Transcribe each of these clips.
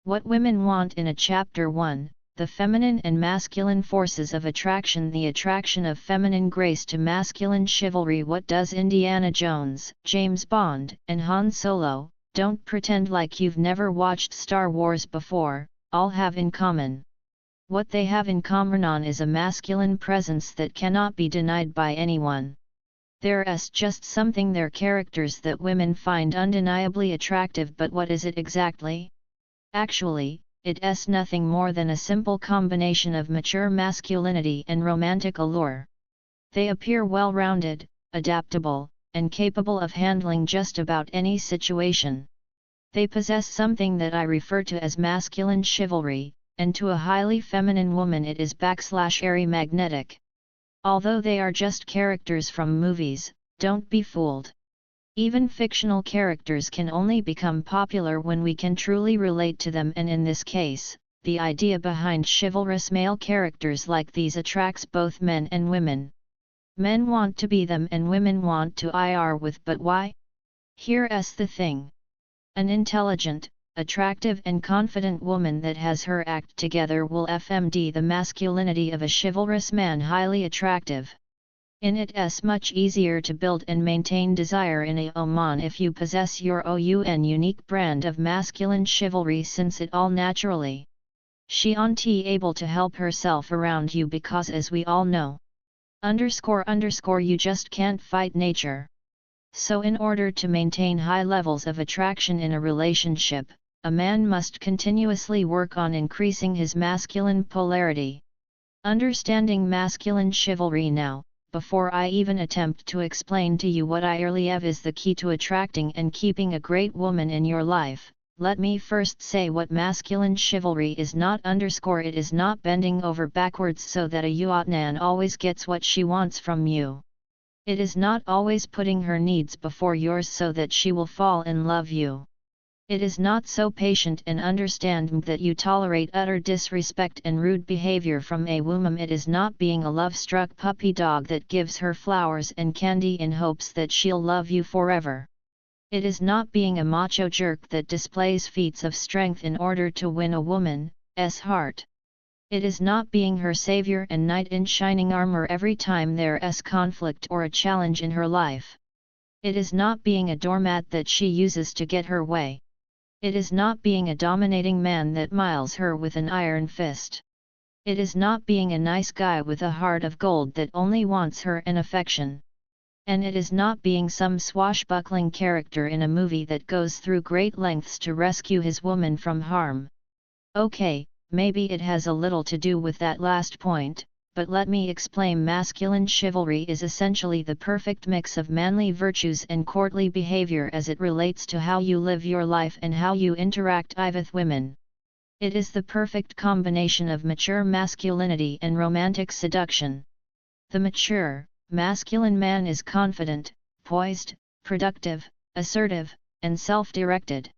What women want in a Chapter 1, the feminine and masculine forces of attraction. The attraction of feminine grace to masculine chivalry. What does Indiana Jones, James Bond, and Han Solo, don't pretend like you've never watched Star Wars before, all have in common? What they have in common is a masculine presence that cannot be denied by anyone. There's just something their characters that women find undeniably attractive. But what is it exactly? Actually, it's nothing more than a simple combination of mature masculinity and romantic allure. They appear well-rounded, adaptable, and capable of handling just about any situation. They possess something that I refer to as masculine chivalry, and to a highly feminine woman it is /airy magnetic. Although they are just characters from movies, don't be fooled. Even fictional characters can only become popular when we can truly relate to them, and in this case, the idea behind chivalrous male characters like these attracts both men and women. Men want to be them and women want to ir with, but why? Here's the thing. An intelligent, attractive and confident woman that has her act together will find the masculinity of a chivalrous man highly attractive. It's much easier to build and maintain desire in a woman if you possess your own unique brand of masculine chivalry, since it all naturally she'nt able to help herself around you, because as we all know, you just can't fight nature. So in order to maintain high levels of attraction in a relationship, a man must continuously work on increasing his masculine polarity. Understanding masculine chivalry now, before I even attempt to explain to you what I believe is the key to attracting and keeping a great woman in your life, let me first say what masculine chivalry is not. It is not bending over backwards so that a Yuatnan always gets what she wants from you. It is not always putting her needs before yours so that she will fall in love you. It is not so patient and understanding that you tolerate utter disrespect and rude behavior from a woman. It is not being a love-struck puppy dog that gives her flowers and candy in hopes that she'll love you forever. It is not being a macho jerk that displays feats of strength in order to win a woman's heart. It is not being her savior and knight in shining armor every time there's conflict or a challenge in her life. It is not being a doormat that she uses to get her way. It is not being a dominating man that miles her with an iron fist. It is not being a nice guy with a heart of gold that only wants her and affection. And it is not being some swashbuckling character in a movie that goes through great lengths to rescue his woman from harm. Okay, maybe it has a little to do with that last point, but let me explain. Masculine chivalry is essentially the perfect mix of manly virtues and courtly behavior as it relates to how you live your life and how you interact with women. It is the perfect combination of mature masculinity and romantic seduction. The mature, masculine man is confident, poised, productive, assertive, and self-directed.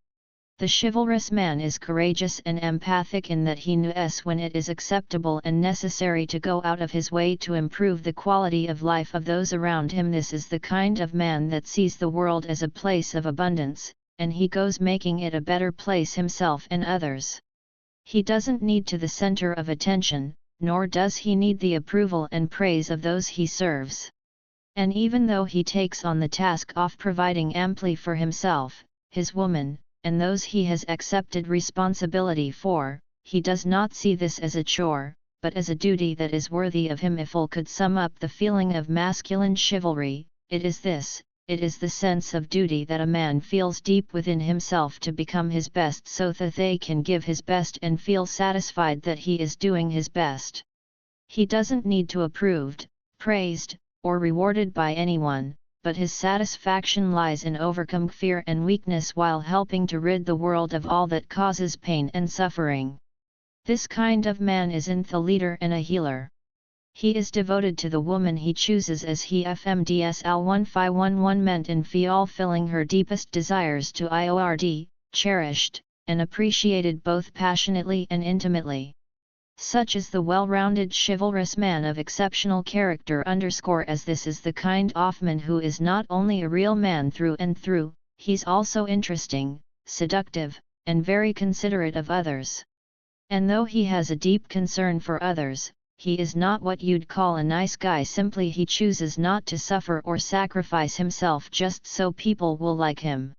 The chivalrous man is courageous and empathic in that he knows when it is acceptable and necessary to go out of his way to improve the quality of life of those around him. This is the kind of man that sees the world as a place of abundance, and he goes making it a better place himself and others. He doesn't need to the center of attention, nor does he need the approval and praise of those he serves. And even though he takes on the task of providing amply for himself, his woman, and those he has accepted responsibility for, he does not see this as a chore, but as a duty that is worthy of him. If I could sum up the feeling of masculine chivalry, it is this: it is the sense of duty that a man feels deep within himself to become his best so that they can give his best and feel satisfied that he is doing his best. He doesn't need to approved, praised, or rewarded by anyone, but his satisfaction lies in overcoming fear and weakness while helping to rid the world of all that causes pain and suffering. This kind of man isn't the leader and a healer. He is devoted to the woman he chooses as he FMDS Al1511 meant in fulfilling her deepest desires to IORD, cherished, and appreciated both passionately and intimately. Such is the well-rounded chivalrous man of exceptional character. As this is the kind of man who is not only a real man through and through, he's also interesting, seductive, and very considerate of others. And though he has a deep concern for others, he is not what you'd call a nice guy. Simply he chooses not to suffer or sacrifice himself just so people will like him.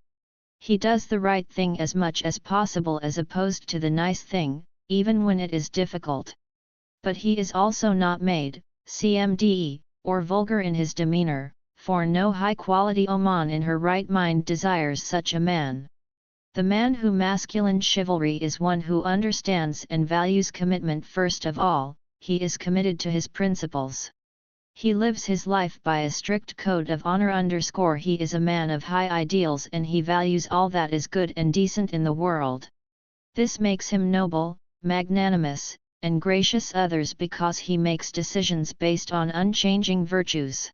He does the right thing as much as possible as opposed to the nice thing, even when it is difficult. But he is also not made, CMDE, or vulgar in his demeanor, for no high-quality woman in her right mind desires such a man. The man who masculine chivalry is one who understands and values commitment first of all. He is committed to his principles. He lives his life by a strict code of honor. He is a man of high ideals and he values all that is good and decent in the world. This makes him noble, magnanimous, and gracious others because he makes decisions based on unchanging virtues.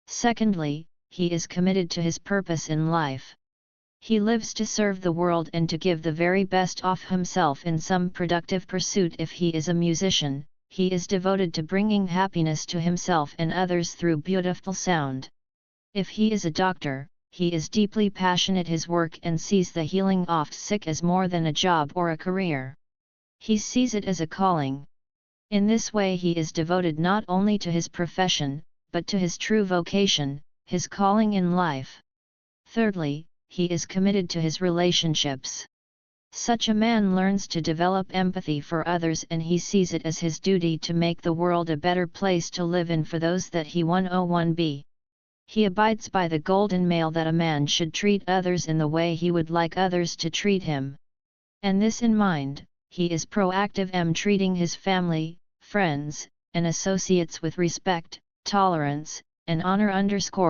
Secondly, he is committed to his purpose in life. He lives to serve the world and to give the very best of himself in some productive pursuit. If he is a musician, he is devoted to bringing happiness to himself and others through beautiful sound. If he is a doctor, he is deeply passionate his work and sees the healing of sick as more than a job or a career. He sees it as a calling. In this way he is devoted not only to his profession, but to his true vocation, his calling in life. Thirdly, he is committed to his relationships. Such a man learns to develop empathy for others and he sees it as his duty to make the world a better place to live in for those that he 101b. He abides by the golden male that a man should treat others in the way he would like others to treat him. And this in mind, he is proactive treating his family, friends, and associates with respect, tolerance, and honor.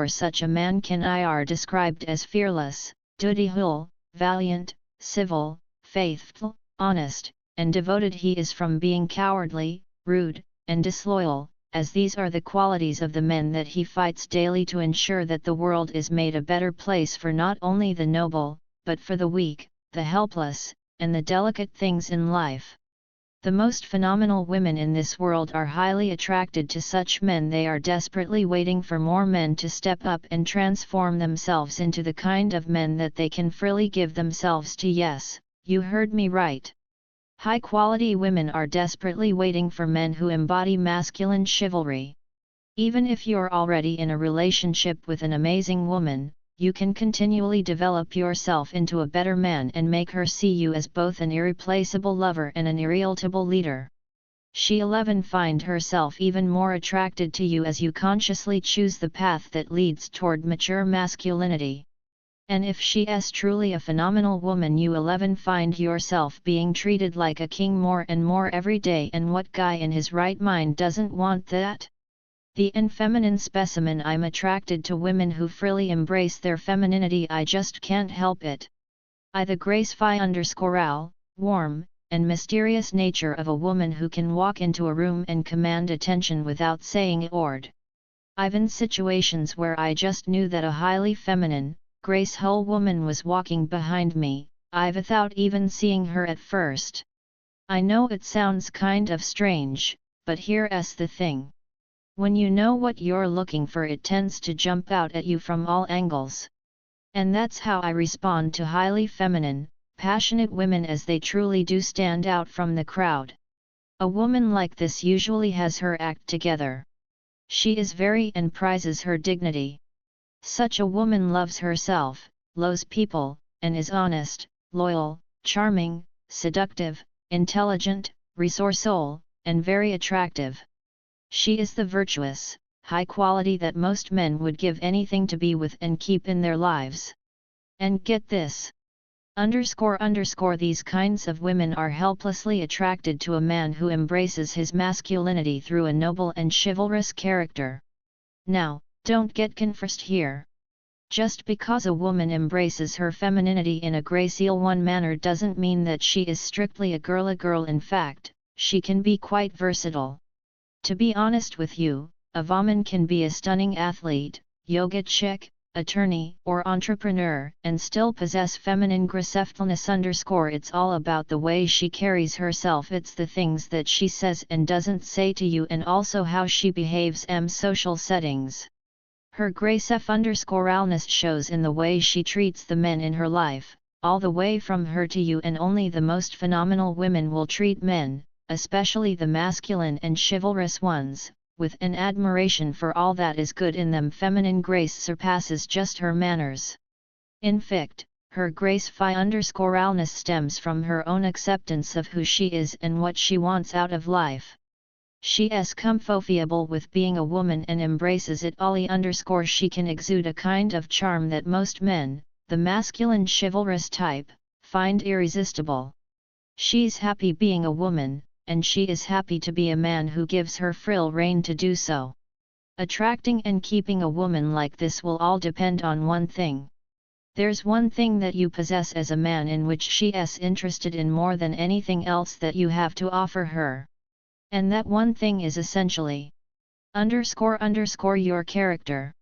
Such a man can be described as fearless, dutiful, valiant, civil, faithful, honest, and devoted. He is from being cowardly, rude, and disloyal, as these are the qualities of the men that he fights daily to ensure that the world is made a better place for not only the noble, but for the weak, the helpless, and the delicate things in life. The most phenomenal women in this world are highly attracted to such men. They are desperately waiting for more men to step up and transform themselves into the kind of men that they can freely give themselves to. Yes, you heard me right. High-quality women are desperately waiting for men who embody masculine chivalry. Even if you're already in a relationship with an amazing woman, you can continually develop yourself into a better man and make her see you as both an irreplaceable lover and an irredeemable leader. She'll find herself even more attracted to you as you consciously choose the path that leads toward mature masculinity. And if she's truly a phenomenal woman, you'll find yourself being treated like a king more and more every day. And what guy in his right mind doesn't want that? The feminine specimen. I'm attracted to women who freely embrace their femininity. I just can't help it. The graceful, warm, and mysterious nature of a woman who can walk into a room and command attention without saying a word. I've in situations where I just knew that a highly feminine, graceful woman was walking behind me, without even seeing her at first. I know it sounds kind of strange, but here's the thing. When you know what you're looking for, it tends to jump out at you from all angles. And that's how I respond to highly feminine, passionate women, as they truly do stand out from the crowd. A woman like this usually has her act together. She is very and prizes her dignity. Such a woman loves herself, loves people, and is honest, loyal, charming, seductive, intelligent, resourceful, and very attractive. She is the virtuous, high quality that most men would give anything to be with and keep in their lives. And get this. These kinds of women are helplessly attracted to a man who embraces his masculinity through a noble and chivalrous character. Now, don't get confused here. Just because a woman embraces her femininity in a graceful manner doesn't mean that she is strictly a girl. In fact, she can be quite versatile. To be honest with you, a woman can be a stunning athlete, yoga chick, attorney, or entrepreneur, and still possess feminine gracefulness. It's all about the way she carries herself. It's the things that she says and doesn't say to you, and also how she behaves in social settings. Her gracefulness shows in the way she treats the men in her life, all the way from her to you, and only the most phenomenal women will treat men, especially the masculine and chivalrous ones, with an admiration for all that is good in them. Feminine grace surpasses just her manners. In fact, her grace _allness stems from her own acceptance of who she is and what she wants out of life. She is comfortable with being a woman and embraces it all. She can exude a kind of charm that most men, the masculine chivalrous type, find irresistible. She's happy being a woman, and she is happy to be a man who gives her free rein to do so. Attracting and keeping a woman like this will all depend on one thing. There's one thing that you possess as a man in which she is interested in more than anything else that you have to offer her. And that one thing is essentially your character.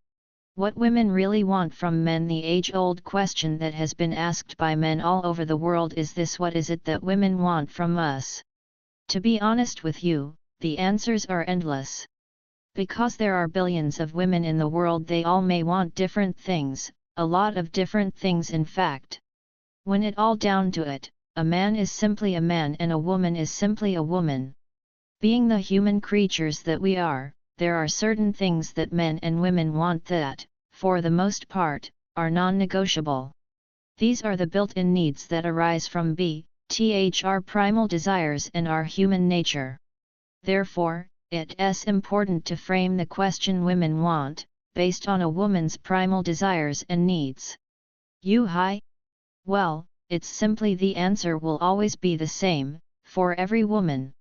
What women really want from men. The age-old question that has been asked by men all over the world is this: what is it that women want from us? To be honest with you, the answers are endless. Because there are billions of women in the world, they all may want different things, a lot of different things in fact. When it all down to it, a man is simply a man and a woman is simply a woman. Being the human creatures that we are, there are certain things that men and women want that, for the most part, are non-negotiable. These are the built-in needs that arise from our primal desires and our human nature. Therefore, it is important to frame the question women want, based on a woman's primal desires and needs. Well, it's simply the answer will always be the same, for every woman.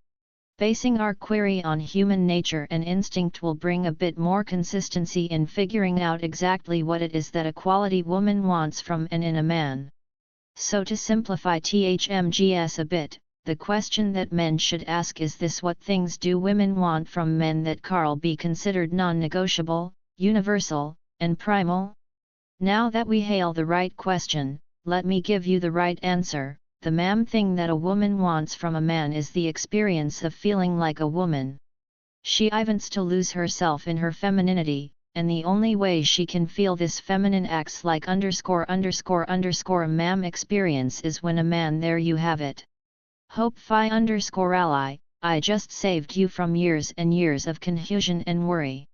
Basing our query on human nature and instinct will bring a bit more consistency in figuring out exactly what it is that a quality woman wants from and in a man. So to simplify THMGS a bit, the question that men should ask is this: what things do women want from men that can be considered non-negotiable, universal, and primal? Now that we hail the right question, let me give you the right answer. The main thing that a woman wants from a man is the experience of feeling like a woman. She wants to lose herself in her femininity, and the only way she can feel this feminine acts like ____ a mam experience is when a man. There you have it. Hope ___ I just saved you from years and years of confusion and worry.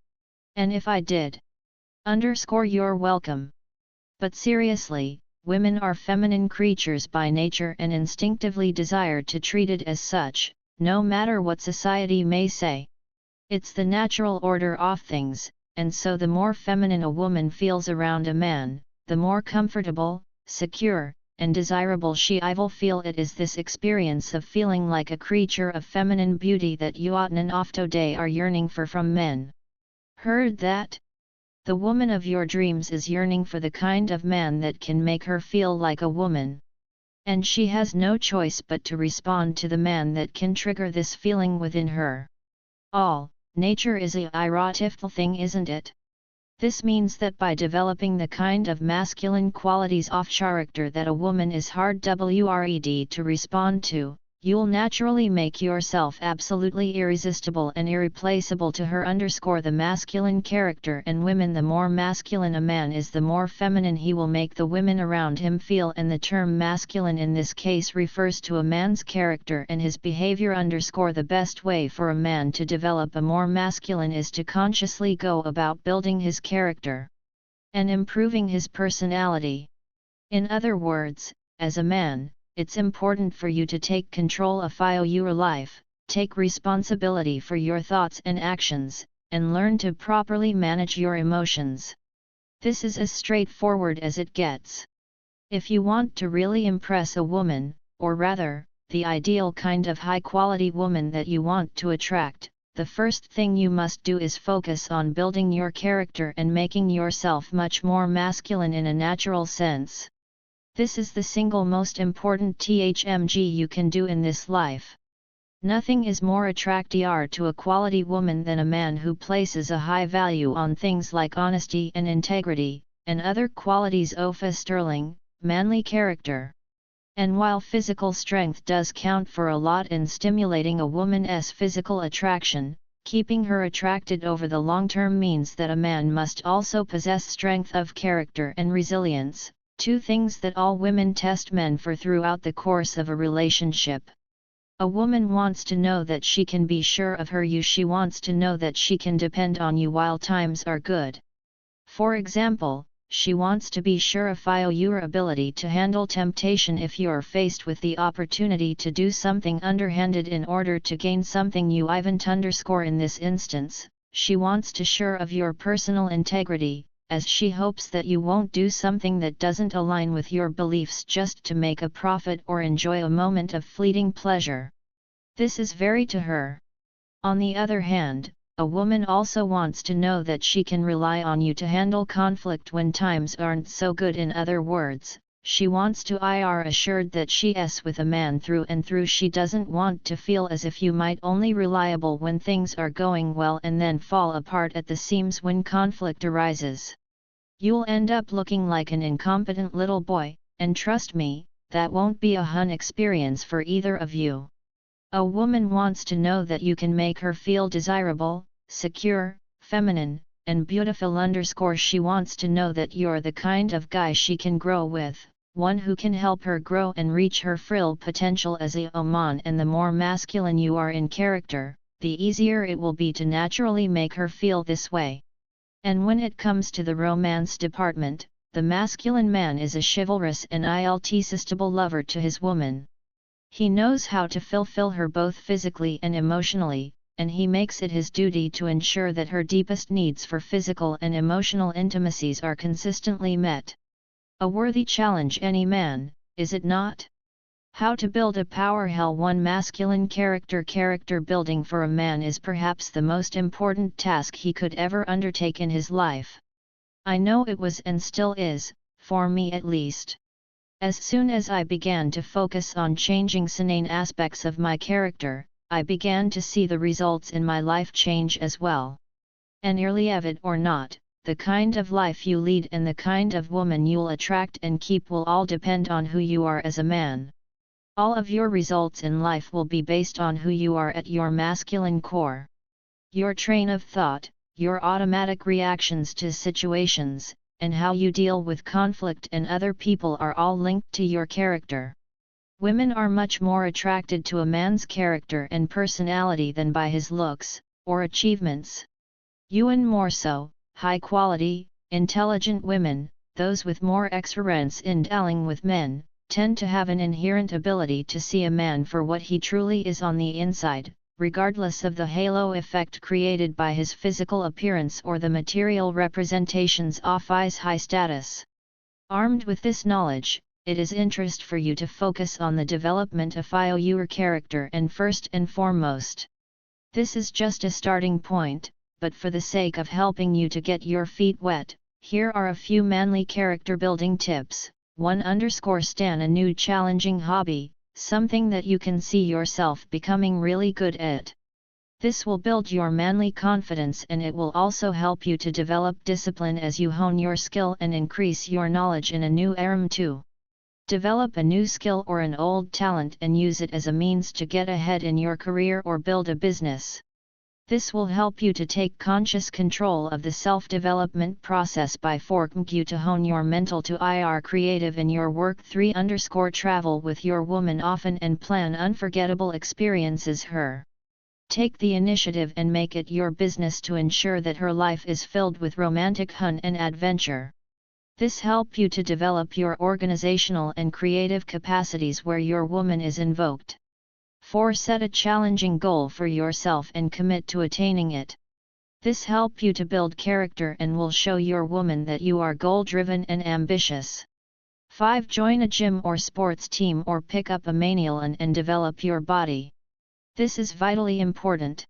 And if I did, you're welcome. But seriously, women are feminine creatures by nature and instinctively desire to treat it as such, no matter what society may say. It's the natural order of things, and so the more feminine a woman feels around a man, the more comfortable, secure, and desirable she will feel. It is this experience of feeling like a creature of feminine beauty that you often are yearning for from men. Heard that? The woman of your dreams is yearning for the kind of man that can make her feel like a woman. And she has no choice but to respond to the man that can trigger this feeling within her. Nature is a irratiful thing, isn't it? This means that by developing the kind of masculine qualities of character that a woman is hard to respond to, you'll naturally make yourself absolutely irresistible and irreplaceable to her. The masculine character and women. The more masculine a man is, the more feminine he will make the women around him feel, and the term masculine in this case refers to a man's character and his behavior. The best way for a man to develop a more masculine is to consciously go about building his character and improving his personality. In other words, as a man, it's important for you to take control of your life, take responsibility for your thoughts and actions, and learn to properly manage your emotions. This is as straightforward as it gets. If you want to really impress a woman, or rather, the ideal kind of high-quality woman that you want to attract, the first thing you must do is focus on building your character and making yourself much more masculine in a natural sense. This is the single most important thing you can do in this life. Nothing is more attractive to a quality woman than a man who places a high value on things like honesty and integrity, and other qualities of a sterling, manly character. And while physical strength does count for a lot in stimulating a woman's physical attraction, keeping her attracted over the long term means that a man must also possess strength of character and resilience, 2 things that all women test men for throughout the course of a relationship. A woman wants to know that she can be sure of her you. She wants to know that she can depend on you while times are good. For example, she wants to be sure of your ability to handle temptation if you're faced with the opportunity to do something underhanded in order to gain something you haven't. In this instance, she wants to sure of your personal integrity, as she hopes that you won't do something that doesn't align with your beliefs just to make a profit or enjoy a moment of fleeting pleasure. This is very to her. On the other hand, a woman also wants to know that she can rely on you to handle conflict when times aren't so good. In other words, she wants to ir assured that she's with a man through and through. She doesn't want to feel as if you might only reliable when things are going well and then fall apart at the seams when conflict arises. You'll end up looking like an incompetent little boy, and trust me, that won't be a fun experience for either of you. A woman wants to know that you can make her feel desirable, secure, feminine, and beautiful. She wants to know that you're the kind of guy she can grow with, one who can help her grow and reach her full potential as a woman. And the more masculine you are in character, the easier it will be to naturally make her feel this way. And when it comes to the romance department, the masculine man is a chivalrous and irresistible lover to his woman. He knows how to fulfill her both physically and emotionally, and he makes it his duty to ensure that her deepest needs for physical and emotional intimacies are consistently met. A worthy challenge, any man, is it not? How to build a powerful masculine character. Character building for a man is perhaps the most important task he could ever undertake in his life. I know it was and still is, for me at least. As soon as I began to focus on changing certain aspects of my character, I began to see the results in my life change as well. And believe it or not, the kind of life you lead and the kind of woman you'll attract and keep will all depend on who you are as a man. All of your results in life will be based on who you are at your masculine core. Your train of thought, your automatic reactions to situations, and how you deal with conflict and other people are all linked to your character. Women are much more attracted to a man's character and personality than by his looks, or achievements. Even more so, high-quality, intelligent women, those with more experience in dealing with men, tend to have an inherent ability to see a man for what he truly is on the inside, regardless of the halo effect created by his physical appearance or the material representations of his high status. Armed with this knowledge, it is interest for you to focus on the development of your character and first and foremost. This is just a starting point, but for the sake of helping you to get your feet wet, here are a few manly character building tips. 1. A new challenging hobby, something that you can see yourself becoming really good at. This will build your manly confidence and it will also help you to develop discipline as you hone your skill and increase your knowledge in a new area. 2. Develop a new skill or an old talent and use it as a means to get ahead in your career or build a business. This will help you to take conscious control of the self-development process by forcing you to hone your mental to creative in your work. 3. Travel with your woman often and plan unforgettable experiences. Take the initiative and make it your business to ensure that her life is filled with romantic fun and adventure. This helps you to develop your organizational and creative capacities where your woman is invoked. 4. Set a challenging goal for yourself and commit to attaining it. This helps you to build character and will show your woman that you are goal-driven and ambitious. 5. Join a gym or sports team or pick up a manual and develop your body. This is vitally important.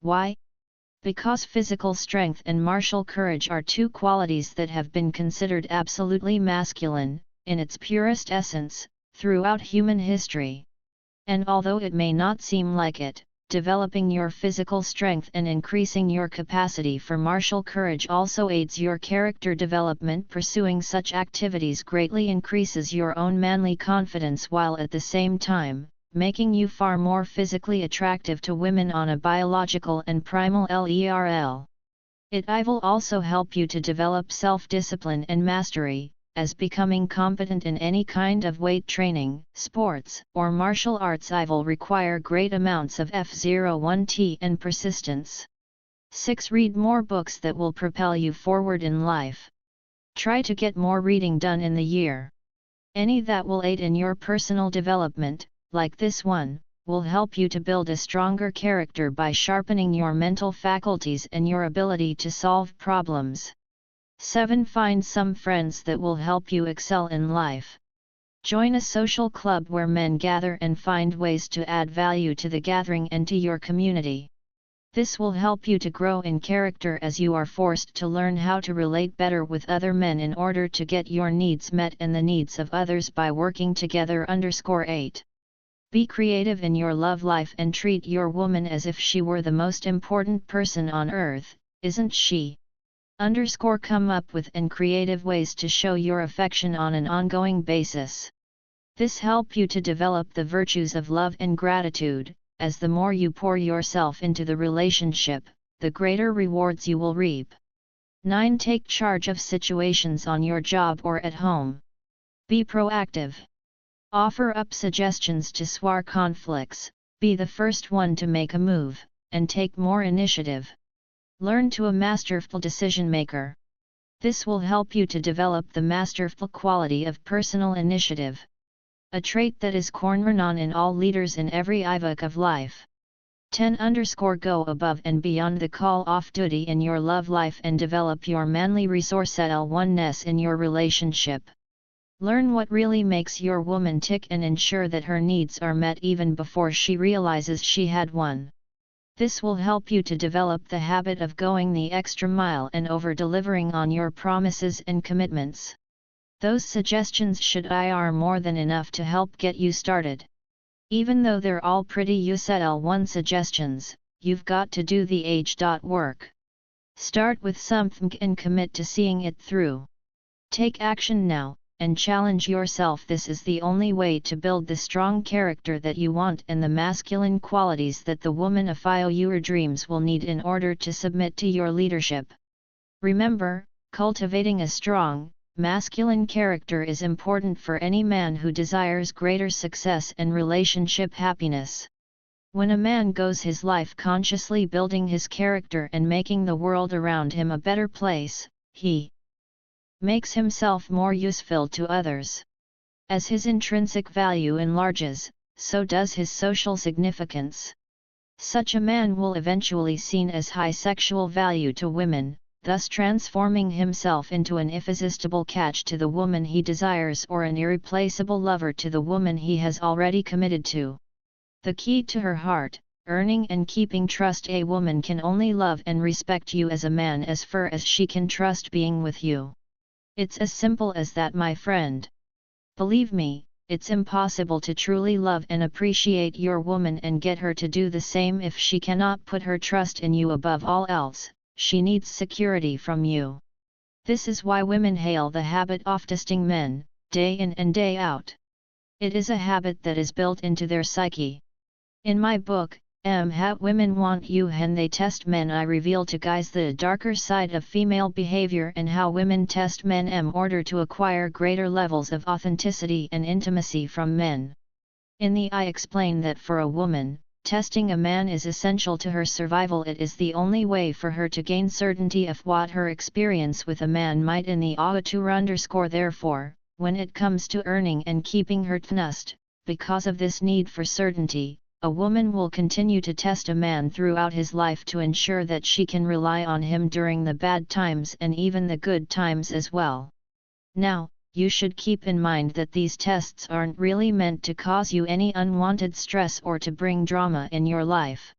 Why? Because physical strength and martial courage are two qualities that have been considered absolutely masculine, in its purest essence, throughout human history. And although it may not seem like it, developing your physical strength and increasing your capacity for martial courage also aids your character development. Pursuing such activities greatly increases your own manly confidence while at the same time, making you far more physically attractive to women on a biological and primal level. It will also help you to develop self-discipline and mastery, as becoming competent in any kind of weight training, sports, or martial arts will require great amounts of F01T and persistence. 6. Read more books that will propel you forward in life. Try to get more reading done in the year. Any that will aid in your personal development, like this one, will help you to build a stronger character by sharpening your mental faculties and your ability to solve problems. 7. Find some friends that will help you excel in life. Join a social club where men gather and find ways to add value to the gathering and to your community. This will help you to grow in character as you are forced to learn how to relate better with other men in order to get your needs met and the needs of others by working together. 8. Be creative in your love life and treat your woman as if she were the most important person on earth, isn't she? Come up with creative ways to show your affection on an ongoing basis. This help you to develop the virtues of love and gratitude, as the more you pour yourself into the relationship, the greater rewards you will reap. 9. Take charge of situations on your job or at home. Be proactive. Offer up suggestions to swar conflicts, be the first one to make a move, and take more initiative. Learn to a masterful decision maker. This will help you to develop the masterful quality of personal initiative. A trait that is cornerstone in all leaders in every ivok of life. 10. Go above and beyond the call off duty in your love life and develop your manly resourcefulness in your relationship. Learn what really makes your woman tick and ensure that her needs are met even before she realizes she had one. This will help you to develop the habit of going the extra mile and over-delivering on your promises and commitments. Those suggestions should ir more than enough to help get you started. Even though they're all pretty USL1 suggestions, you've got to do the work. Start with something and commit to seeing it through. Take action now, and challenge yourself. This is the only way to build the strong character that you want and the masculine qualities that the woman of your dreams will need in order to submit to your leadership. Remember, cultivating a strong, masculine character is important for any man who desires greater success and relationship happiness. When a man goes his life consciously building his character and making the world around him a better place, he makes himself more useful to others. As his intrinsic value enlarges, so does his social significance. Such a man will eventually seen as high sexual value to women, thus transforming himself into an irresistible catch to the woman he desires or an irreplaceable lover to the woman he has already committed to. The key to her heart, earning and keeping trust. A woman can only love and respect you as a man as far as she can trust being with you. It's as simple as that, my friend. Believe me, it's impossible to truly love and appreciate your woman and get her to do the same if she cannot put her trust in you above all else. She needs security from you. This is why women hail the habit of testing men, day in and day out. It is a habit that is built into their psyche. In my book, How Women Want You and They Test Men, I reveal to guys the darker side of female behavior and how women test men in order to acquire greater levels of authenticity and intimacy from men. In the I explain that for a woman, testing a man is essential to her survival. It is the only way for her to gain certainty of what her experience with a man might in the _. Therefore, when it comes to earning and keeping her trust, because of this need for certainty, a woman will continue to test a man throughout his life to ensure that she can rely on him during the bad times and even the good times as well. Now, you should keep in mind that these tests aren't really meant to cause you any unwanted stress or to bring drama in your life.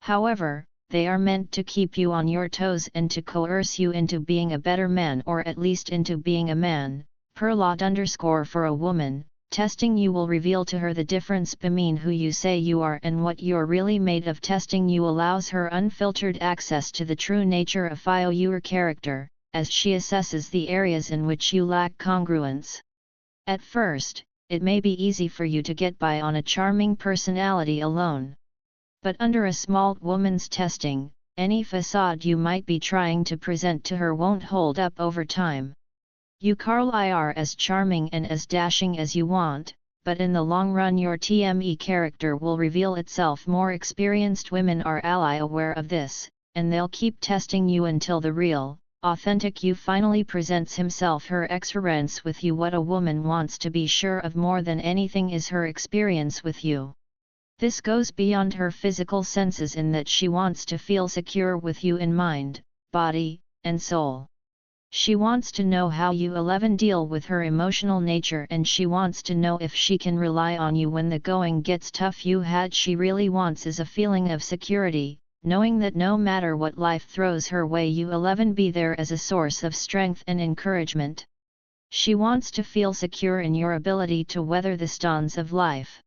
However, they are meant to keep you on your toes and to coerce you into being a better man, or at least into being a man. Per lot _ for a woman, testing you will reveal to her the difference between who you say you are and what you're really made of. Testing you allows her unfiltered access to the true nature of your character, as she assesses the areas in which you lack congruence. At first, it may be easy for you to get by on a charming personality alone. But under a small woman's testing, any facade you might be trying to present to her won't hold up over time. You are as charming and as dashing as you want, but in the long run your TME character will reveal itself. More experienced women are ally aware of this, and they'll keep testing you until the real, authentic you finally presents himself. Her experience with you. What a woman wants to be sure of more than anything is her experience with you. This goes beyond her physical senses in that she wants to feel secure with you in mind, body, and soul. She wants to know how you 11 deal with her emotional nature, and she wants to know if she can rely on you when the going gets tough. She really wants is a feeling of security, knowing that no matter what life throws her way you 11 be there as a source of strength and encouragement. She wants to feel secure in your ability to weather the storms of life.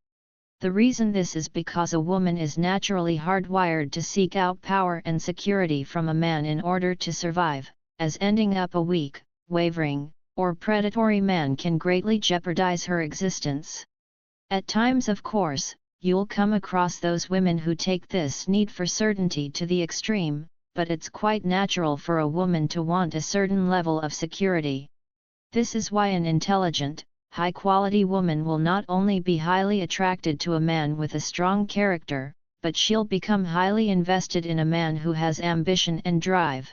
The reason this is because a woman is naturally hardwired to seek out power and security from a man in order to survive, as ending up a weak, wavering, or predatory man can greatly jeopardize her existence. At times, of course, you'll come across those women who take this need for certainty to the extreme, but it's quite natural for a woman to want a certain level of security. This is why an intelligent, high-quality woman will not only be highly attracted to a man with a strong character, but she'll become highly invested in a man who has ambition and drive.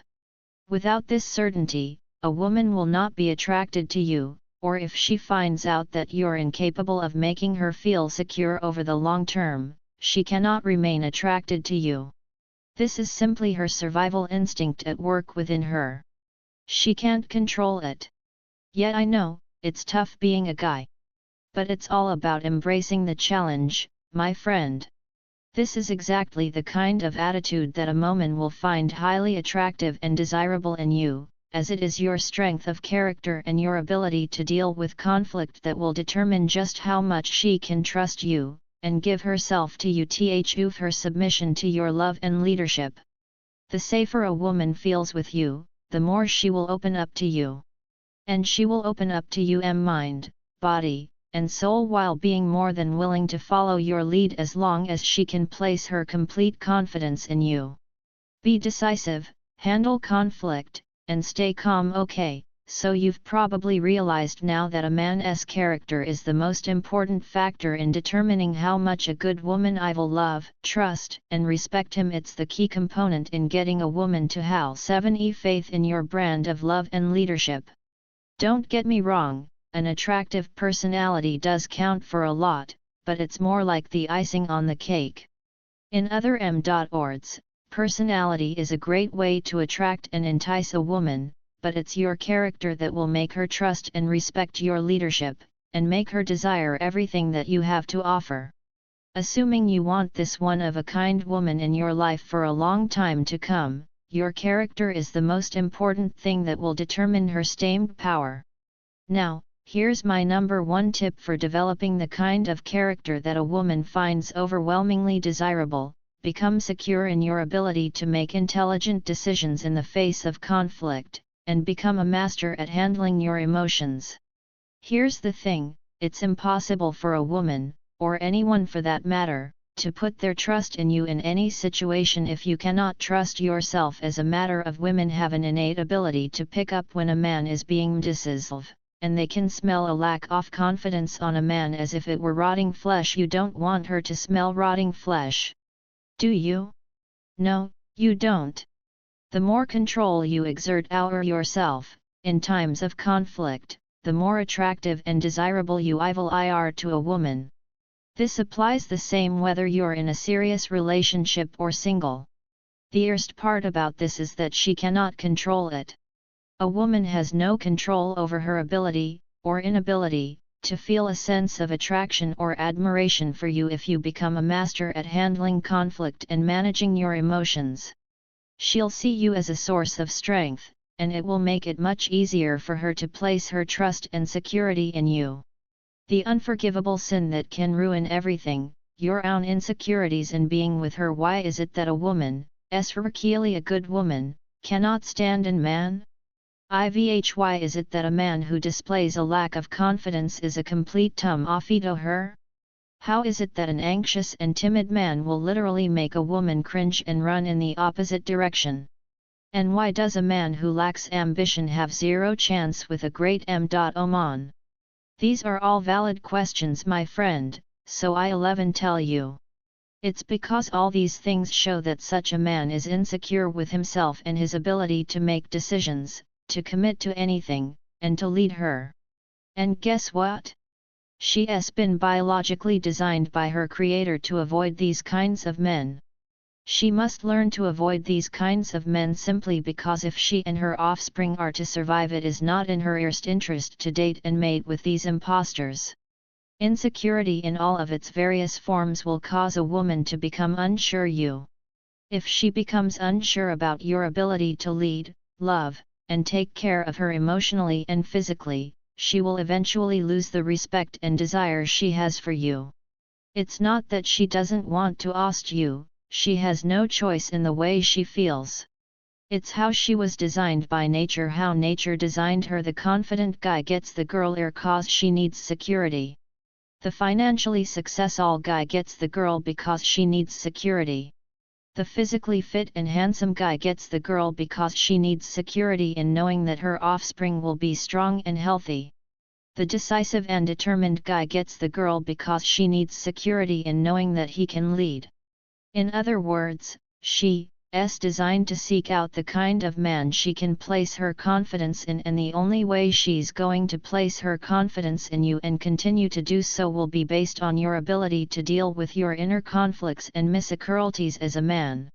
Without this certainty, a woman will not be attracted to you, or if she finds out that you're incapable of making her feel secure over the long term, she cannot remain attracted to you. This is simply her survival instinct at work within her. She can't control it. Yet I know, it's tough being a guy. But it's all about embracing the challenge, my friend. This is exactly the kind of attitude that a woman will find highly attractive and desirable in you, as it is your strength of character and your ability to deal with conflict that will determine just how much she can trust you, and give herself to you through her submission to your love and leadership. The safer a woman feels with you, the more she will open up to you. And she will open up to you mind, body, and soul while being more than willing to follow your lead as long as she can place her complete confidence in you. Be decisive, handle conflict, and stay calm. Okay, so you've probably realized now that a man's character is the most important factor in determining how much a good woman will love, trust, and respect him. It's the key component in getting a woman to have 7 faith in your brand of love and leadership. Don't get me wrong, an attractive personality does count for a lot, but it's more like the icing on the cake. In other words, personality is a great way to attract and entice a woman, but it's your character that will make her trust and respect your leadership, and make her desire everything that you have to offer. Assuming you want this one-of-a-kind woman in your life for a long time to come, your character is the most important thing that will determine her staying power. Now, here's my number 1 tip for developing the kind of character that a woman finds overwhelmingly desirable: become secure in your ability to make intelligent decisions in the face of conflict, and become a master at handling your emotions. Here's the thing, it's impossible for a woman, or anyone for that matter, to put their trust in you in any situation if you cannot trust yourself. As a matter of women have an innate ability to pick up when a man is being decisive, and they can smell a lack of confidence on a man as if it were rotting flesh. You don't want her to smell rotting flesh. Do you? No, you don't. The more control you exert over yourself, in times of conflict, the more attractive and desirable you are to a woman. This applies the same whether you're in a serious relationship or single. The worst part about this is that she cannot control it. A woman has no control over her ability, or inability, to feel a sense of attraction or admiration for you if you become a master at handling conflict and managing your emotions. She'll see you as a source of strength, and it will make it much easier for her to place her trust and security in you. The unforgivable sin that can ruin everything, your own insecurities in being with her. Why is it that a woman, really a good woman, cannot stand in man? Why is it that a man who displays a lack of confidence is a complete off to her? How is it that an anxious and timid man will literally make a woman cringe and run in the opposite direction? And why does a man who lacks ambition have zero chance with a great M.Oman? These are all valid questions, my friend, so I 11 tell you. It's because all these things show that such a man is insecure with himself and his ability to make decisions, to commit to anything, and to lead her. And guess what? She's been biologically designed by her creator to avoid these kinds of men. She must learn to avoid these kinds of men simply because if she and her offspring are to survive, it is not in her first interest to date and mate with these impostors. Insecurity in all of its various forms will cause a woman to become unsure you. If she becomes unsure about your ability to lead, love, and take care of her emotionally and physically, she will eventually lose the respect and desire she has for you. It's not that she doesn't want to oust you, she has no choice in the way she feels. It's how she was designed by nature, how nature designed her. The confident guy gets the girl cause she needs security. The financially successful guy gets the girl because she needs security. The physically fit and handsome guy gets the girl because she needs security in knowing that her offspring will be strong and healthy. The decisive and determined guy gets the girl because she needs security in knowing that he can lead. In other words, she is designed to seek out the kind of man she can place her confidence in, and the only way she's going to place her confidence in you and continue to do so will be based on your ability to deal with your inner conflicts and insecurities as a man.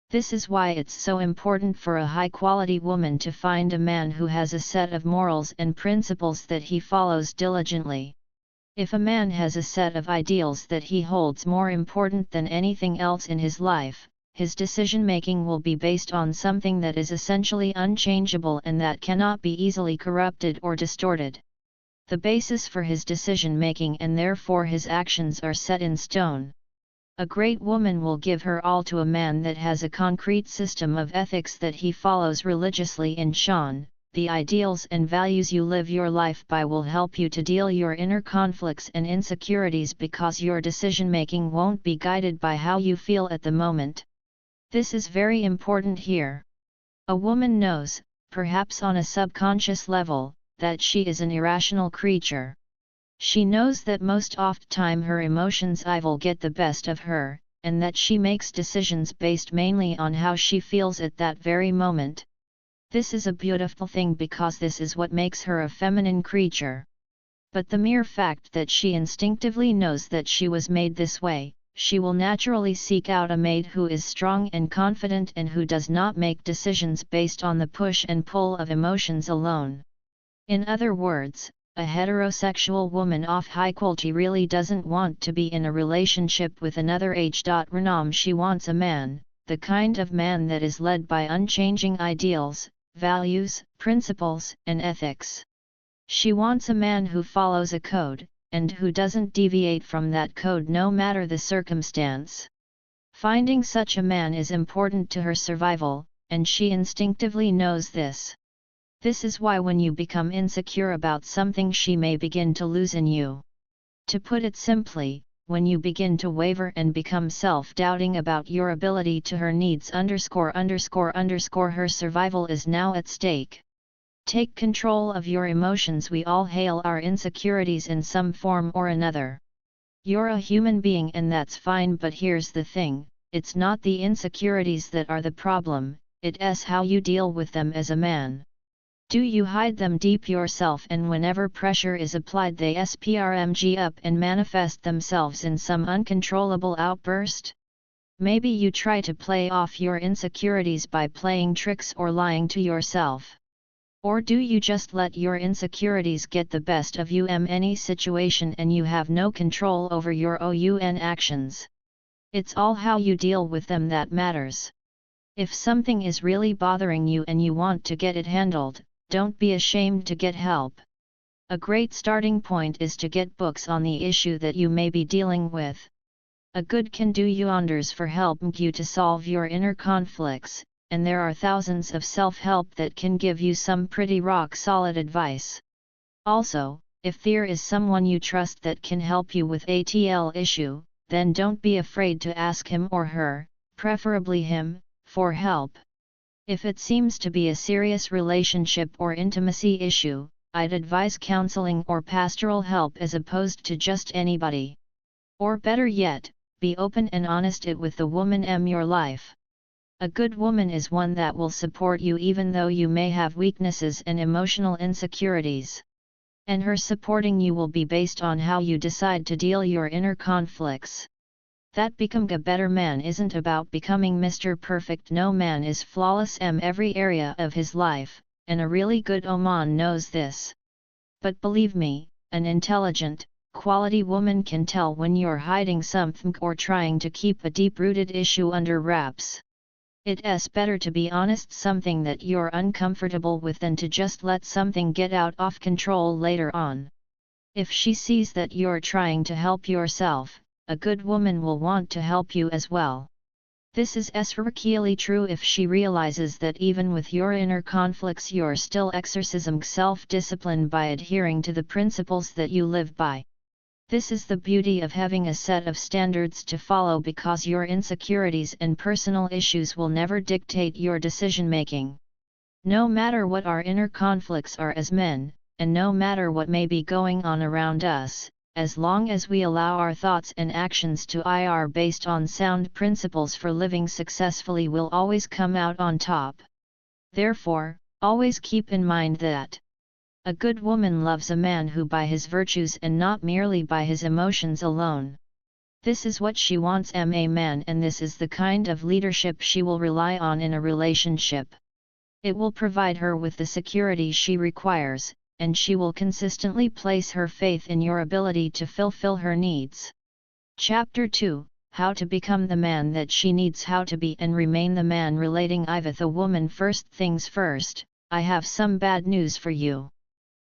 This is why it's so important for a high-quality woman to find a man who has a set of morals and principles that he follows diligently. If a man has a set of ideals that he holds more important than anything else in his life, his decision-making will be based on something that is essentially unchangeable and that cannot be easily corrupted or distorted. The basis for his decision-making and therefore his actions are set in stone. A great woman will give her all to a man that has a concrete system of ethics that he follows religiously in Shan. The ideals and values you live your life by will help you to deal your inner conflicts and insecurities because your decision-making won't be guided by how you feel at the moment. This is very important here. A woman knows, perhaps on a subconscious level, that she is an irrational creature. She knows that most oft time her emotions will get the best of her, and that she makes decisions based mainly on how she feels at that very moment. This is a beautiful thing because this is what makes her a feminine creature. But the mere fact that she instinctively knows that she was made this way, she will naturally seek out a mate who is strong and confident and who does not make decisions based on the push and pull of emotions alone. In other words, a heterosexual woman of high quality really doesn't want to be in a relationship with another H.Renam. She wants a man, the kind of man that is led by unchanging ideals, values, principles, and ethics. She wants a man who follows a code, and who doesn't deviate from that code no matter the circumstance. Finding such a man is important to her survival, and she instinctively knows this. This is why when you become insecure about something, she may begin to lose in you. To put it simply, when you begin to waver and become self-doubting about your ability to her needs her survival is now at stake. Take control of your emotions. We all hail our insecurities in some form or another. You're a human being and that's fine, but here's the thing, it's not the insecurities that are the problem, it's how you deal with them as a man. Do you hide them deep yourself, and whenever pressure is applied they sprmg up and manifest themselves in some uncontrollable outburst? Maybe you try to play off your insecurities by playing tricks or lying to yourself. Or do you just let your insecurities get the best of you in any situation and you have no control over your own actions? It's all how you deal with them that matters. If something is really bothering you and you want to get it handled, don't be ashamed to get help. A great starting point is to get books on the issue that you may be dealing with. A good can do you wonders for helping you to solve your inner conflicts, and there are thousands of self-help that can give you some pretty rock-solid advice. Also, if there is someone you trust that can help you with ATL issue, then don't be afraid to ask him or her, preferably him, for help. If it seems to be a serious relationship or intimacy issue, I'd advise counseling or pastoral help as opposed to just anybody. Or better yet, be open and honest with the woman in your life. A good woman is one that will support you even though you may have weaknesses and emotional insecurities. And her supporting you will be based on how you decide to deal your inner conflicts. That becoming a better man isn't about becoming Mr. Perfect. No man is flawless in every area of his life, and a really good woman knows this. But believe me, an intelligent, quality woman can tell when you're hiding something or trying to keep a deep-rooted issue under wraps. It's better to be honest something that you're uncomfortable with than to just let something get out of control later on. If she sees that you're trying to help yourself, a good woman will want to help you as well. This is especially true if she realizes that even with your inner conflicts you're still exercising self-discipline by adhering to the principles that you live by. This is the beauty of having a set of standards to follow, because your insecurities and personal issues will never dictate your decision-making. No matter what our inner conflicts are as men, and no matter what may be going on around us, as long as we allow our thoughts and actions to be based on sound principles for living successfully, we'll always come out on top. Therefore, always keep in mind that a good woman loves a man who by his virtues and not merely by his emotions alone. This is what she wants in a man, and this is the kind of leadership she will rely on in a relationship. It will provide her with the security she requires, and she will consistently place her faith in your ability to fulfill her needs. Chapter 2, How to Become the Man That She Needs. How to be and remain the man. Relating with a woman. First things first, I have some bad news for you.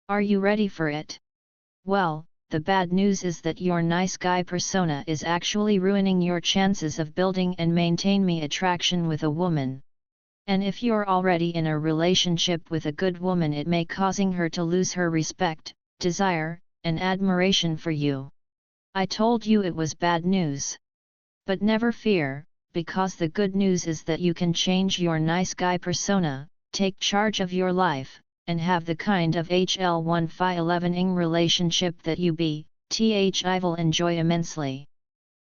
Are you ready for it? Well, the bad news is that your nice guy persona is actually ruining your chances of building and maintaining attraction with a woman. And if you're already in a relationship with a good woman, it may causing her to lose her respect, desire, and admiration for you. I told you it was bad news. But never fear, because the good news is that you can change your nice guy persona, take charge of your life, and have the kind of HL1511ing relationship that you will enjoy immensely.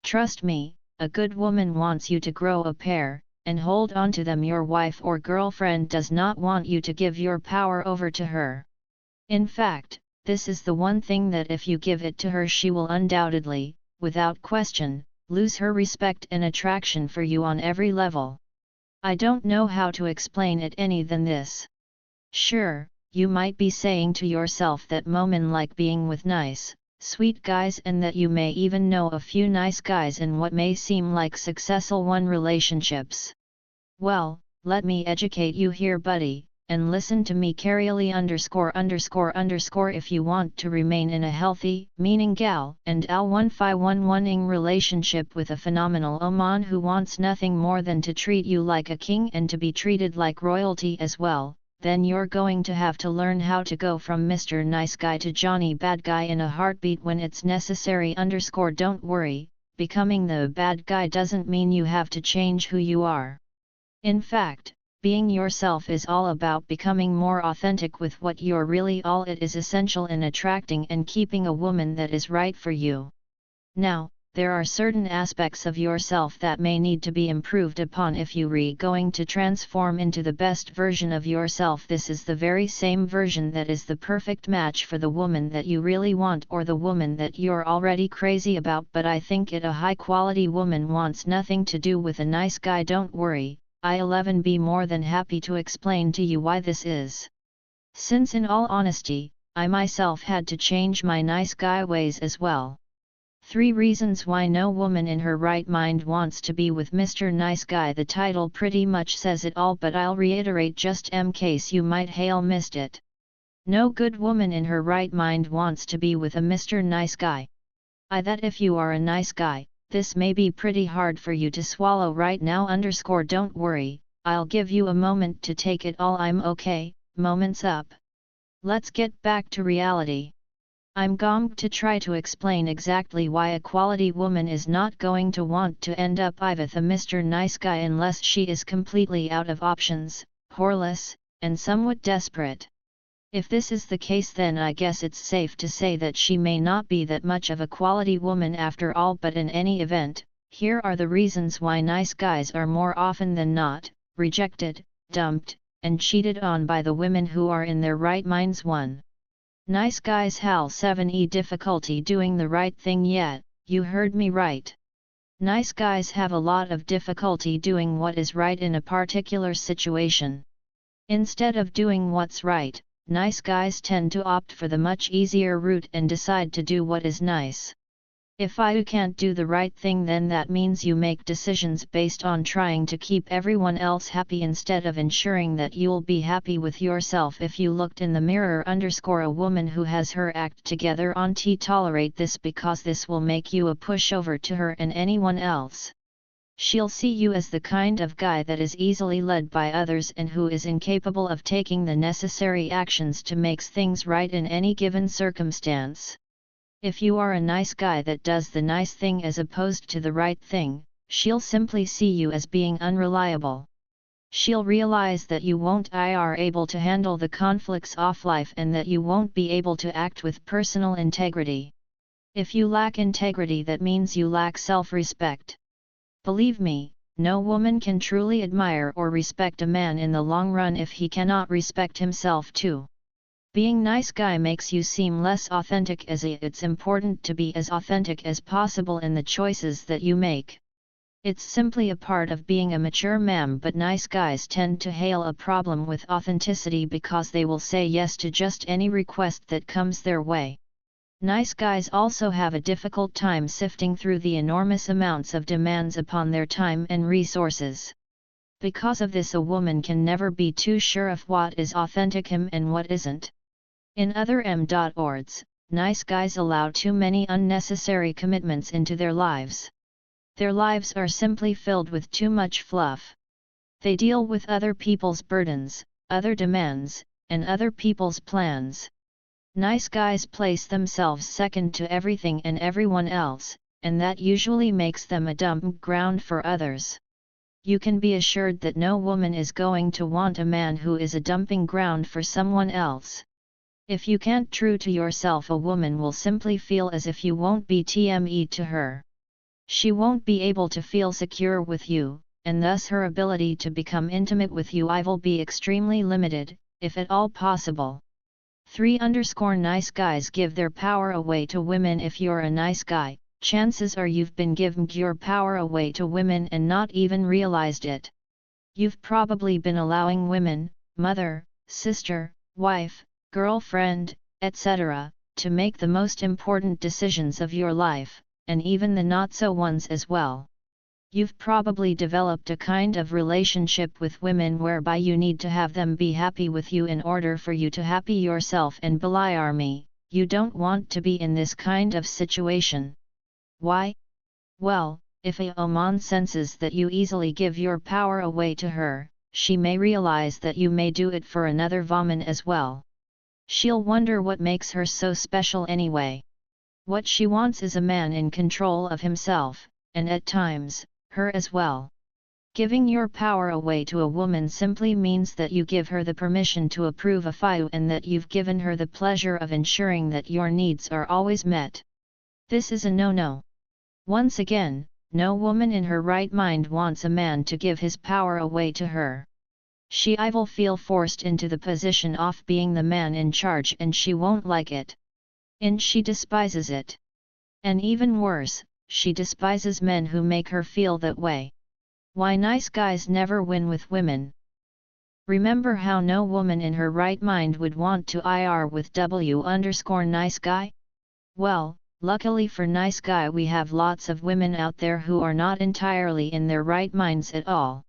Trust me, a good woman wants you to grow a pair, and hold on to them. Your wife or girlfriend does not want you to give your power over to her. In fact, this is the one thing that if you give it to her, she will undoubtedly, without question, lose her respect and attraction for you on every level. I don't know how to explain it any than this. Sure, you might be saying to yourself that women like being with nice, sweet guys, and that you may even know a few nice guys in what may seem like successful relationships. Well, let me educate you here, buddy, and listen to me carefully. If you want to remain in a healthy, meaning gal and L1511ing relationship with a phenomenal woman who wants nothing more than to treat you like a king and to be treated like royalty as well, then you're going to have to learn how to go from Mr. Nice Guy to Johnny Bad Guy in a heartbeat when it's necessary. Don't worry, becoming the bad guy doesn't mean you have to change who you are. In fact, being yourself is all about becoming more authentic with what you're really all. It is essential in attracting and keeping a woman that is right for you. Now, there are certain aspects of yourself that may need to be improved upon if you're going to transform into the best version of yourself. This is the very same version that is the perfect match for the woman that you really want, or the woman that you're already crazy about. But I think a high quality woman wants nothing to do with a nice guy. Don't worry, I'll be more than happy to explain to you why this is. Since in all honesty, I myself had to change my nice guy ways as well. 3 reasons why no woman in her right mind wants to be with Mr. Nice Guy. The title pretty much says it all, but I'll reiterate just in case you might have missed it. No good woman in her right mind wants to be with a Mr. Nice Guy. That if you are a nice guy, this may be pretty hard for you to swallow right now. Don't worry, I'll give you a moment to take it all. I'm okay, moment's up. Let's get back to reality. I'm going to try to explain exactly why a quality woman is not going to want to end up with a Mr. Nice Guy unless she is completely out of options, coreless, and somewhat desperate. If this is the case, then I guess it's safe to say that she may not be that much of a quality woman after all, but in any event, here are the reasons why nice guys are more often than not rejected, dumped, and cheated on by the women who are in their right minds. 1. Nice guys. Hal 7e difficulty doing the right thing. Yet, you heard me right. Nice guys have a lot of difficulty doing what is right in a particular situation. Instead of doing what's right, nice guys tend to opt for the much easier route and decide to do what is nice. If you can't do the right thing, then that means you make decisions based on trying to keep everyone else happy instead of ensuring that you'll be happy with yourself. If you looked in the mirror a woman who has her act together on tolerate this, because this will make you a pushover to her and anyone else. She'll see you as the kind of guy that is easily led by others and who is incapable of taking the necessary actions to make things right in any given circumstance. If you are a nice guy that does the nice thing as opposed to the right thing, she'll simply see you as being unreliable. She'll realize that you won't are able to handle the conflicts of life and that you won't be able to act with personal integrity. If you lack integrity, that means you lack self-respect. Believe me, no woman can truly admire or respect a man in the long run if he cannot respect himself too. Being nice guy makes you seem less authentic, as it's important to be as authentic as possible in the choices that you make. It's simply a part of being a mature man, but nice guys tend to hail a problem with authenticity because they will say yes to just any request that comes their way. Nice guys also have a difficult time sifting through the enormous amounts of demands upon their time and resources. Because of this, a woman can never be too sure of what is authentic and what isn't. In other words, nice guys allow too many unnecessary commitments into their lives. Their lives are simply filled with too much fluff. They deal with other people's burdens, other demands, and other people's plans. Nice guys place themselves second to everything and everyone else, and that usually makes them a dumping ground for others. You can be assured that no woman is going to want a man who is a dumping ground for someone else. If you can't true to yourself, a woman will simply feel as if you won't be TME to her. She won't be able to feel secure with you, and thus her ability to become intimate with you will be extremely limited, if at all possible. 3. Nice guys give their power away to women. If you're a nice guy, chances are you've been giving your power away to women and not even realized it. You've probably been allowing women, mother, sister, wife, girlfriend, etc., to make the most important decisions of your life, and even the not-so ones as well. You've probably developed a kind of relationship with women whereby you need to have them be happy with you in order for you to happy yourself, and believe me, you don't want to be in this kind of situation. Why? Well, if a woman senses that you easily give your power away to her, she may realize that you may do it for another woman as well. She'll wonder what makes her so special anyway. What she wants is a man in control of himself, and at times, her as well. Giving your power away to a woman simply means that you give her the permission to approve of you and that you've given her the pleasure of ensuring that your needs are always met. This is a no-no. Once again, no woman in her right mind wants a man to give his power away to her. She will feel forced into the position of being the man in charge, and she won't like it. And she despises it. And even worse, she despises men who make her feel that way. Why nice guys never win with women? Remember how no woman in her right mind would want to ir with nice guy? Well, luckily for nice guy, we have lots of women out there who are not entirely in their right minds at all.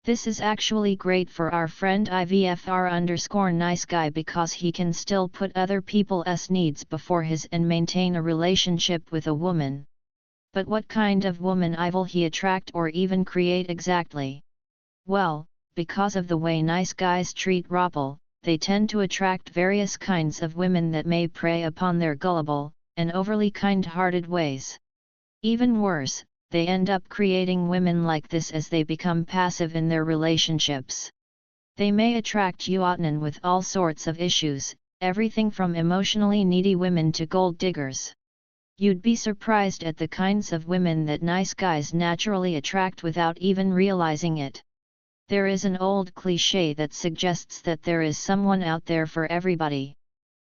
This is actually great for our friend IVFR nice guy, because he can still put other people's needs before his and maintain a relationship with a woman. But what kind of woman will he attract or even create exactly? Well, because of the way nice guys treat people, they tend to attract various kinds of women that may prey upon their gullible and overly kind-hearted ways. Even worse, they end up creating women like this as they become passive in their relationships. They may attract you with all sorts of issues, everything from emotionally needy women to gold diggers. You'd be surprised at the kinds of women that nice guys naturally attract without even realizing it. There is an old cliché that suggests that there is someone out there for everybody.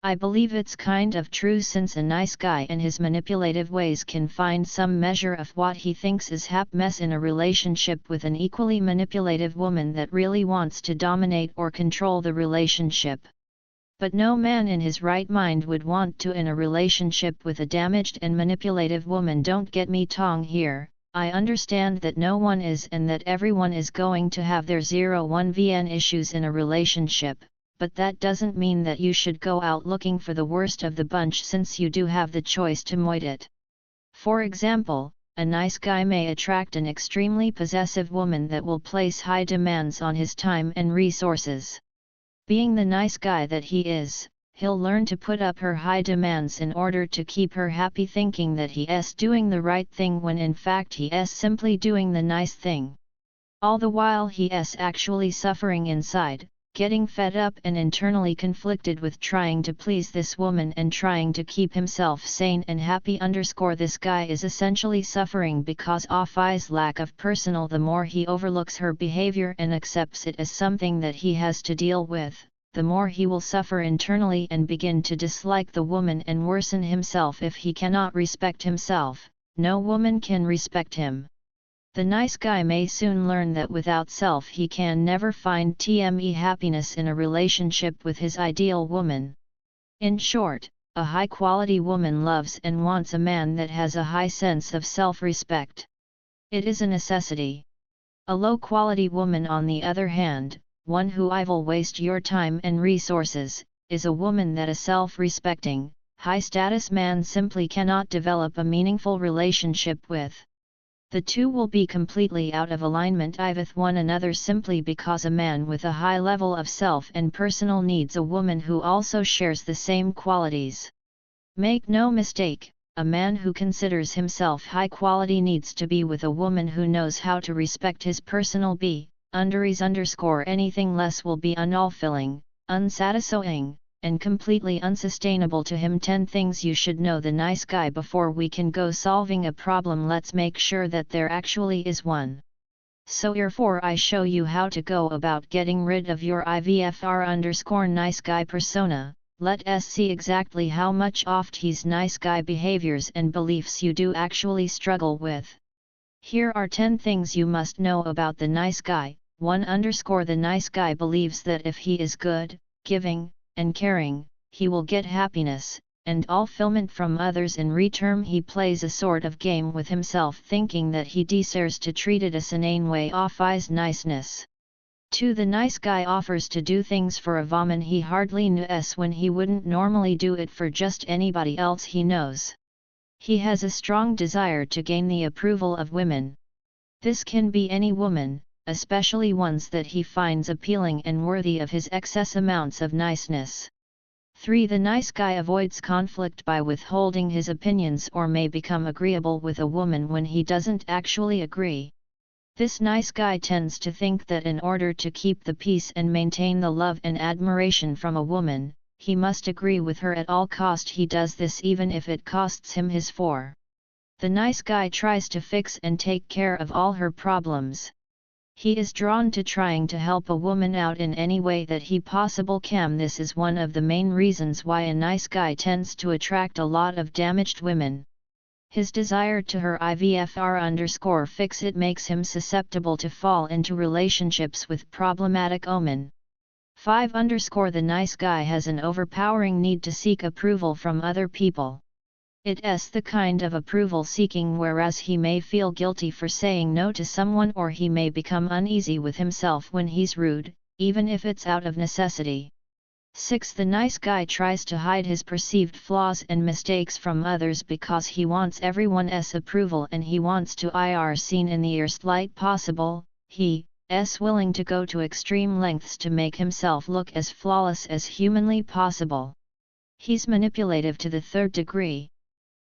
I believe it's kind of true, since a nice guy and his manipulative ways can find some measure of what he thinks is happiness in a relationship with an equally manipulative woman that really wants to dominate or control the relationship. But no man in his right mind would want to in a relationship with a damaged and manipulative woman. Don't get me wrong here, I understand that no one is and that everyone is going to have their 0-1 issues in a relationship, but that doesn't mean that you should go out looking for the worst of the bunch, since you do have the choice to avoid it. For example, a nice guy may attract an extremely possessive woman that will place high demands on his time and resources. Being the nice guy that he is, he'll learn to put up her high demands in order to keep her happy, thinking that he's doing the right thing when in fact he's simply doing the nice thing. All the while he's actually suffering inside, getting fed up and internally conflicted with trying to please this woman and trying to keep himself sane and happy. This guy is essentially suffering because of his lack of personal. The more he overlooks her behavior and accepts it as something that he has to deal with, the more he will suffer internally and begin to dislike the woman and worsen himself. If he cannot respect himself, no woman can respect him. The nice guy may soon learn that without self he can never find happiness in a relationship with his ideal woman. In short, a high-quality woman loves and wants a man that has a high sense of self-respect. It is a necessity. A low-quality woman, on the other hand, one who will waste your time and resources, is a woman that a self-respecting, high-status man simply cannot develop a meaningful relationship with. The two will be completely out of alignment with one another, simply because a man with a high level of self and personal needs a woman who also shares the same qualities. Make no mistake, a man who considers himself high quality needs to be with a woman who knows how to respect his personal boundaries. Anything less will be unfulfilling, unsatisfying, and completely unsustainable to him. 10 things you should know the nice guy before we can go solving a problem. Let's make sure that there actually is one. So therefore I show you how to go about getting rid of your nice guy persona. Let us see exactly how much of his nice guy behaviors and beliefs you do actually struggle with. Here are 10 things you must know about the nice guy. 1. The nice guy believes that if he is good, giving, and caring, he will get happiness and fulfillment from others. In return he plays a sort of game with himself, thinking that he deserves to treat it as an own way of his niceness. 2. The nice guy offers to do things for a woman he hardly knows when he wouldn't normally do it for just anybody else he knows. He has a strong desire to gain the approval of women. This can be any woman, especially ones that he finds appealing and worthy of his excess amounts of niceness. 3. The nice guy avoids conflict by withholding his opinions or may become agreeable with a woman when he doesn't actually agree. This nice guy tends to think that in order to keep the peace and maintain the love and admiration from a woman, he must agree with her at all cost. He does this even if it costs him his for. The nice guy tries to fix and take care of all her problems. He is drawn to trying to help a woman out in any way that he possibly can. This is one of the main reasons why a nice guy tends to attract a lot of damaged women. His desire to her fix it makes him susceptible to fall into relationships with problematic women. 5. The nice guy has an overpowering need to seek approval from other people. It's the kind of approval seeking whereas he may feel guilty for saying no to someone, or he may become uneasy with himself when he's rude, even if it's out of necessity. 6. The nice guy tries to hide his perceived flaws and mistakes from others because he wants everyone's approval and he wants to be seen in the worst light possible. He's willing to go to extreme lengths to make himself look as flawless as humanly possible. He's manipulative to the 3rd degree.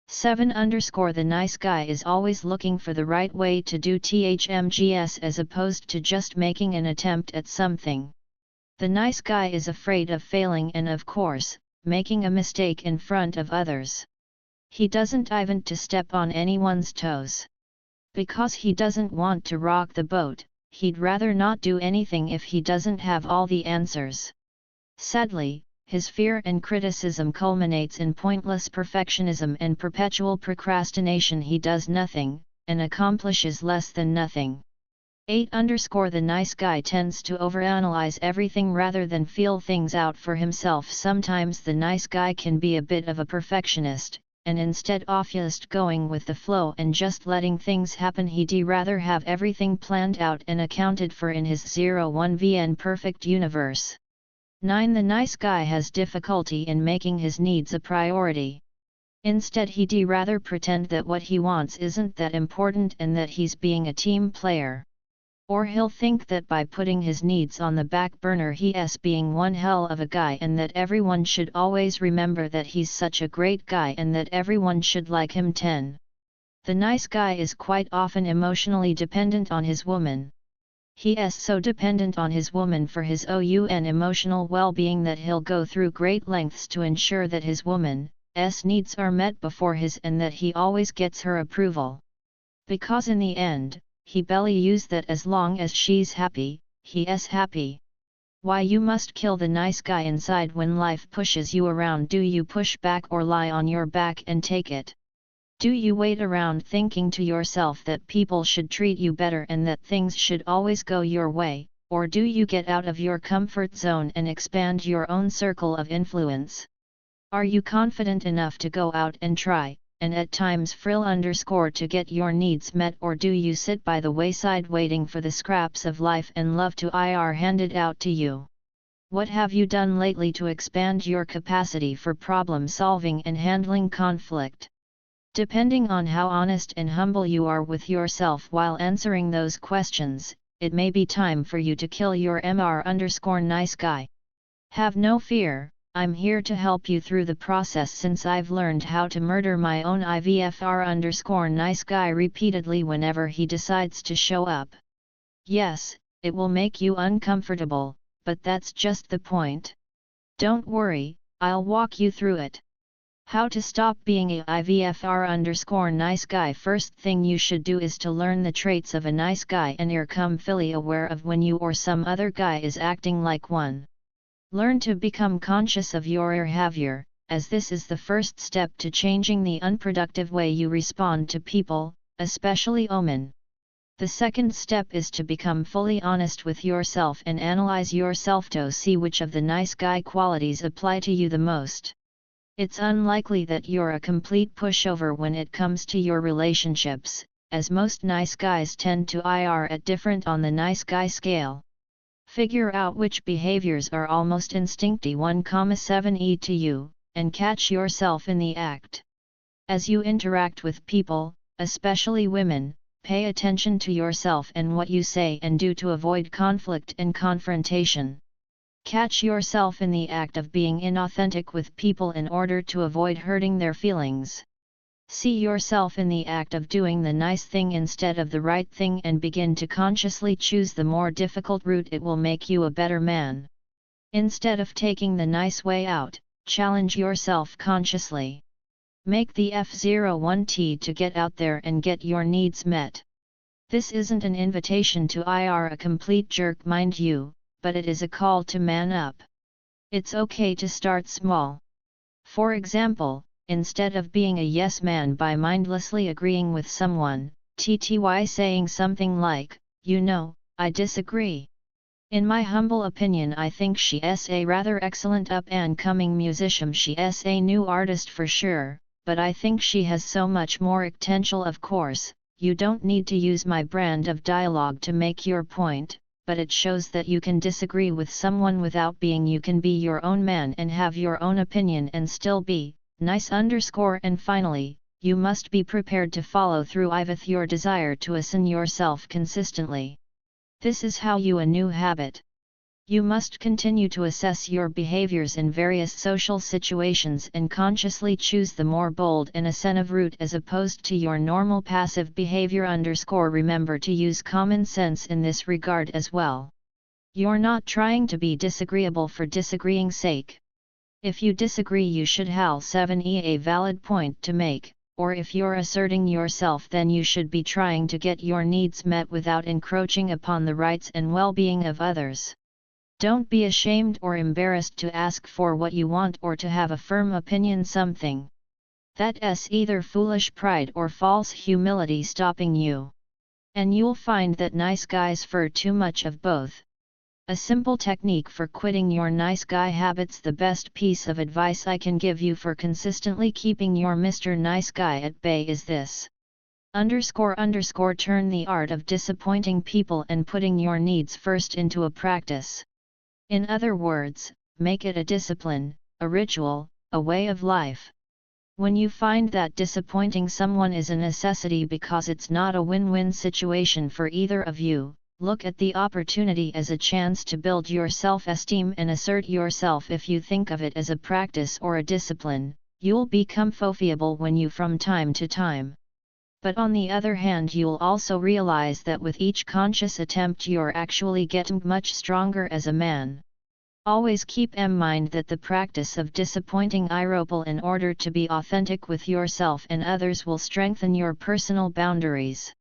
7. The nice guy is always looking for the right way to do things as opposed to just making an attempt at something. The nice guy is afraid of failing and of course, making a mistake in front of others. He doesn't even to step on anyone's toes. Because he doesn't want to rock the boat, he'd rather not do anything if he doesn't have all the answers. Sadly, his fear and criticism culminates in pointless perfectionism and perpetual procrastination. He does nothing, and accomplishes less than nothing. 8. The nice guy tends to overanalyze everything rather than feel things out for himself. Sometimes the nice guy can be a bit of a perfectionist, and instead of just going with the flow and just letting things happen, he'd rather have everything planned out and accounted for in his 0-1 perfect universe. 9. The nice guy has difficulty in making his needs a priority. Instead he'd rather pretend that what he wants isn't that important and that he's being a team player. Or he'll think that by putting his needs on the back burner he's being one hell of a guy, and that everyone should always remember that he's such a great guy and that everyone should like him. 10. The nice guy is quite often emotionally dependent on his woman. He's so dependent on his woman for his own emotional well-being that he'll go through great lengths to ensure that his woman's needs are met before his, and that he always gets her approval. Because in the end, he believes that as long as she's happy, he's happy. Why you must kill the nice guy inside when life pushes you around? Do you push back or lie on your back and take it? Do you wait around thinking to yourself that people should treat you better and that things should always go your way, or do you get out of your comfort zone and expand your own circle of influence? Are you confident enough to go out and try, and at times frill to get your needs met, or do you sit by the wayside waiting for the scraps of life and love to be handed out to you? What have you done lately to expand your capacity for problem solving and handling conflict? Depending on how honest and humble you are with yourself while answering those questions, it may be time for you to kill your nice guy. Have no fear. I'm here to help you through the process, since I've learned how to murder my own nice guy repeatedly whenever he decides to show up. Yes, it will make you uncomfortable, but that's just the point. Don't worry, I'll walk you through it. How to stop being a nice guy. First thing you should do is to learn the traits of a nice guy and become fully aware of when you or some other guy is acting like one. Learn to become conscious of your behavior, as this is the first step to changing the unproductive way you respond to people, especially women. The second step is to become fully honest with yourself and analyze yourself to see which of the nice guy qualities apply to you the most. It's unlikely that you're a complete pushover when it comes to your relationships, as most nice guys tend to at different on the nice guy scale. Figure out which behaviors are almost instinctive 1,7 to you, and catch yourself in the act. As you interact with people, especially women, pay attention to yourself and what you say and do to avoid conflict and confrontation. Catch yourself in the act of being inauthentic with people in order to avoid hurting their feelings. See yourself in the act of doing the nice thing instead of the right thing and begin to consciously choose the more difficult route. It will make you a better man. Instead of taking the nice way out, challenge yourself consciously. Make the F01T to get out there and get your needs met. This isn't an invitation to a complete jerk, mind you, but it is a call to man up. It's okay to start small. For example, instead of being a yes man by mindlessly agreeing with someone, saying something like, I disagree. In my humble opinion, I think she's a rather excellent up-and-coming musician. She's a new artist for sure, but I think she has so much more potential. Of course, you don't need to use my brand of dialogue to make your point, but it shows that you can disagree with someone without being. You can be your own man and have your own opinion and still be nice. And finally, you must be prepared to follow through with your desire to assign yourself consistently. This is how you a new habit. You must continue to assess your behaviors in various social situations and consciously choose the more bold and assertive route as opposed to your normal passive behavior. Remember to use common sense in this regard as well. You're not trying to be disagreeable for disagreeing's sake. If you disagree, you should have 7e a valid point to make, or if you're asserting yourself, then you should be trying to get your needs met without encroaching upon the rights and well-being of others. Don't be ashamed or embarrassed to ask for what you want or to have a firm opinion something. That's either foolish pride or false humility stopping you. And you'll find that nice guys fur too much of both. A simple technique for quitting your nice guy habits. The best piece of advice I can give you for consistently keeping your Mr. Nice Guy at bay is this. Turn the art of disappointing people and putting your needs first into a practice. In other words, make it a discipline, a ritual, a way of life. When you find that disappointing someone is a necessity because it's not a win-win situation for either of you, look at the opportunity as a chance to build your self-esteem and assert yourself. If you think of it as a practice or a discipline, you'll become fofiable when you from time to time. But on the other hand, you'll also realize that with each conscious attempt you're actually getting much stronger as a man. Always keep in mind that the practice of disappointing people in order to be authentic with yourself and others will strengthen your personal boundaries.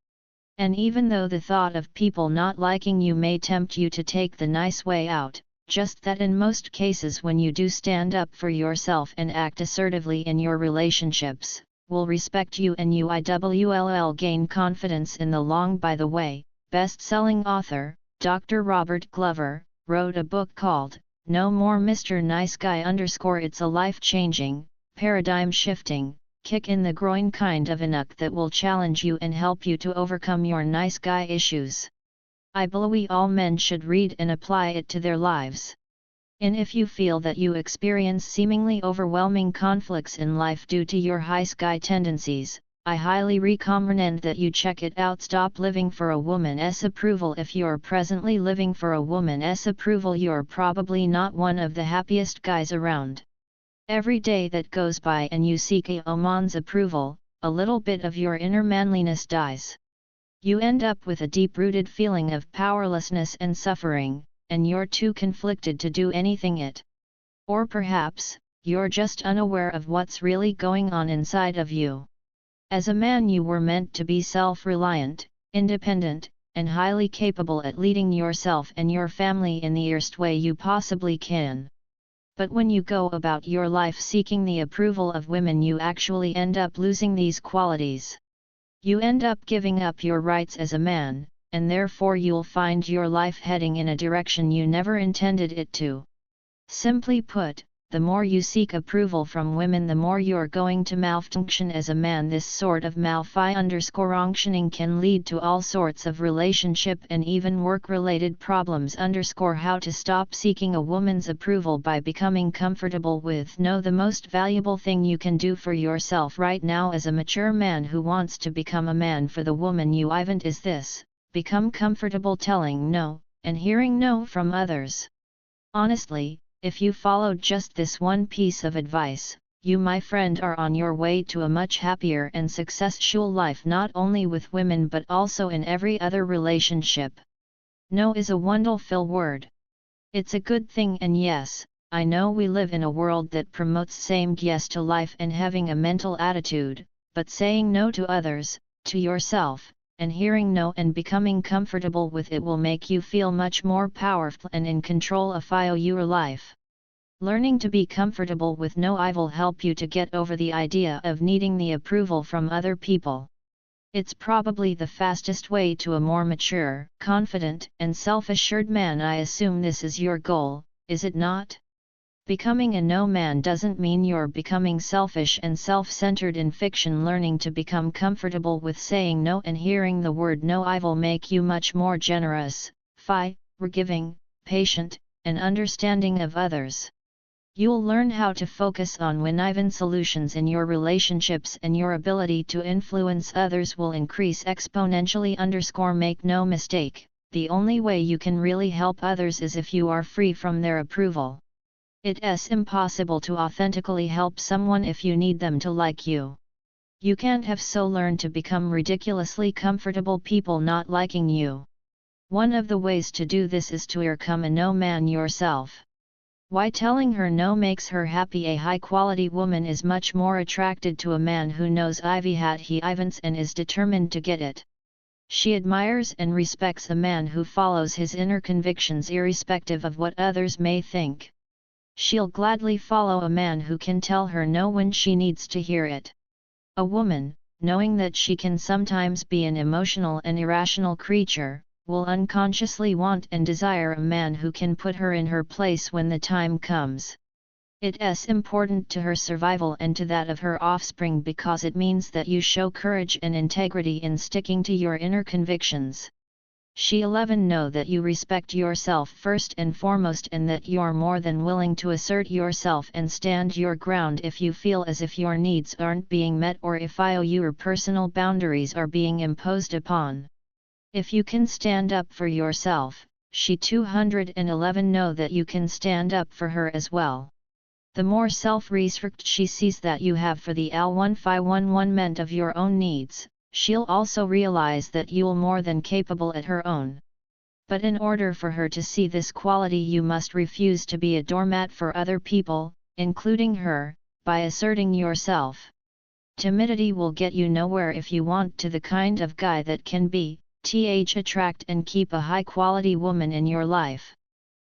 And even though the thought of people not liking you may tempt you to take the nice way out, just that in most cases when you do stand up for yourself and act assertively in your relationships, will respect you and you'll gain confidence in the long. By the way, best-selling author, Dr. Robert Glover, wrote a book called, No More Mr. Nice Guy _ It's a life-changing, paradigm-shifting, kick-in-the-groin kind of a book that will challenge you and help you to overcome your nice guy issues. I believe all men should read and apply it to their lives. And if you feel that you experience seemingly overwhelming conflicts in life due to your nice guy tendencies, I highly recommend that you check it out. Stop living for a woman's approval. If you're presently living for a woman's approval, you're probably not one of the happiest guys around. Every day that goes by and you seek a woman's approval, a little bit of your inner manliness dies. You end up with a deep-rooted feeling of powerlessness and suffering, and you're too conflicted to do anything. Or perhaps, you're just unaware of what's really going on inside of you. As a man, you were meant to be self-reliant, independent, and highly capable at leading yourself and your family in the best way you possibly can. But when you go about your life seeking the approval of women, you actually end up losing these qualities. You end up giving up your rights as a man, and therefore you'll find your life heading in a direction you never intended it to. Simply put, the more you seek approval from women, the more you're going to malfunction as a man. This sort of functioning can lead to all sorts of relationship and even work-related problems. How to stop seeking a woman's approval by becoming comfortable with. No, the most valuable thing you can do for yourself right now as a mature man who wants to become a man for the woman you want is this: become comfortable telling no, and hearing no from others. Honestly, if you followed just this one piece of advice, you, my friend, are on your way to a much happier and successful life, not only with women but also in every other relationship. No is a wonderful word. It's a good thing, and yes, I know we live in a world that promotes saying yes to life and having a mental attitude, but saying no to others, to yourself, and hearing no and becoming comfortable with it will make you feel much more powerful and in control of your life. Learning to be comfortable with no will help you to get over the idea of needing the approval from other people. It's probably the fastest way to a more mature, confident, and self-assured man. I assume this is your goal, is it not? Becoming a no man doesn't mean you're becoming selfish and self-centered in fiction. Learning to become comfortable with saying no and hearing the word no will make you much more generous, forgiving, patient, and understanding of others. You'll learn how to focus on win-win solutions in your relationships, and your ability to influence others will increase exponentially. Make no mistake, the only way you can really help others is if you are free from their approval. It's impossible to authentically help someone if you need them to like you. You can't have so learned to become ridiculously comfortable people not liking you. One of the ways to do this is to become a no man yourself. Why telling her no makes her happy? A high-quality woman is much more attracted to a man who knows Ivy hat he events and is determined to get it. She admires and respects a man who follows his inner convictions irrespective of what others may think. She'll gladly follow a man who can tell her no when she needs to hear it. A woman, knowing that she can sometimes be an emotional and irrational creature, will unconsciously want and desire a man who can put her in her place when the time comes. It's important to her survival and to that of her offspring because it means that you show courage and integrity in sticking to your inner convictions. She 11 know that you respect yourself first and foremost and that you're more than willing to assert yourself and stand your ground if you feel as if your needs aren't being met or if your personal boundaries are being imposed upon. If you can stand up for yourself, she 211 know that you can stand up for her as well. The more self-respect she sees that you have for the L1511 of your own needs, she'll also realize that you're more than capable at her own. But in order for her to see this quality you must refuse to be a doormat for other people, including her, by asserting yourself. Timidity will get you nowhere if you want to the kind of guy that can attract and keep a high-quality woman in your life.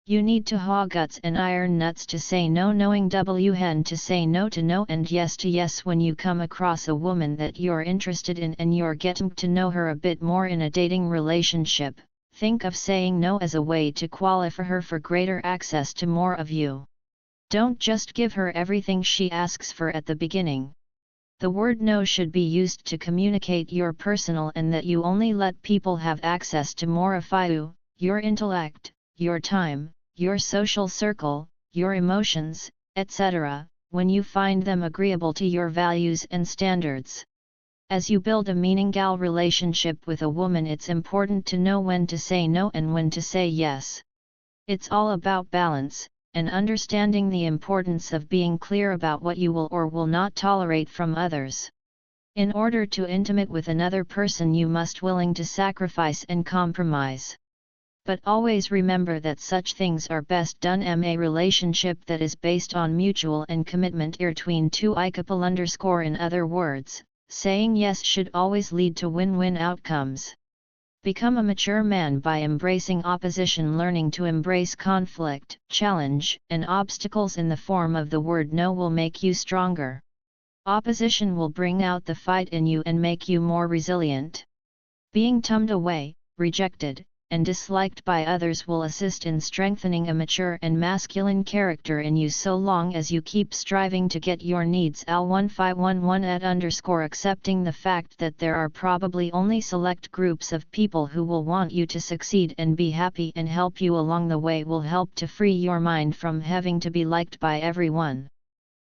You need to haw guts and iron nuts to say no, knowing when to say no to no and yes to yes when you come across a woman that you're interested in and you're getting to know her a bit more in a dating relationship. Think of saying no as a way to qualify her for greater access to more of you. Don't just give her everything she asks for at the beginning. The word no should be used to communicate your personal and that you only let people have access to more of you, your intellect, your time, your social circle, your emotions, etc., when you find them agreeable to your values and standards. As you build a meaningful relationship with a woman, it's important to know when to say no and when to say yes. It's all about balance, and understanding the importance of being clear about what you will or will not tolerate from others. In order to intimate with another person, you must willing to sacrifice and compromise. But always remember that such things are best done in a relationship that is based on mutual and commitment between two people. In other words, saying yes should always lead to win-win outcomes. Become a mature man by embracing opposition. Learning to embrace conflict, challenge, and obstacles in the form of the word no will make you stronger. Opposition will bring out the fight in you and make you more resilient. Being turned away, rejected, and disliked by others will assist in strengthening a mature and masculine character in you so long as you keep striving to get your needs L1511 @ accepting the fact that there are probably only select groups of people who will want you to succeed and be happy and help you along the way will help to free your mind from having to be liked by everyone.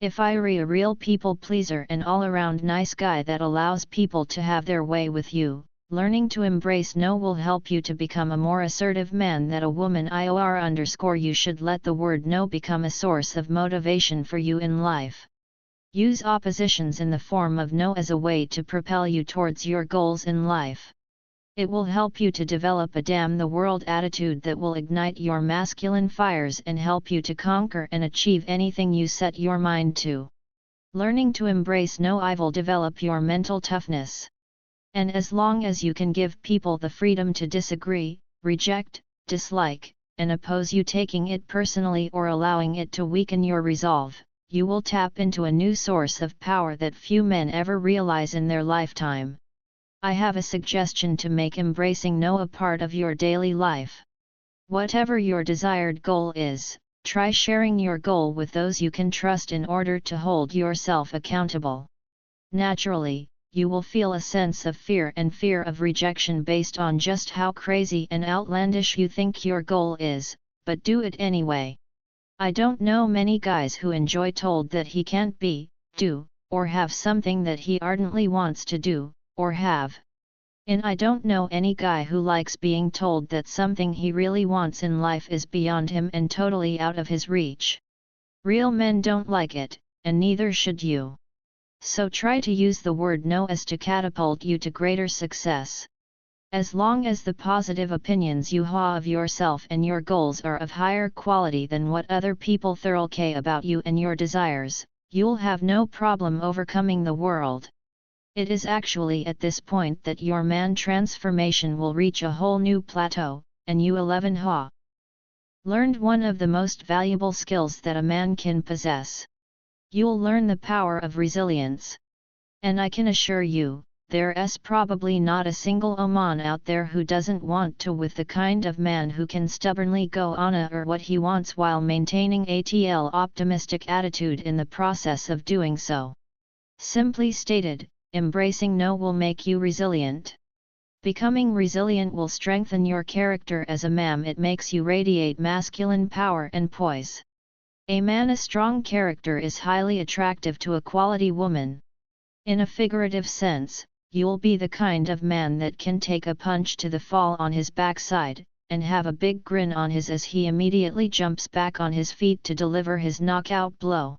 If you're a real people pleaser and all-around nice guy that allows people to have their way with you, learning to embrace no will help you to become a more assertive man that a woman you should let the word no become a source of motivation for you in life. Use oppositions in the form of no as a way to propel you towards your goals in life. It will help you to develop a damn the world attitude that will ignite your masculine fires and help you to conquer and achieve anything you set your mind to. Learning to embrace no will develop your mental toughness. And as long as you can give people the freedom to disagree, reject, dislike, and oppose you taking it personally or allowing it to weaken your resolve, you will tap into a new source of power that few men ever realize in their lifetime. I have a suggestion to make embracing no a part of your daily life. Whatever your desired goal is, try sharing your goal with those you can trust in order to hold yourself accountable. Naturally, you will feel a sense of fear and fear of rejection based on just how crazy and outlandish you think your goal is, but do it anyway. I don't know many guys who enjoy told that he can't be, do, or have something that he ardently wants to do, or have. And I don't know any guy who likes being told that something he really wants in life is beyond him and totally out of his reach. Real men don't like it, and neither should you. So try to use the word no as to catapult you to greater success. As long as the positive opinions you have of yourself and your goals are of higher quality than what other people think about you and your desires, you'll have no problem overcoming the world. It is actually at this point that your man transformation will reach a whole new plateau, and you 11 ha. Learned one of the most valuable skills that a man can possess. You'll learn the power of resilience. And I can assure you, there's probably not a single Oman out there who doesn't want to with the kind of man who can stubbornly go on or what he wants while maintaining ATL optimistic attitude in the process of doing so. Simply stated, embracing no will make you resilient. Becoming resilient will strengthen your character as a man. It makes you radiate masculine power and poise. A man's strong character is highly attractive to a quality woman. In a figurative sense, you'll be the kind of man that can take a punch to the fall on his backside, and have a big grin on his as he immediately jumps back on his feet to deliver his knockout blow.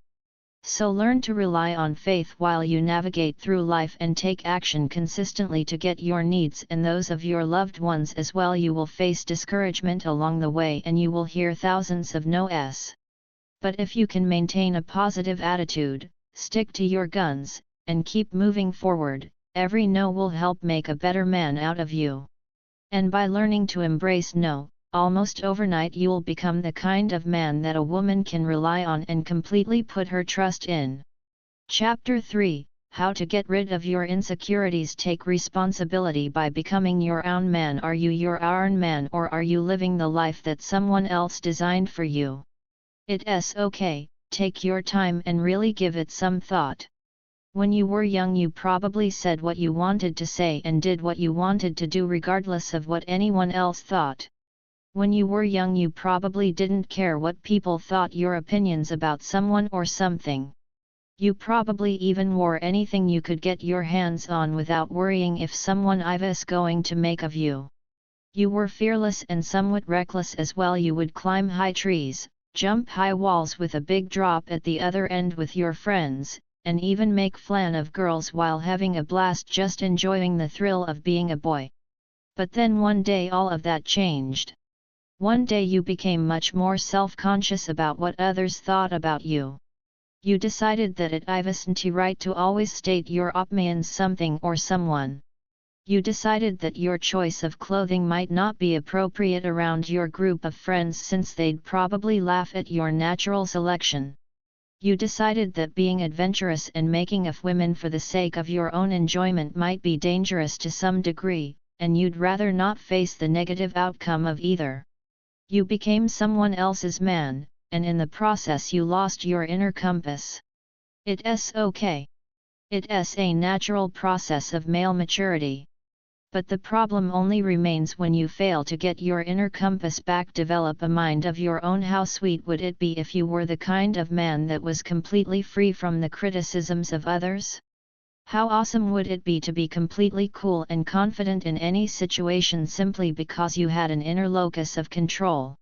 So learn to rely on faith while you navigate through life and take action consistently to get your needs and those of your loved ones as well. You will face discouragement along the way and you will hear thousands of no's. But if you can maintain a positive attitude, stick to your guns, and keep moving forward, every no will help make a better man out of you. And by learning to embrace no, almost overnight you'll become the kind of man that a woman can rely on and completely put her trust in. Chapter 3: How to get rid of your insecurities. Take responsibility by becoming your own man. Are you your own man, or are you living the life that someone else designed for you? It's okay, take your time and really give it some thought. When you were young, you probably said what you wanted to say and did what you wanted to do regardless of what anyone else thought. When you were young, you probably didn't care what people thought your opinions about someone or something. You probably even wore anything you could get your hands on without worrying if someone was going to make of you. You were fearless and somewhat reckless as well. You would climb high trees, jump high walls with a big drop at the other end with your friends, and even make fun of girls while having a blast just enjoying the thrill of being a boy. But then one day all of that changed. One day you became much more self-conscious about what others thought about you. You decided that it wasn't right to always state your opinions something or someone. You decided that your choice of clothing might not be appropriate around your group of friends since they'd probably laugh at your natural selection. You decided that being adventurous and making of women for the sake of your own enjoyment might be dangerous to some degree, and you'd rather not face the negative outcome of either. You became someone else's man, and in the process you lost your inner compass. It's okay. It's a natural process of male maturity. But the problem only remains when you fail to get your inner compass back. Develop a mind of your own. How sweet would it be if you were the kind of man that was completely free from the criticisms of others? How awesome would it be to be completely cool and confident in any situation simply because you had an inner locus of control?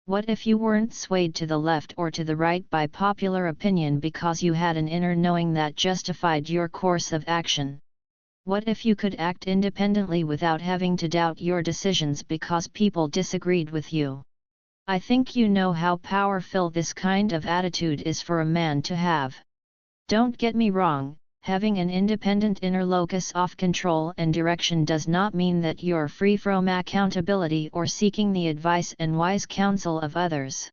What if you weren't swayed to the left or to the right by popular opinion because you had an inner knowing that justified your course of action? What if you could act independently without having to doubt your decisions because people disagreed with you? I think you know how powerful this kind of attitude is for a man to have. Don't get me wrong, having an independent inner locus of control and direction does not mean that you're free from accountability or seeking the advice and wise counsel of others.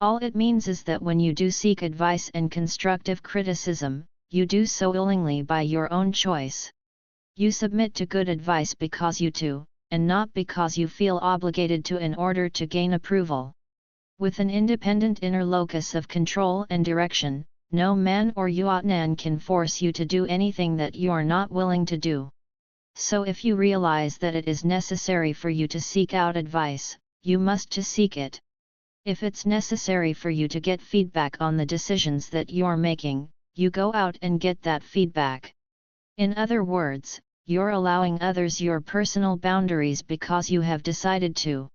All it means is that when you do seek advice and constructive criticism, you do so willingly by your own choice. You submit to good advice because you to, and not because you feel obligated to in order to gain approval. With an independent inner locus of control and direction, no man or Yuatnan can force you to do anything that you're not willing to do. So if you realize that it is necessary for you to seek out advice, you must to seek it. If it's necessary for you to get feedback on the decisions that you're making, you go out and get that feedback. In other words, you're allowing others your personal boundaries because you have decided to.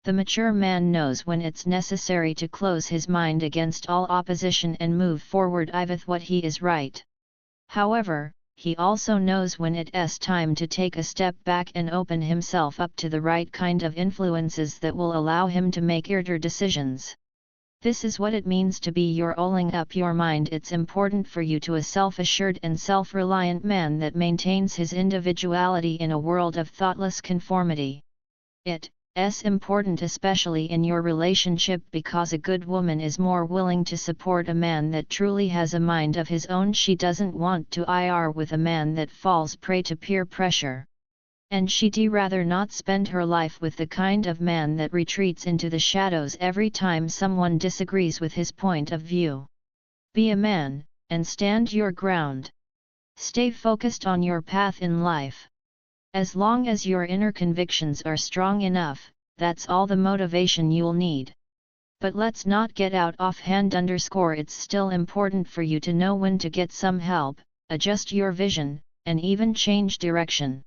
The mature man knows when it's necessary to close his mind against all opposition and move forward with what he is right. However, he also knows when it's time to take a step back and open himself up to the right kind of influences that will allow him to make better decisions. This is what it means to be your owling up your mind. It's important for you to a self-assured and self-reliant man that maintains his individuality in a world of thoughtless conformity. It's important especially in your relationship because a good woman is more willing to support a man that truly has a mind of his own. She doesn't want to ir with a man that falls prey to peer pressure. And she'd rather not spend her life with the kind of man that retreats into the shadows every time someone disagrees with his point of view. Be a man, and stand your ground. Stay focused on your path in life. As long as your inner convictions are strong enough, that's all the motivation you'll need. But let's not get out offhand. It's still important for you to know when to get some help, adjust your vision, and even change direction.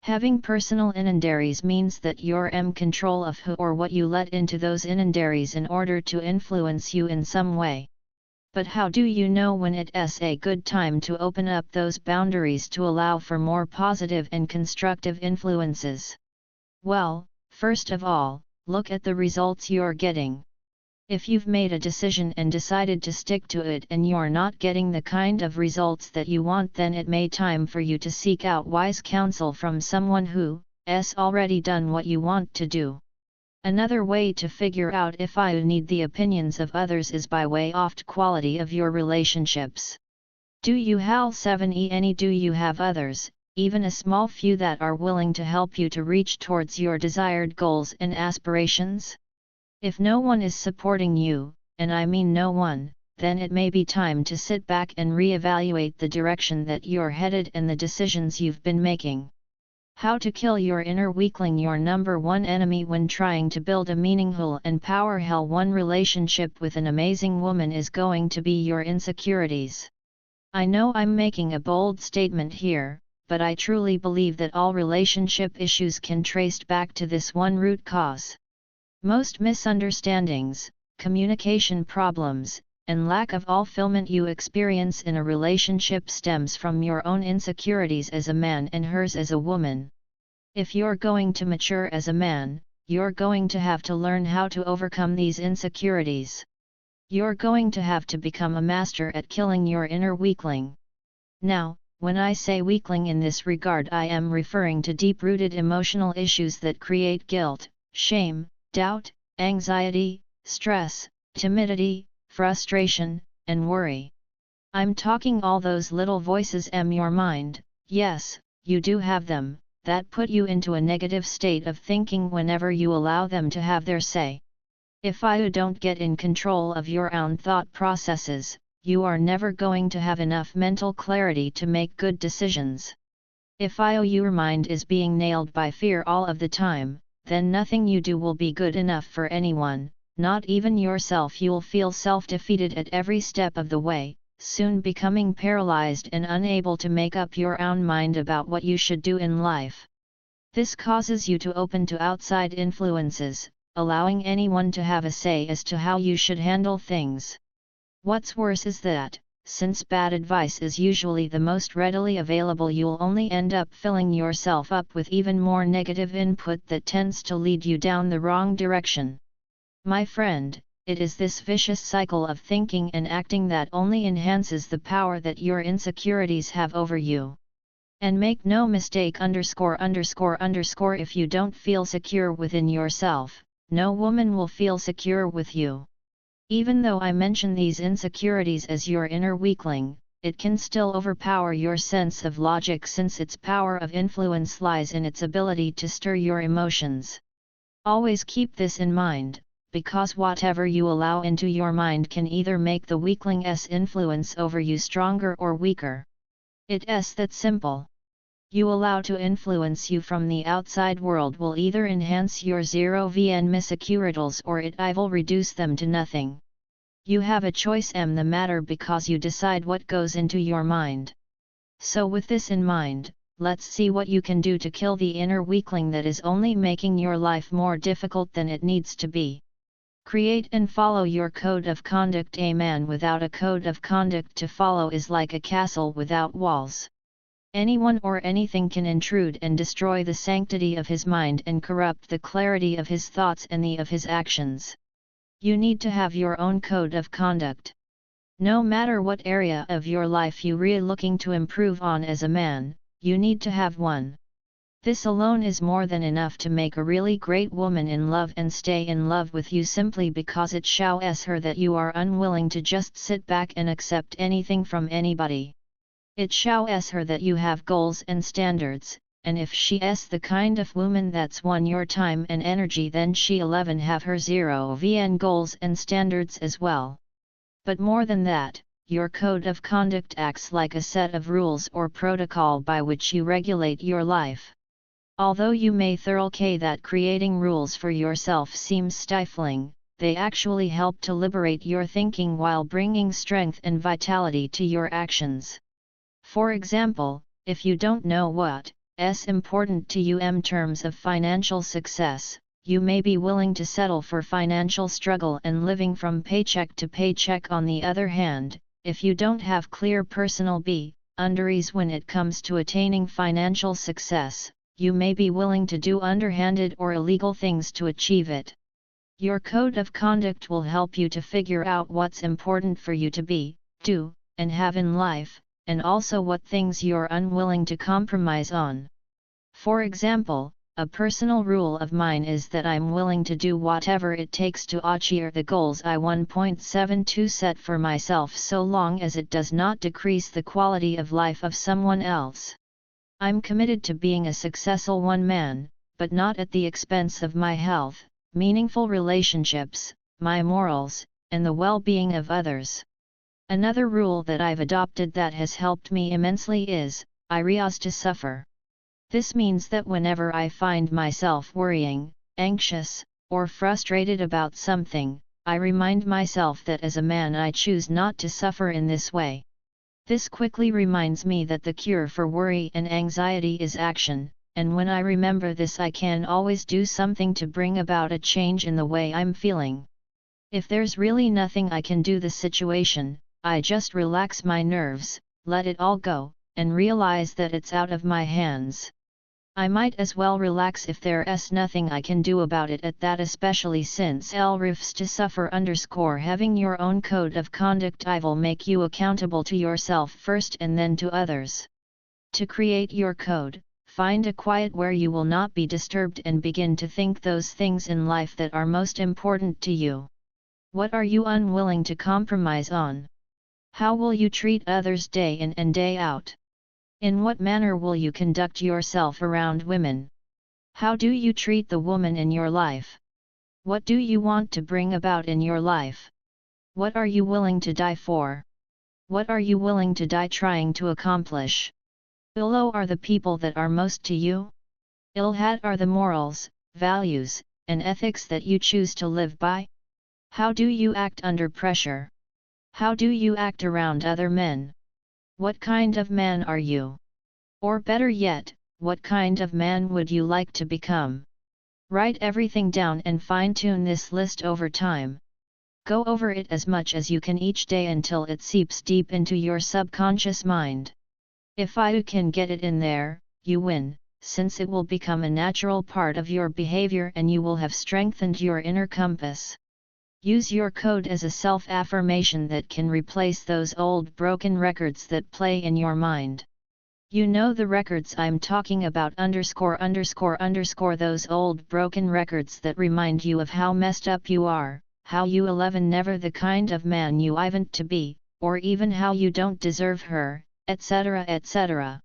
Having personal inventories means that you're in control of who or what you let into those inventories in order to influence you in some way. But how do you know when it's a good time to open up those boundaries to allow for more positive and constructive influences? Well, first of all, look at the results you're getting. If you've made a decision and decided to stick to it and you're not getting the kind of results that you want, then it may time for you to seek out wise counsel from someone who's already done what you want to do. Another way to figure out if you need the opinions of others is by way of the quality of your relationships. Do you do you have others, even a small few, that are willing to help you to reach towards your desired goals and aspirations? If no one is supporting you, and I mean no one, then it may be time to sit back and re-evaluate the direction that you're headed and the decisions you've been making. How to kill your inner weakling. Your number one enemy when trying to build a meaningful and powerful relationship with an amazing woman is going to be your insecurities. I know I'm making a bold statement here, but I truly believe that all relationship issues can trace back to this one root cause. Most misunderstandings, communication problems, and lack of fulfillment you experience in a relationship stems from your own insecurities as a man and hers as a woman. If you're going to mature as a man, you're going to have to learn how to overcome these insecurities. You're going to have to become a master at killing your inner weakling. Now, when I say weakling in this regard, I am referring to deep-rooted emotional issues that create guilt, shame, doubt, anxiety, stress, timidity, frustration, and worry. I'm talking all those little voices in your mind, yes, you do have them, that put you into a negative state of thinking whenever you allow them to have their say. If you don't get in control of your own thought processes, you are never going to have enough mental clarity to make good decisions. If your mind is being nailed by fear all of the time, then nothing you do will be good enough for anyone, not even yourself. You'll feel self-defeated at every step of the way, soon becoming paralyzed and unable to make up your own mind about what you should do in life. This causes you to open to outside influences, allowing anyone to have a say as to how you should handle things. What's worse is that, since bad advice is usually the most readily available, you'll only end up filling yourself up with even more negative input that tends to lead you down the wrong direction. My friend, it is this vicious cycle of thinking and acting that only enhances the power that your insecurities have over you. And make no mistake, if you don't feel secure within yourself, no woman will feel secure with you. Even though I mention these insecurities as your inner weakling, it can still overpower your sense of logic, since its power of influence lies in its ability to stir your emotions. Always keep this in mind, because whatever you allow into your mind can either make the weakling's influence over you stronger or weaker. It's that simple. You allow to influence you from the outside world will either enhance your insecurities or it will reduce them to nothing. You have a choice in the matter because you decide what goes into your mind. So with this in mind, let's see what you can do to kill the inner weakling that is only making your life more difficult than it needs to be. Create and follow your code of conduct. A man without a code of conduct to follow is like a castle without walls. Anyone or anything can intrude and destroy the sanctity of his mind and corrupt the clarity of his thoughts and the of his actions. You need to have your own code of conduct. No matter what area of your life you are looking to improve on as a man, you need to have one. This alone is more than enough to make a really great woman in love and stay in love with you simply because it shows her that you are unwilling to just sit back and accept anything from anybody. It shows her that you have goals and standards, and if she's the kind of woman that's won your time and energy, then she'll even have her zero VN goals and standards as well. But more than that, your code of conduct acts like a set of rules or protocol by which you regulate your life. Although you may think that creating rules for yourself seems stifling, they actually help to liberate your thinking while bringing strength and vitality to your actions. For example, if you don't know what's important to you in terms of financial success, you may be willing to settle for financial struggle and living from paycheck to paycheck. On the other hand, if you don't have clear personal boundaries when it comes to attaining financial success, you may be willing to do underhanded or illegal things to achieve it. Your code of conduct will help you to figure out what's important for you to do, and have in life, and also what things you're unwilling to compromise on. For example, a personal rule of mine is that I'm willing to do whatever it takes to achieve the goals I 1.72 set for myself, so long as it does not decrease the quality of life of someone else. I'm committed to being a successful one man, but not at the expense of my health, meaningful relationships, my morals, and the well-being of others. Another rule that I've adopted that has helped me immensely is, I refuse to suffer. This means that whenever I find myself worrying, anxious, or frustrated about something, I remind myself that as a man I choose not to suffer in this way. This quickly reminds me that the cure for worry and anxiety is action, and when I remember this I can always do something to bring about a change in the way I'm feeling. If there's really nothing I can do the situation, I just relax my nerves, let it all go, and realize that it's out of my hands. I might as well relax if there's nothing I can do about it at that, especially since refs to suffer. Having your own code of conduct will make you accountable to yourself first and then to others. To create your code, find a quiet where you will not be disturbed and begin to think those things in life that are most important to you. What are you unwilling to compromise on? How will you treat others day in and day out? In what manner will you conduct yourself around women? How do you treat the woman in your life? What do you want to bring about in your life? What are you willing to die for? What are you willing to die trying to accomplish? Below are the people that are most to you? Ilhat are the morals, values, and ethics that you choose to live by? How do you act under pressure? How do you act around other men? What kind of man are you? Or better yet, what kind of man would you like to become? Write everything down and fine-tune this list over time. Go over it as much as you can each day until it seeps deep into your subconscious mind. If you can get it in there, you win, since it will become a natural part of your behavior and you will have strengthened your inner compass. Use your code as a self-affirmation that can replace those old broken records that play in your mind. You know the records I'm talking about, those old broken records that remind you of how messed up you are, how you never the kind of man you want to be, or even how you don't deserve her, etc. etc.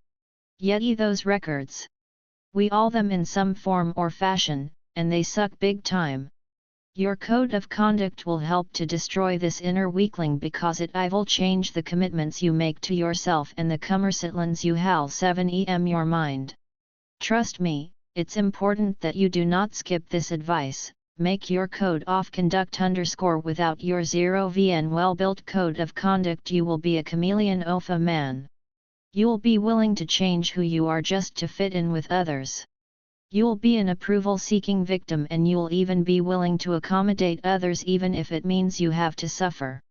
Yet those records. We all them in some form or fashion, and they suck big time. Your code of conduct will help to destroy this inner weakling because it will change the commitments you make to yourself and the conversations you have 7em your mind. Trust me, it's important that you do not skip this advice. Make your code of conduct without your 0vn well-built code of conduct you will be a chameleon of a man. You'll be willing to change who you are just to fit in with others. You'll be an approval-seeking victim and you'll even be willing to accommodate others even if it means you have to suffer.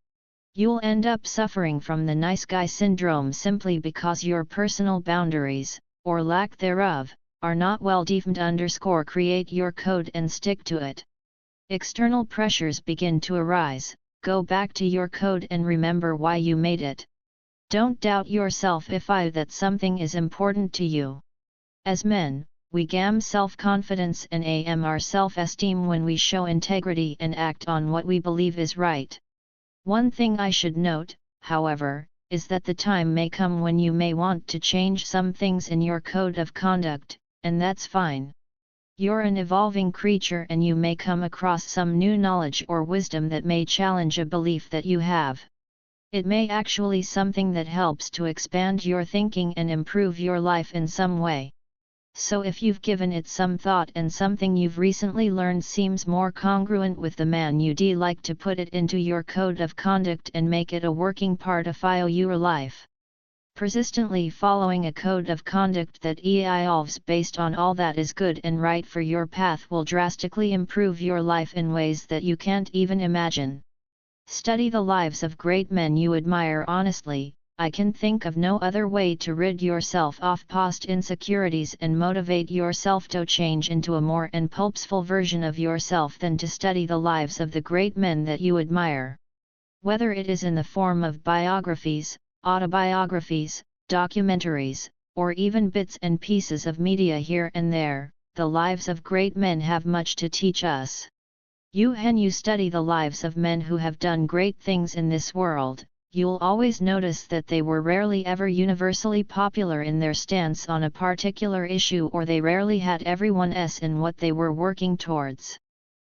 You'll end up suffering from the nice guy syndrome simply because your personal boundaries, or lack thereof, are not well defined. Create your code and stick to it. External pressures begin to arise, go back to your code and remember why you made it. Don't doubt yourself if that something is important to you. As men, we gain self-confidence and our self-esteem when we show integrity and act on what we believe is right. One thing I should note, however, is that the time may come when you may want to change some things in your code of conduct, and that's fine. You're an evolving creature and you may come across some new knowledge or wisdom that may challenge a belief that you have. It may actually something that helps to expand your thinking and improve your life in some way. So if you've given it some thought and something you've recently learned seems more congruent with the man you'd like to put it into your code of conduct and make it a working part of your life. Persistently following a code of conduct that evolves based on all that is good and right for your path will drastically improve your life in ways that you can't even imagine. Study the lives of great men you admire honestly. I can think of no other way to rid yourself of past insecurities and motivate yourself to change into a more purposeful version of yourself than to study the lives of the great men that you admire. Whether it is in the form of biographies, autobiographies, documentaries, or even bits and pieces of media here and there, the lives of great men have much to teach us. When you study the lives of men who have done great things in this world, you'll always notice that they were rarely ever universally popular in their stance on a particular issue, or they rarely had everyone's in what they were working towards.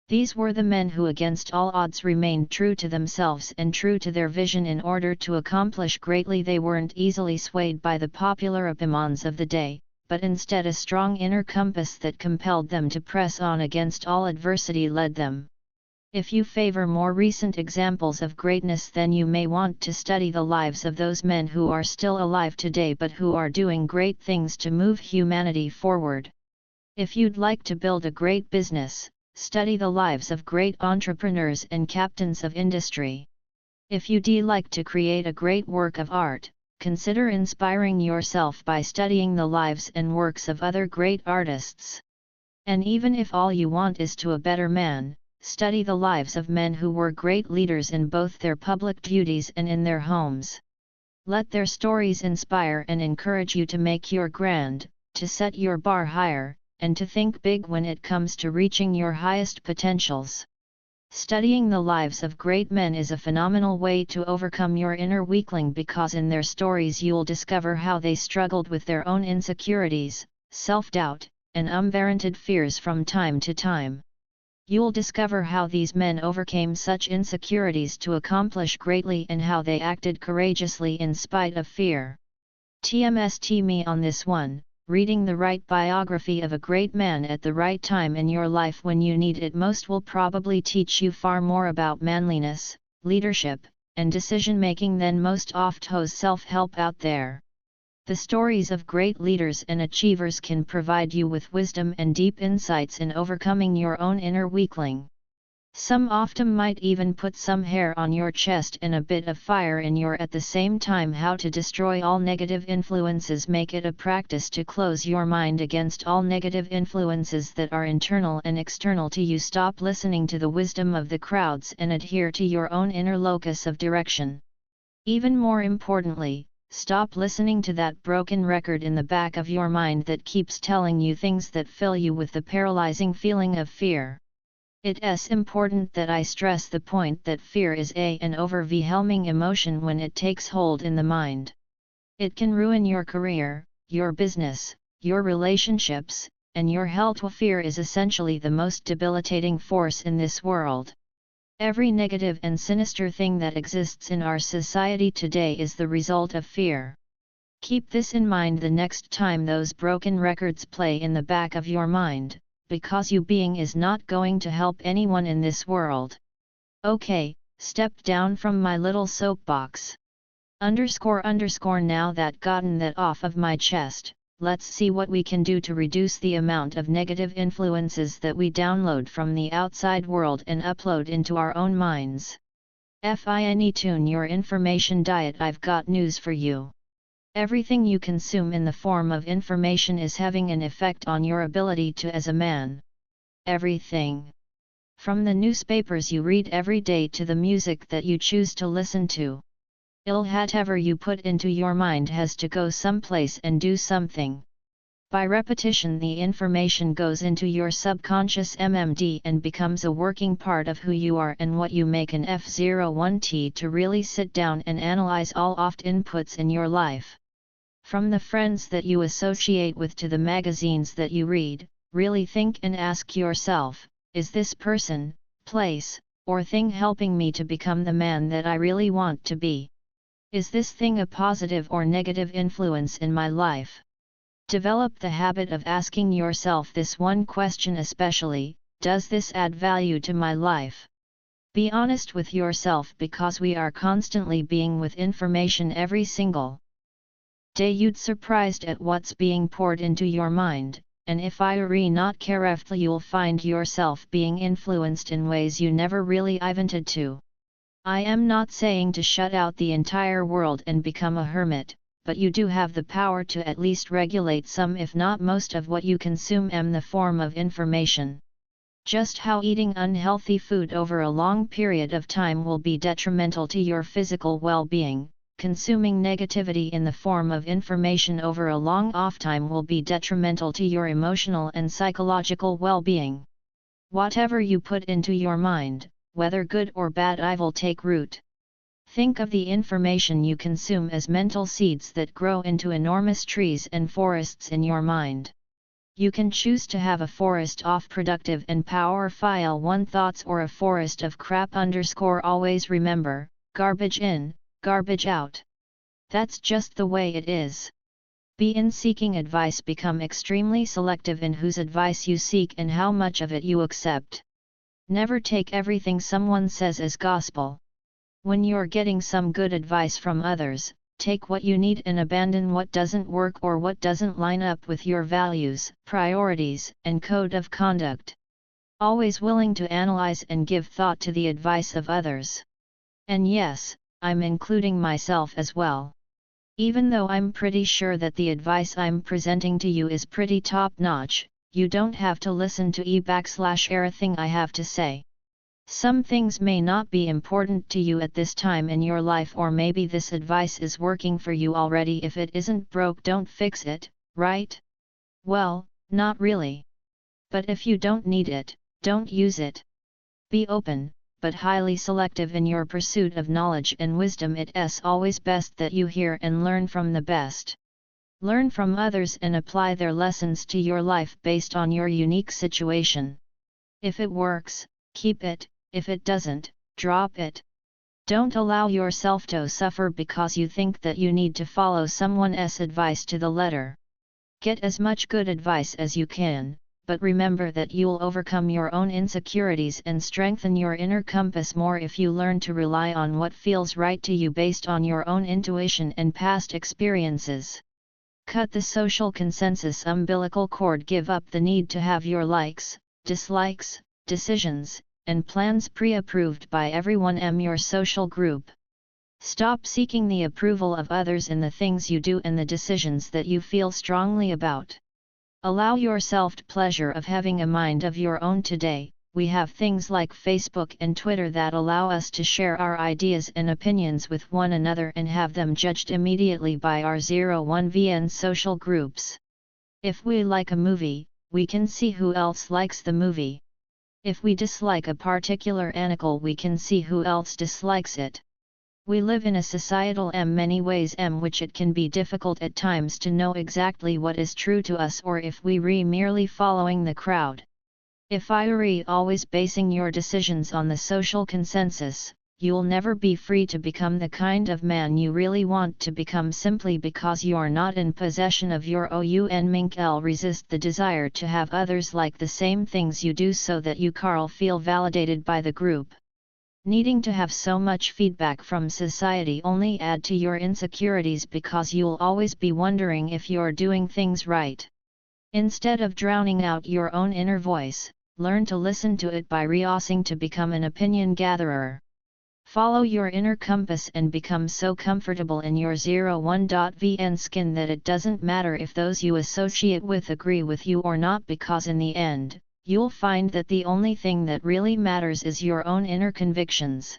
These were the men who against all odds remained true to themselves and true to their vision in order to accomplish greatly. They weren't easily swayed by the popular opinions of the day, but instead a strong inner compass that compelled them to press on against all adversity led them. If you favor more recent examples of greatness, then you may want to study the lives of those men who are still alive today but who are doing great things to move humanity forward. If you'd like to build a great business, study the lives of great entrepreneurs and captains of industry. If you'd like to create a great work of art, consider inspiring yourself by studying the lives and works of other great artists. And even if all you want is to a better man, study the lives of men who were great leaders in both their public duties and in their homes. Let their stories inspire and encourage you to make your grand, to set your bar higher, and to think big when it comes to reaching your highest potentials. Studying the lives of great men is a phenomenal way to overcome your inner weakling, because in their stories you'll discover how they struggled with their own insecurities, self-doubt, and unwarranted fears from time to time. You'll discover how these men overcame such insecurities to accomplish greatly and how they acted courageously in spite of fear. TMST me on this one. Reading the right biography of a great man at the right time in your life when you need it most will probably teach you far more about manliness, leadership, and decision-making than most oft-hos self-help out there. The stories of great leaders and achievers can provide you with wisdom and deep insights in overcoming your own inner weakling. Some often might even put some hair on your chest and a bit of fire in your at the same time. How to destroy all negative influences. Make it a practice to close your mind against all negative influences that are internal and external to you. Stop listening to the wisdom of the crowds and adhere to your own inner locus of direction. Even more importantly, stop listening to that broken record in the back of your mind that keeps telling you things that fill you with the paralyzing feeling of fear. It's important that I stress the point that fear is an overwhelming emotion when it takes hold in the mind. It can ruin your career, your business, your relationships, and your health. Fear is essentially the most debilitating force in this world. Every negative and sinister thing that exists in our society today is the result of fear. Keep this in mind the next time those broken records play in the back of your mind, because you being is not going to help anyone in this world. Okay, step down from my little soapbox. Now that gotten that off of my chest, let's see what we can do to reduce the amount of negative influences that we download from the outside world and upload into our own minds. Fine tune your information diet. I've got news for you. Everything you consume in the form of information is having an effect on your ability to as a man. Everything. From the newspapers you read every day to the music that you choose to listen to. Whatever you put into your mind has to go someplace and do something. By repetition the information goes into your subconscious MMD and becomes a working part of who you are and what you make an F01T to really sit down and analyze all oft inputs in your life. From the friends that you associate with to the magazines that you read, really think and ask yourself, is this person, place, or thing helping me to become the man that I really want to be? Is this thing a positive or negative influence in my life? Develop the habit of asking yourself this one question especially, does this add value to my life? Be honest with yourself because we are constantly being with information every single day. You'd surprised at what's being poured into your mind, and if you're not careful you'll find yourself being influenced in ways you never really intended to. I am not saying to shut out the entire world and become a hermit, but you do have the power to at least regulate some if not most of what you consume in the form of information. Just how eating unhealthy food over a long period of time will be detrimental to your physical well-being, consuming negativity in the form of information over a long off time will be detrimental to your emotional and psychological well-being. Whatever you put into your mind, whether good or bad, will take root. Think of the information you consume as mental seeds that grow into enormous trees and forests in your mind. You can choose to have a forest of productive and powerful one thoughts or a forest of crap. Always remember, garbage in, garbage out. That's just the way it is. Be in seeking advice, become extremely selective in whose advice you seek and how much of it you accept. Never take everything someone says as gospel. When you're getting some good advice from others, take what you need and abandon what doesn't work or what doesn't line up with your values, priorities, and code of conduct. Always willing to analyze and give thought to the advice of others. And yes, I'm including myself as well. Even though I'm pretty sure that the advice I'm presenting to you is pretty top-notch, you don't have to listen to everything I have to say. Some things may not be important to you at this time in your life, or maybe this advice is working for you already. If it isn't broke, don't fix it, right? Well, not really. But if you don't need it, don't use it. Be open, but highly selective in your pursuit of knowledge and wisdom. It's always best that you hear and learn from the best. Learn from others and apply their lessons to your life based on your unique situation. If it works, keep it. If it doesn't, drop it. Don't allow yourself to suffer because you think that you need to follow someone else's advice to the letter. Get as much good advice as you can, but remember that you'll overcome your own insecurities and strengthen your inner compass more if you learn to rely on what feels right to you based on your own intuition and past experiences. Cut the social consensus umbilical cord. Give up the need to have your likes, dislikes, decisions, and plans pre-approved by everyone in your social group. Stop seeking the approval of others in the things you do and the decisions that you feel strongly about. Allow yourself the pleasure of having a mind of your own today. We have things like Facebook and Twitter that allow us to share our ideas and opinions with one another and have them judged immediately by our 01VN social groups. If we like a movie, we can see who else likes the movie. If we dislike a particular article, we can see who else dislikes it. We live in a societal many ways which it can be difficult at times to know exactly what is true to us or if we merely following the crowd. If you're always basing your decisions on the social consensus, you'll never be free to become the kind of man you really want to become simply because you're not in possession of your own minkel. Resist the desire to have others like the same things you do so that you feel validated by the group. Needing to have so much feedback from society only add to your insecurities because you'll always be wondering if you're doing things right. Instead of drowning out your own inner voice, learn to listen to it by rehearsing to become an opinion gatherer. Follow your inner compass and become so comfortable in your 01.vn skin that it doesn't matter if those you associate with agree with you or not, because in the end, you'll find that the only thing that really matters is your own inner convictions.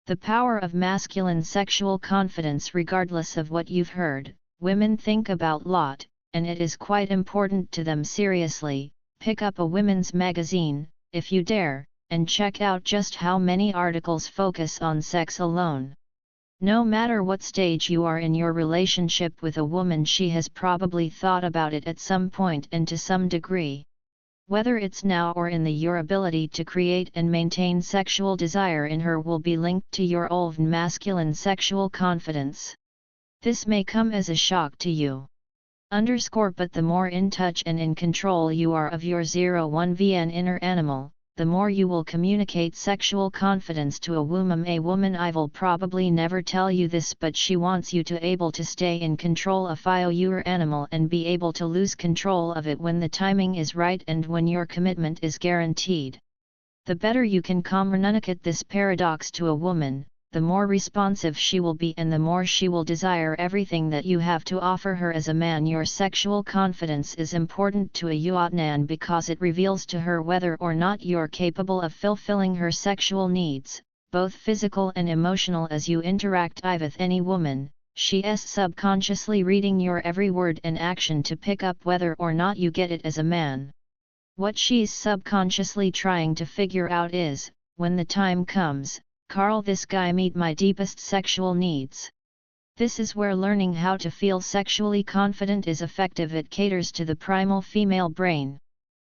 The power of masculine sexual confidence. Regardless of what you've heard, women think about lot, and it is quite important to them. Seriously, pick up a women's magazine, if you dare, and check out just how many articles focus on sex alone. No matter what stage you are in your relationship with a woman, she has probably thought about it at some point and to some degree. Whether it's now or in your ability to create and maintain sexual desire in her will be linked to your own masculine sexual confidence. This may come as a shock to you. But the more in touch and in control you are of your 01VN inner animal, the more you will communicate sexual confidence to a woman. I will probably never tell you this, but she wants you to able to stay in control of your animal and be able to lose control of it when the timing is right and when your commitment is guaranteed. The better you can communicate this paradox to a woman, the more responsive she will be and the more she will desire everything that you have to offer her. As a man, your sexual confidence is important to a Yuatnan because it reveals to her whether or not you're capable of fulfilling her sexual needs, both physical and emotional. As you interact with any woman, she is subconsciously reading your every word and action to pick up whether or not you get it as a man. What she's subconsciously trying to figure out is, when the time comes, Carl, this guy meet my deepest sexual needs. This is where learning how to feel sexually confident is effective. It caters to the primal female brain.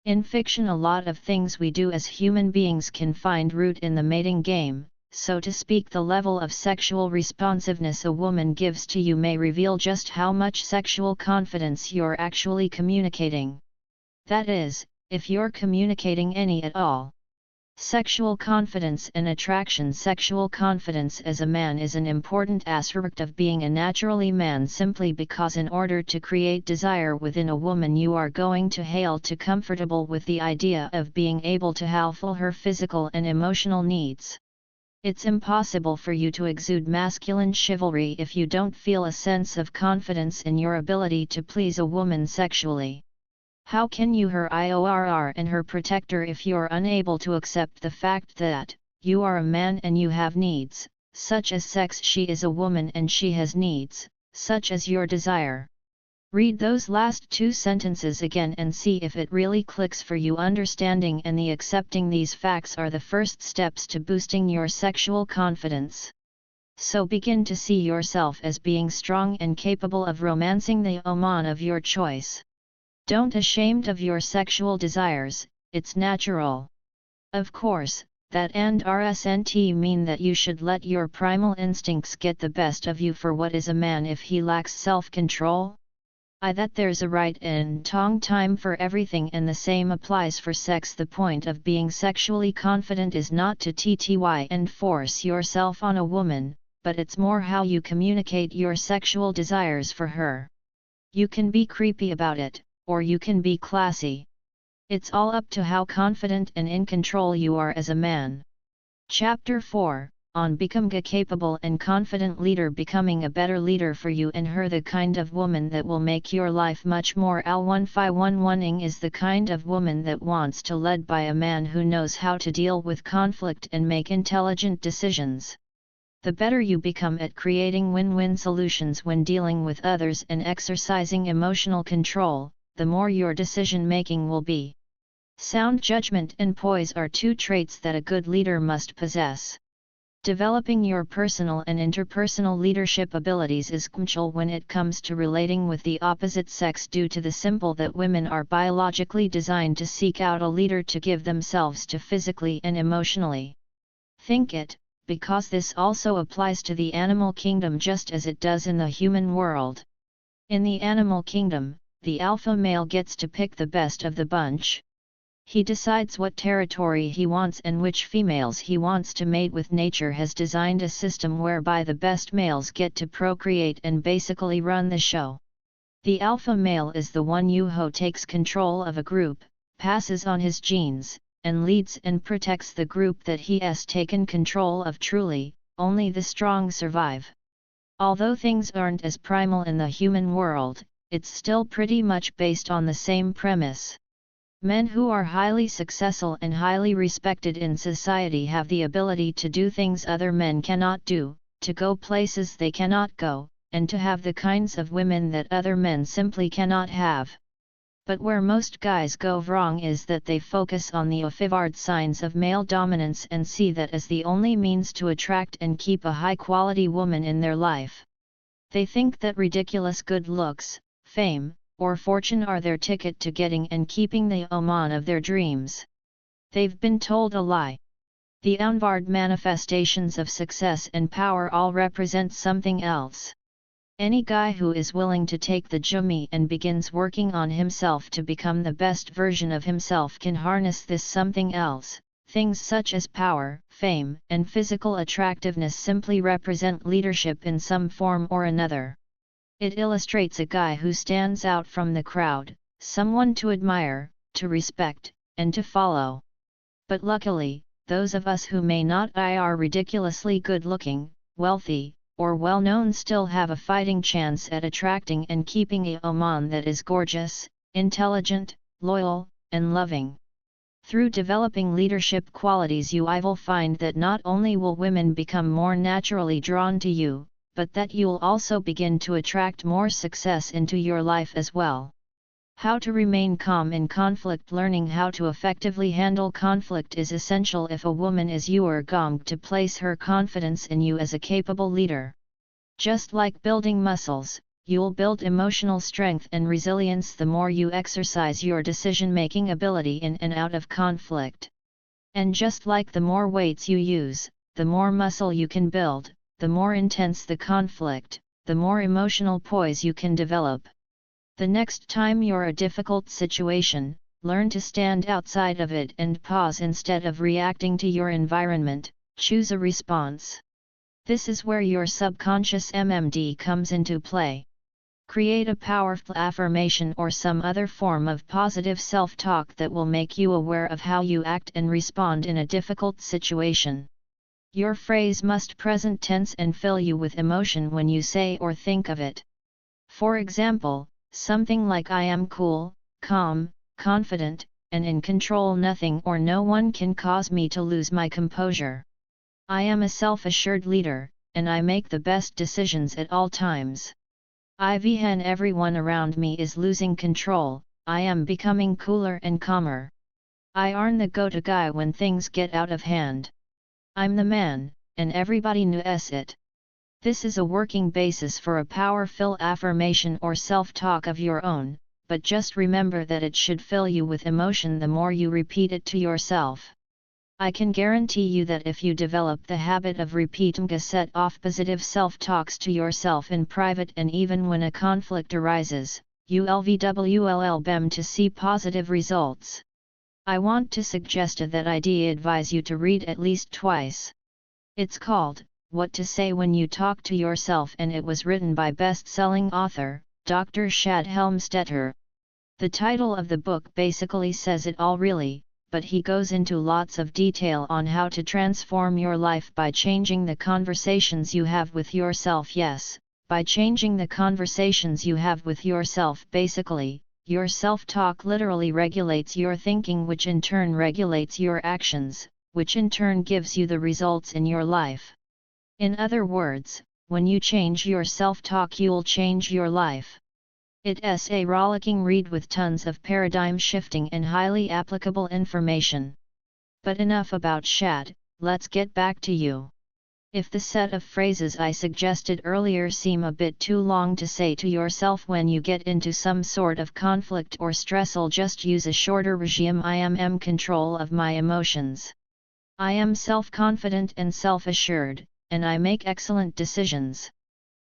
In fiction, a lot of things we do as human beings can find root in the mating game, so to speak. The level of sexual responsiveness a woman gives to you may reveal just how much sexual confidence you're actually communicating. That is, if you're communicating any at all. Sexual confidence and attraction. Sexual confidence as a man is an important aspect of being a naturally man, simply because in order to create desire within a woman, you are going to have to comfortable with the idea of being able to fulfill her physical and emotional needs. It's impossible for you to exude masculine chivalry if you don't feel a sense of confidence in your ability to please a woman sexually. How can you her IORR and her protector if you're unable to accept the fact that you are a man and you have needs, such as sex? She is a woman and she has needs, such as your desire. Read those last two sentences again and see if it really clicks for you. Understanding and the accepting these facts are the first steps to boosting your sexual confidence. So begin to see yourself as being strong and capable of romancing the woman of your choice. Don't ashamed of your sexual desires, it's natural. Of course, that and RSNT mean that you should let your primal instincts get the best of you. For what is a man if he lacks self-control? That there's a right and time for everything, and the same applies for sex. The point of being sexually confident is not to TTY and force yourself on a woman, but it's more how you communicate your sexual desires for her. You can be creepy about it, or you can be classy. It's all up to how confident and in control you are as a man. Chapter 4, on Become a Capable and Confident Leader. Becoming a better leader for you and her. The kind of woman that will make your life much more L1511ing is the kind of woman that wants to led by a man who knows how to deal with conflict and make intelligent decisions. The better you become at creating win-win solutions when dealing with others and exercising emotional control, the more your decision-making will be. Sound judgment and poise are two traits that a good leader must possess. Developing your personal and interpersonal leadership abilities is crucial when it comes to relating with the opposite sex, due to the simple that women are biologically designed to seek out a leader to give themselves to physically and emotionally. Think it, because this also applies to the animal kingdom just as it does in the human world. In the animal kingdom, the alpha male gets to pick the best of the bunch. He decides what territory he wants and which females he wants to mate with. Nature has designed a system whereby the best males get to procreate and basically run the show. The alpha male is the one who takes control of a group, passes on his genes, and leads and protects the group that he has taken control of. Truly, only the strong survive. Although things aren't as primal in the human world, it's still pretty much based on the same premise. Men who are highly successful and highly respected in society have the ability to do things other men cannot do, to go places they cannot go, and to have the kinds of women that other men simply cannot have. But where most guys go wrong is that they focus on the overt signs of male dominance and see that as the only means to attract and keep a high-quality woman in their life. They think that ridiculous good looks, fame, or fortune are their ticket to getting and keeping the woman of their dreams. They've been told a lie. The outward manifestations of success and power all represent something else. Any guy who is willing to take the jummy and begins working on himself to become the best version of himself can harness this something else. Things such as power, fame, and physical attractiveness simply represent leadership in some form or another. It illustrates a guy who stands out from the crowd, someone to admire, to respect, and to follow. But luckily, those of us who may not be ridiculously good-looking, wealthy, or well-known still have a fighting chance at attracting and keeping a woman that is gorgeous, intelligent, loyal, and loving. Through developing leadership qualities you will find that not only will women become more naturally drawn to you, but that you'll also begin to attract more success into your life as well. How to remain calm in conflict. Learning how to effectively handle conflict is essential if a woman is going to place her confidence in you as a capable leader. Just like building muscles, you'll build emotional strength and resilience the more you exercise your decision-making ability in and out of conflict. And just like the more weights you use, the more muscle you can build, the more intense the conflict, the more emotional poise you can develop. The next time you're in a difficult situation, learn to stand outside of it and pause instead of reacting to your environment. Choose a response. This is where your subconscious MMD comes into play. Create a powerful affirmation or some other form of positive self-talk that will make you aware of how you act and respond in a difficult situation. Your phrase must present tense and fill you with emotion when you say or think of it. For example, something like I am cool, calm, confident, and in control. Nothing or no one can cause me to lose my composure. I am a self-assured leader, and I make the best decisions at all times. Even everyone around me is losing control, I am becoming cooler and calmer. I aren't the go-to guy when things get out of hand. I'm the man, and everybody knows it. This is a working basis for a powerful affirmation or self-talk of your own, but just remember that it should fill you with emotion the more you repeat it to yourself. I can guarantee you that if you develop the habit of repeating a set of positive self-talks to yourself in private and even when a conflict arises, you'll bem to see positive results. I want to suggest that I advise you to read at least twice. It's called What to Say When You Talk to Yourself and it was written by best-selling author, Dr. Shad Helmstetter. The title of the book basically says it all really, but he goes into lots of detail on how to transform your life by changing the conversations you have with yourself. Yes, by changing the conversations you have with yourself. Basically, your self-talk literally regulates your thinking, which in turn regulates your actions, which in turn gives you the results in your life. In other words, when you change your self-talk you'll change your life. It's a rollicking read with tons of paradigm shifting and highly applicable information. But enough about Shad, let's get back to you. If the set of phrases I suggested earlier seem a bit too long to say to yourself when you get into some sort of conflict or stress, I'll just use a shorter regime. I am in control of my emotions. I am self-confident and self-assured, and I make excellent decisions.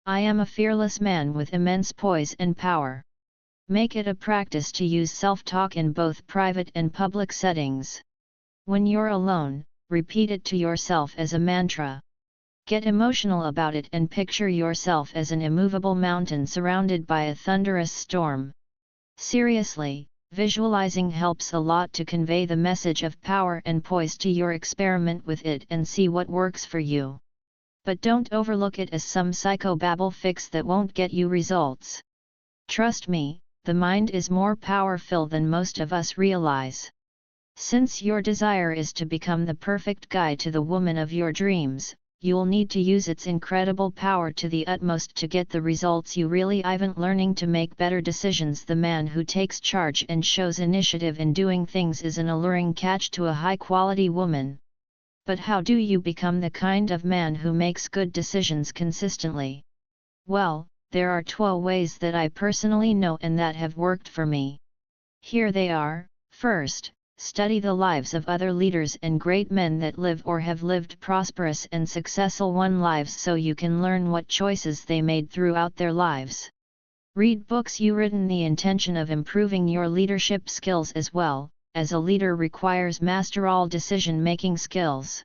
I am a fearless man with immense poise and power. Make it a practice to use self-talk in both private and public settings. When you're alone, repeat it to yourself as a mantra. Get emotional about it and picture yourself as an immovable mountain surrounded by a thunderous storm. Seriously, visualizing helps a lot to convey the message of power and poise to your experiment with it and see what works for you. But don't overlook it as some psychobabble fix that won't get you results. Trust me, the mind is more powerful than most of us realize. Since your desire is to become the perfect guide to the woman of your dreams, you'll need to use its incredible power to the utmost to get the results you really want. Learning to make better decisions. The man who takes charge and shows initiative in doing things is an alluring catch to a high-quality woman. But how do you become the kind of man who makes good decisions consistently? Well, there are 12 ways that I personally know and that have worked for me. Here they are. First, study the lives of other leaders and great men that live or have lived prosperous and successful lives so you can learn what choices they made throughout their lives. Read books you written the intention of improving your leadership skills as well, as a leader requires master all decision-making skills.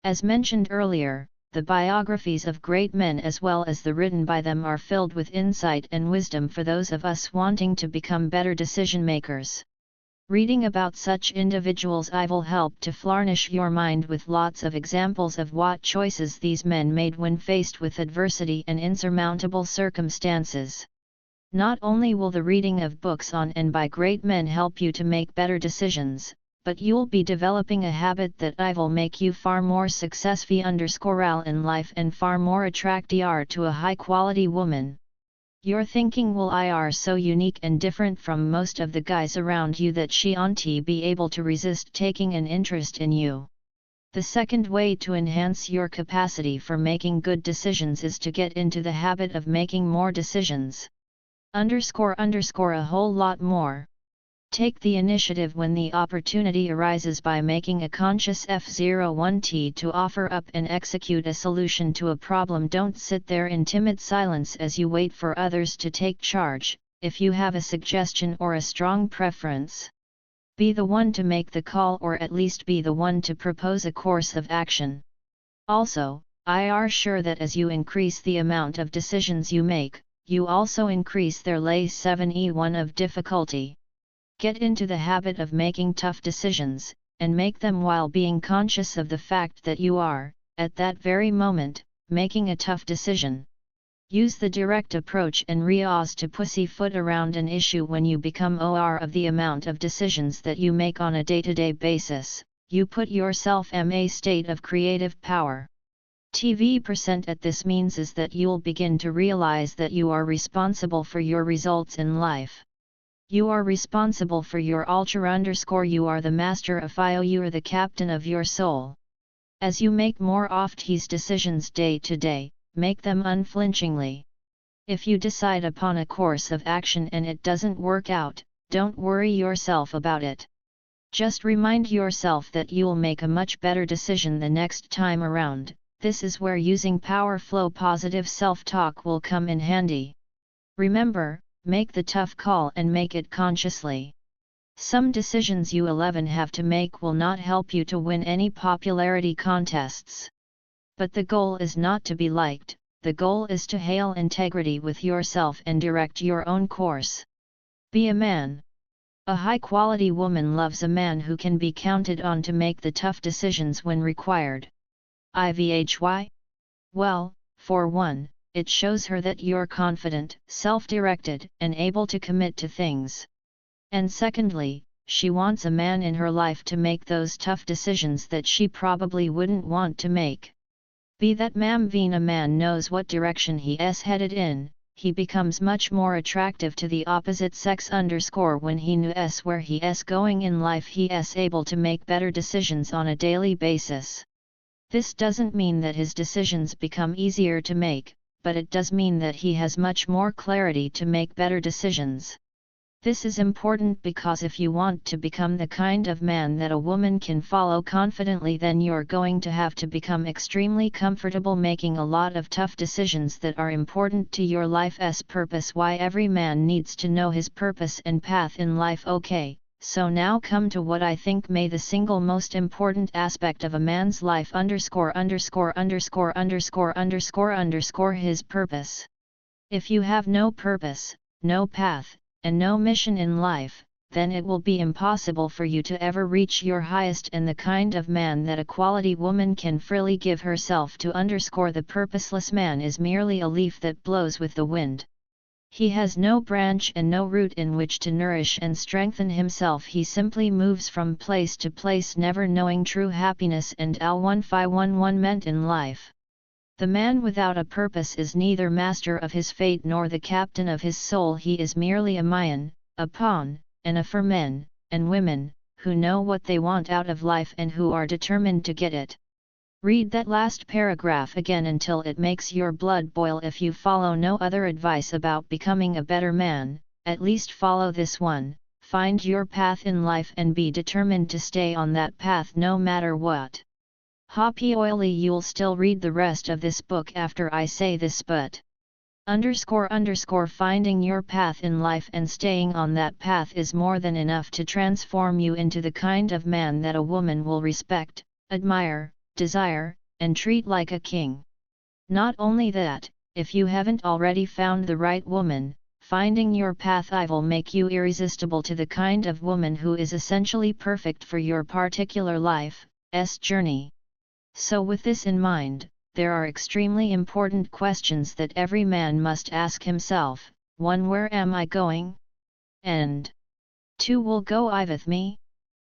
As mentioned earlier, the biographies of great men as well as the written by them are filled with insight and wisdom for those of us wanting to become better decision-makers. Reading about such individuals will help to flourish your mind with lots of examples of what choices these men made when faced with adversity and insurmountable circumstances. Not only will the reading of books on and by great men help you to make better decisions, but you'll be developing a habit that will make you far more successful in life and far more attractive to a high-quality woman. Your thinking will so unique and different from most of the guys around you that she won't be able to resist taking an interest in you. The second way to enhance your capacity for making good decisions is to get into the habit of making more decisions. A whole lot more. Take the initiative when the opportunity arises by making a conscious F01T to offer up and execute a solution to a problem. Don't sit there in timid silence as you wait for others to take charge. If you have a suggestion or a strong preference, be the one to make the call or at least be the one to propose a course of action. Also, I sure that as you increase the amount of decisions you make, you also increase their lay 7E1 of difficulty. Get into the habit of making tough decisions, and make them while being conscious of the fact that you are, at that very moment, making a tough decision. Use the direct approach and realize to pussyfoot around an issue when you become aware of the amount of decisions that you make on a day-to-day basis. You put yourself in a state of creative power. TV% at this means is that you'll begin to realize that you are responsible for your results in life. You are responsible for your ultra. You are the master of you are the captain of your soul. As you make more of these decisions day to day, make them unflinchingly. If you decide upon a course of action and it doesn't work out, don't worry yourself about it. Just remind yourself that you'll make a much better decision the next time around. This is where using power flow positive self-talk will come in handy. Remember, make the tough call and make it consciously. Some decisions you have to make will not help you to win any popularity contests. But the goal is not to be liked, the goal is to hail integrity with yourself and direct your own course. Be a man. A high-quality woman loves a man who can be counted on to make the tough decisions when required. IVHY? Well, for one, it shows her that you're confident, self-directed, and able to commit to things. And secondly, she wants a man in her life to make those tough decisions that she probably wouldn't want to make. Be that man. When a man knows what direction he's headed in, he becomes much more attractive to the opposite sex. When he knows where he's going in life, he's able to make better decisions on a daily basis. This doesn't mean that his decisions become easier to make, but it does mean that he has much more clarity to make better decisions. This is important because if you want to become the kind of man that a woman can follow confidently, then you're going to have to become extremely comfortable making a lot of tough decisions that are important to your life's purpose. Why every man needs to know his purpose and path in life. Okay, so now come to what I think may the single most important aspect of a man's life his purpose. If you have no purpose, no path, and no mission in life, then it will be impossible for you to ever reach your highest and the kind of man that a quality woman can freely give herself to. The purposeless man is merely a leaf that blows with the wind. He has no branch and no root in which to nourish and strengthen himself. He simply moves from place to place, never knowing true happiness and al-1511 meant in life. The man without a purpose is neither master of his fate nor the captain of his soul. He is merely a mayan, a pawn, and a for men and women who know what they want out of life and who are determined to get it. Read that last paragraph again until it makes your blood boil. If you follow no other advice about becoming a better man, at least follow this one: find your path in life and be determined to stay on that path no matter what. Hoppy oily. You'll still read the rest of this book after I say this, but finding your path in life and staying on that path is more than enough to transform you into the kind of man that a woman will respect, admire, desire, and treat like a king. Not only that, if you haven't already found the right woman, finding your path will make you irresistible to the kind of woman who is essentially perfect for your particular life's journey. So with this in mind, there are extremely important questions that every man must ask himself. 1. Where am I going? And 2. Will go I with me?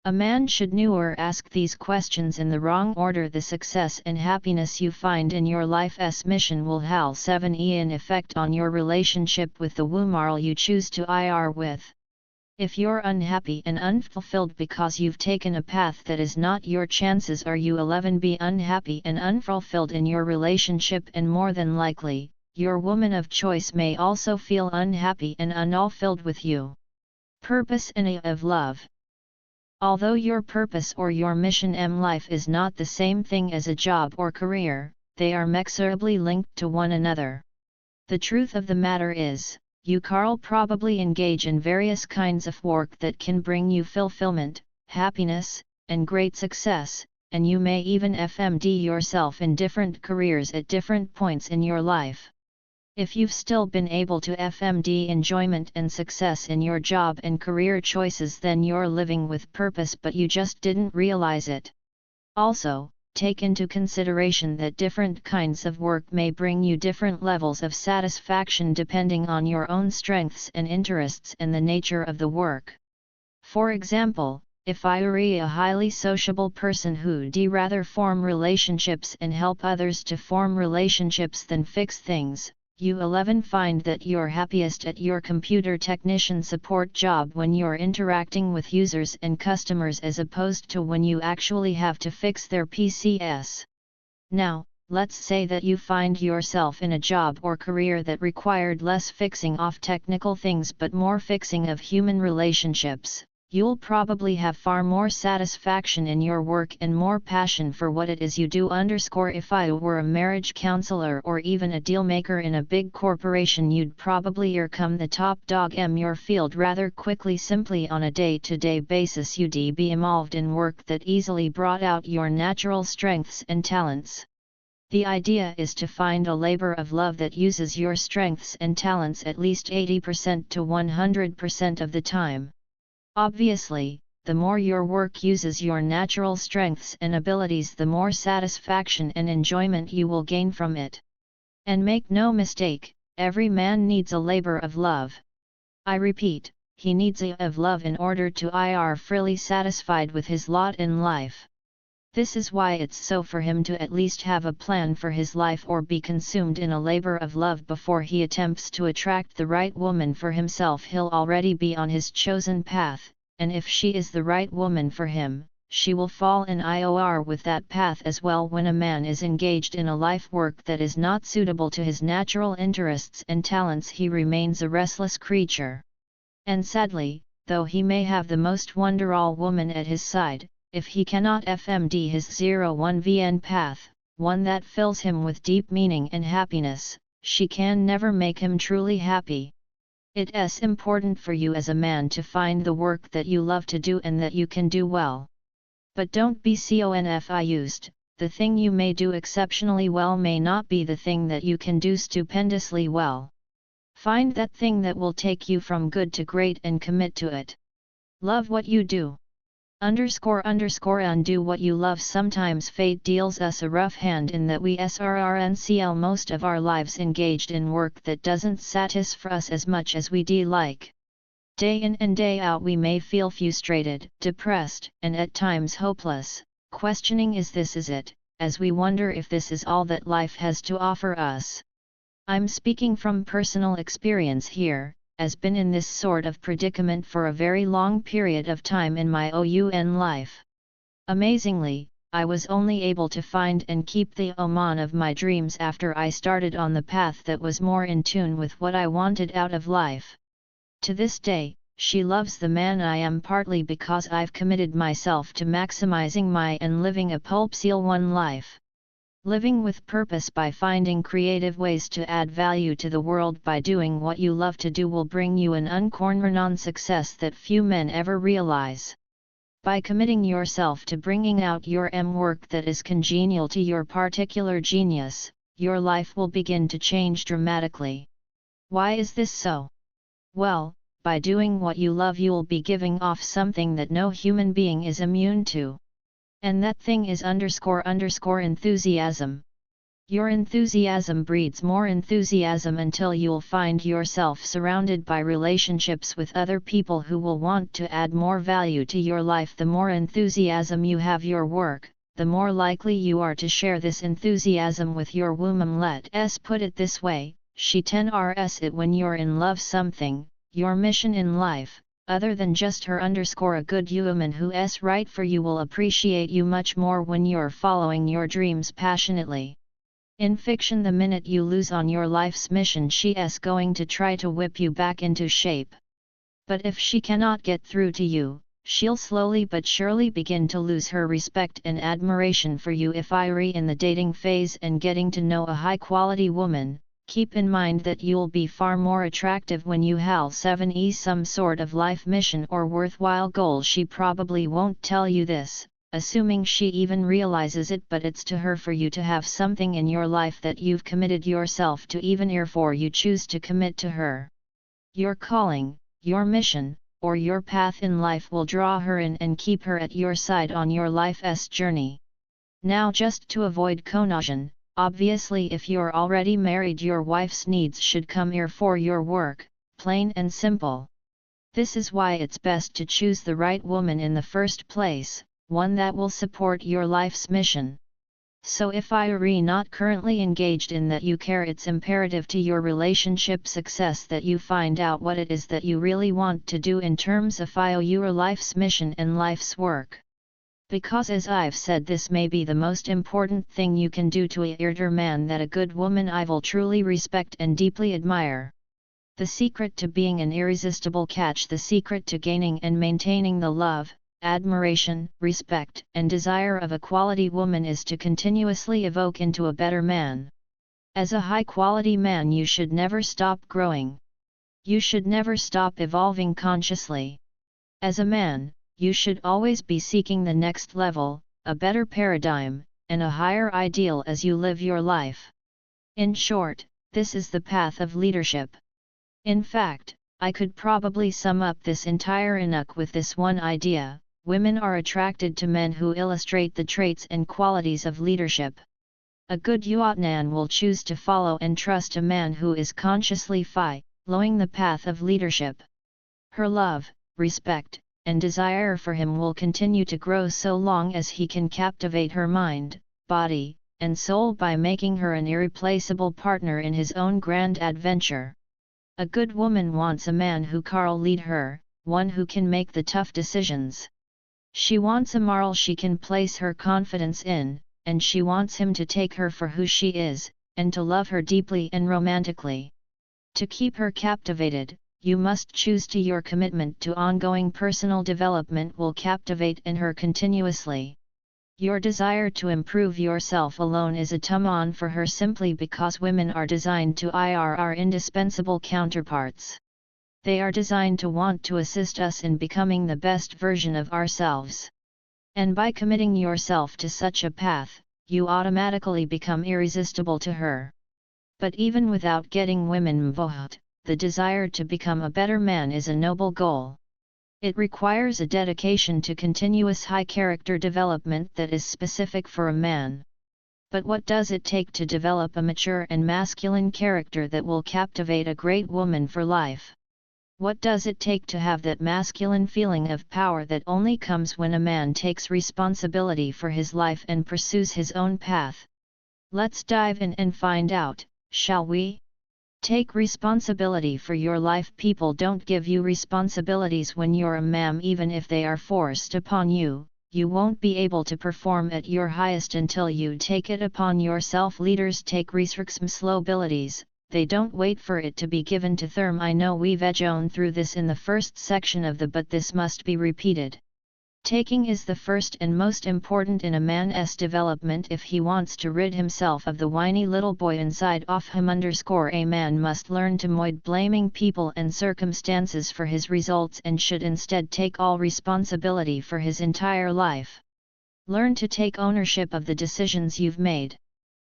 A man should never ask these questions in the wrong order. The success and happiness you find in your life's mission will have 7 an effect on your relationship with the woman you choose to ir with. If you're unhappy and unfulfilled because you've taken a path that is not your, chances are you 11 be unhappy and unfulfilled in your relationship, and more than likely, your woman of choice may also feel unhappy and unfulfilled with you. Purpose and of love. Although your purpose or your mission life is not the same thing as a job or career, they are inexorably linked to one another. The truth of the matter is, you probably engage in various kinds of work that can bring you fulfillment, happiness, and great success, and you may even FMD yourself in different careers at different points in your life. If you've still been able to FMD enjoyment and success in your job and career choices, then you're living with purpose, but you just didn't realize it. Also, take into consideration that different kinds of work may bring you different levels of satisfaction depending on your own strengths and interests and the nature of the work. For example, if you're a highly sociable person who'd rather form relationships and help others to form relationships than fix things, you 11 find that you're happiest at your computer technician support job when you're interacting with users and customers as opposed to when you actually have to fix their PCs. Now, let's say that you find yourself in a job or career that required less fixing of technical things but more fixing of human relationships. You'll probably have far more satisfaction in your work and more passion for what it is you do. If I were a marriage counselor or even a deal maker in a big corporation, you'd probably become the top dog in your field rather quickly. Simply on a day-to-day basis, you'd be involved in work that easily brought out your natural strengths and talents. The idea is to find a labor of love that uses your strengths and talents at least 80% to 100% of the time. Obviously, the more your work uses your natural strengths and abilities, the more satisfaction and enjoyment you will gain from it. And make no mistake, every man needs a labor of love. I repeat, he needs a of love in order to ir freely satisfied with his lot in life. This is why it's so for him to at least have a plan for his life or be consumed in a labor of love before he attempts to attract the right woman for himself. He'll already be on his chosen path, and if she is the right woman for him, she will fall in IOR with that path as well. When a man is engaged in a life work that is not suitable to his natural interests and talents, he remains a restless creature. And sadly, though he may have the most wonderful woman at his side, if he cannot FMD his 01VN path, one that fills him with deep meaning and happiness, she can never make him truly happy. It's important for you as a man to find the work that you love to do and that you can do well. But don't be confused, the thing you may do exceptionally well may not be the thing that you can do stupendously well. Find that thing that will take you from good to great and commit to it. Love what you do. And do what you love. Sometimes fate deals us a rough hand in that we srrncl most of our lives engaged in work that doesn't satisfy us as much as we like. Day in and day out we may feel frustrated, depressed, and at times hopeless, questioning is it, as we wonder if this is all that life has to offer us. I'm speaking from personal experience here, as been in this sort of predicament for a very long period of time in my own life. Amazingly, I was only able to find and keep the woman of my dreams after I started on the path that was more in tune with what I wanted out of life. To this day, she loves the man I am partly because I've committed myself to maximizing my and living a pulpseal one life. Living with purpose by finding creative ways to add value to the world by doing what you love to do will bring you an uncornered success that few men ever realize. By committing yourself to bringing out your work that is congenial to your particular genius, your life will begin to change dramatically. Why is this so? Well, by doing what you love you'll be giving off something that no human being is immune to. And that thing is enthusiasm. Your enthusiasm breeds more enthusiasm until you'll find yourself surrounded by relationships with other people who will want to add more value to your life. The more enthusiasm you have your work, the more likely you are to share this enthusiasm with your woman. Let's put it this way, she 10rs it when you're in love something, your mission in life, other than just her a good woman who's right for you will appreciate you much more when you're following your dreams passionately. In fiction the minute you lose on your life's mission she's going to try to whip you back into shape. But if she cannot get through to you, she'll slowly but surely begin to lose her respect and admiration for you. If you're in the dating phase and getting to know a high-quality woman, keep in mind that you'll be far more attractive when you have some sort of life mission or worthwhile goal. She probably won't tell you this, assuming she even realizes it, but it's to her for you to have something in your life that you've committed yourself to, even therefore you choose to commit to her. Your calling, your mission, or your path in life will draw her in and keep her at your side on your life's journey. Now just to avoid confusion, obviously if you're already married your wife's needs should come here for your work, plain and simple. This is why it's best to choose the right woman in the first place, one that will support your life's mission. So if you're not currently engaged in that you care, it's imperative to your relationship success that you find out what it is that you really want to do in terms of your life's mission and life's work. Because as I've said, this may be the most important thing you can do to a man that a good woman will truly respect and deeply admire. The secret to being an irresistible catch, the secret to gaining and maintaining the love, admiration, respect, and desire of a quality woman is to continuously evoke into a better man. As a high-quality man you should never stop growing. You should never stop evolving consciously. As a man, you should always be seeking the next level, a better paradigm, and a higher ideal as you live your life. In short, this is the path of leadership. In fact, I could probably sum up this entire enough with this one idea: women are attracted to men who illustrate the traits and qualities of leadership. A good Yuatnan will choose to follow and trust a man who is consciously following the path of leadership. Her love, respect, and desire for him will continue to grow so long as he can captivate her mind, body, and soul by making her an irreplaceable partner in his own grand adventure. A good woman wants a man who can lead her, one who can make the tough decisions. She wants a moral she can place her confidence in, and she wants him to take her for who she is, and to love her deeply and romantically. To keep her captivated, you must choose to your commitment to ongoing personal development will captivate in her continuously. Your desire to improve yourself alone is a turn-on for her simply because women are designed to our indispensable counterparts. They are designed to want to assist us in becoming the best version of ourselves. And by committing yourself to such a path, you automatically become irresistible to her. But even without getting women involved, the desire to become a better man is a noble goal. It requires a dedication to continuous high character development that is specific for a man. But what does it take to develop a mature and masculine character that will captivate a great woman for life? What does it take to have that masculine feeling of power that only comes when a man takes responsibility for his life and pursues his own path? Let's dive in and find out, shall we? Take responsibility for your life. People don't give you responsibilities when you're a man. Even if they are forced upon you, you won't be able to perform at your highest until you take it upon yourself. Leaders take responsibilities, they don't wait for it to be given to them. I know we've gone through this in the first section of the but this must be repeated. Taking is the first and most important in a man's development if he wants to rid himself of the whiny little boy inside of him. A man must learn to avoid blaming people and circumstances for his results and should instead take all responsibility for his entire life. Learn to take ownership of the decisions you've made.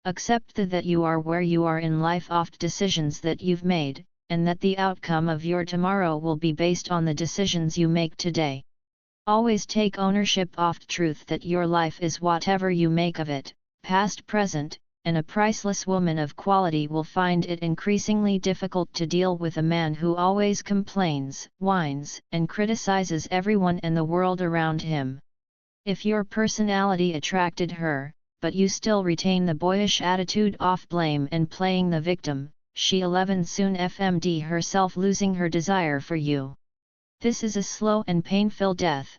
Accept that you are where you are in life of decisions that you've made, and that the outcome of your tomorrow will be based on the decisions you make today. Always take ownership of truth that your life is whatever you make of it, past, present, and a priceless woman of quality will find it increasingly difficult to deal with a man who always complains, whines, and criticizes everyone and the world around him. If your personality attracted her, but you still retain the boyish attitude of blame and playing the victim, she 11 soon FMD herself losing her desire for you. This is a slow and painful death.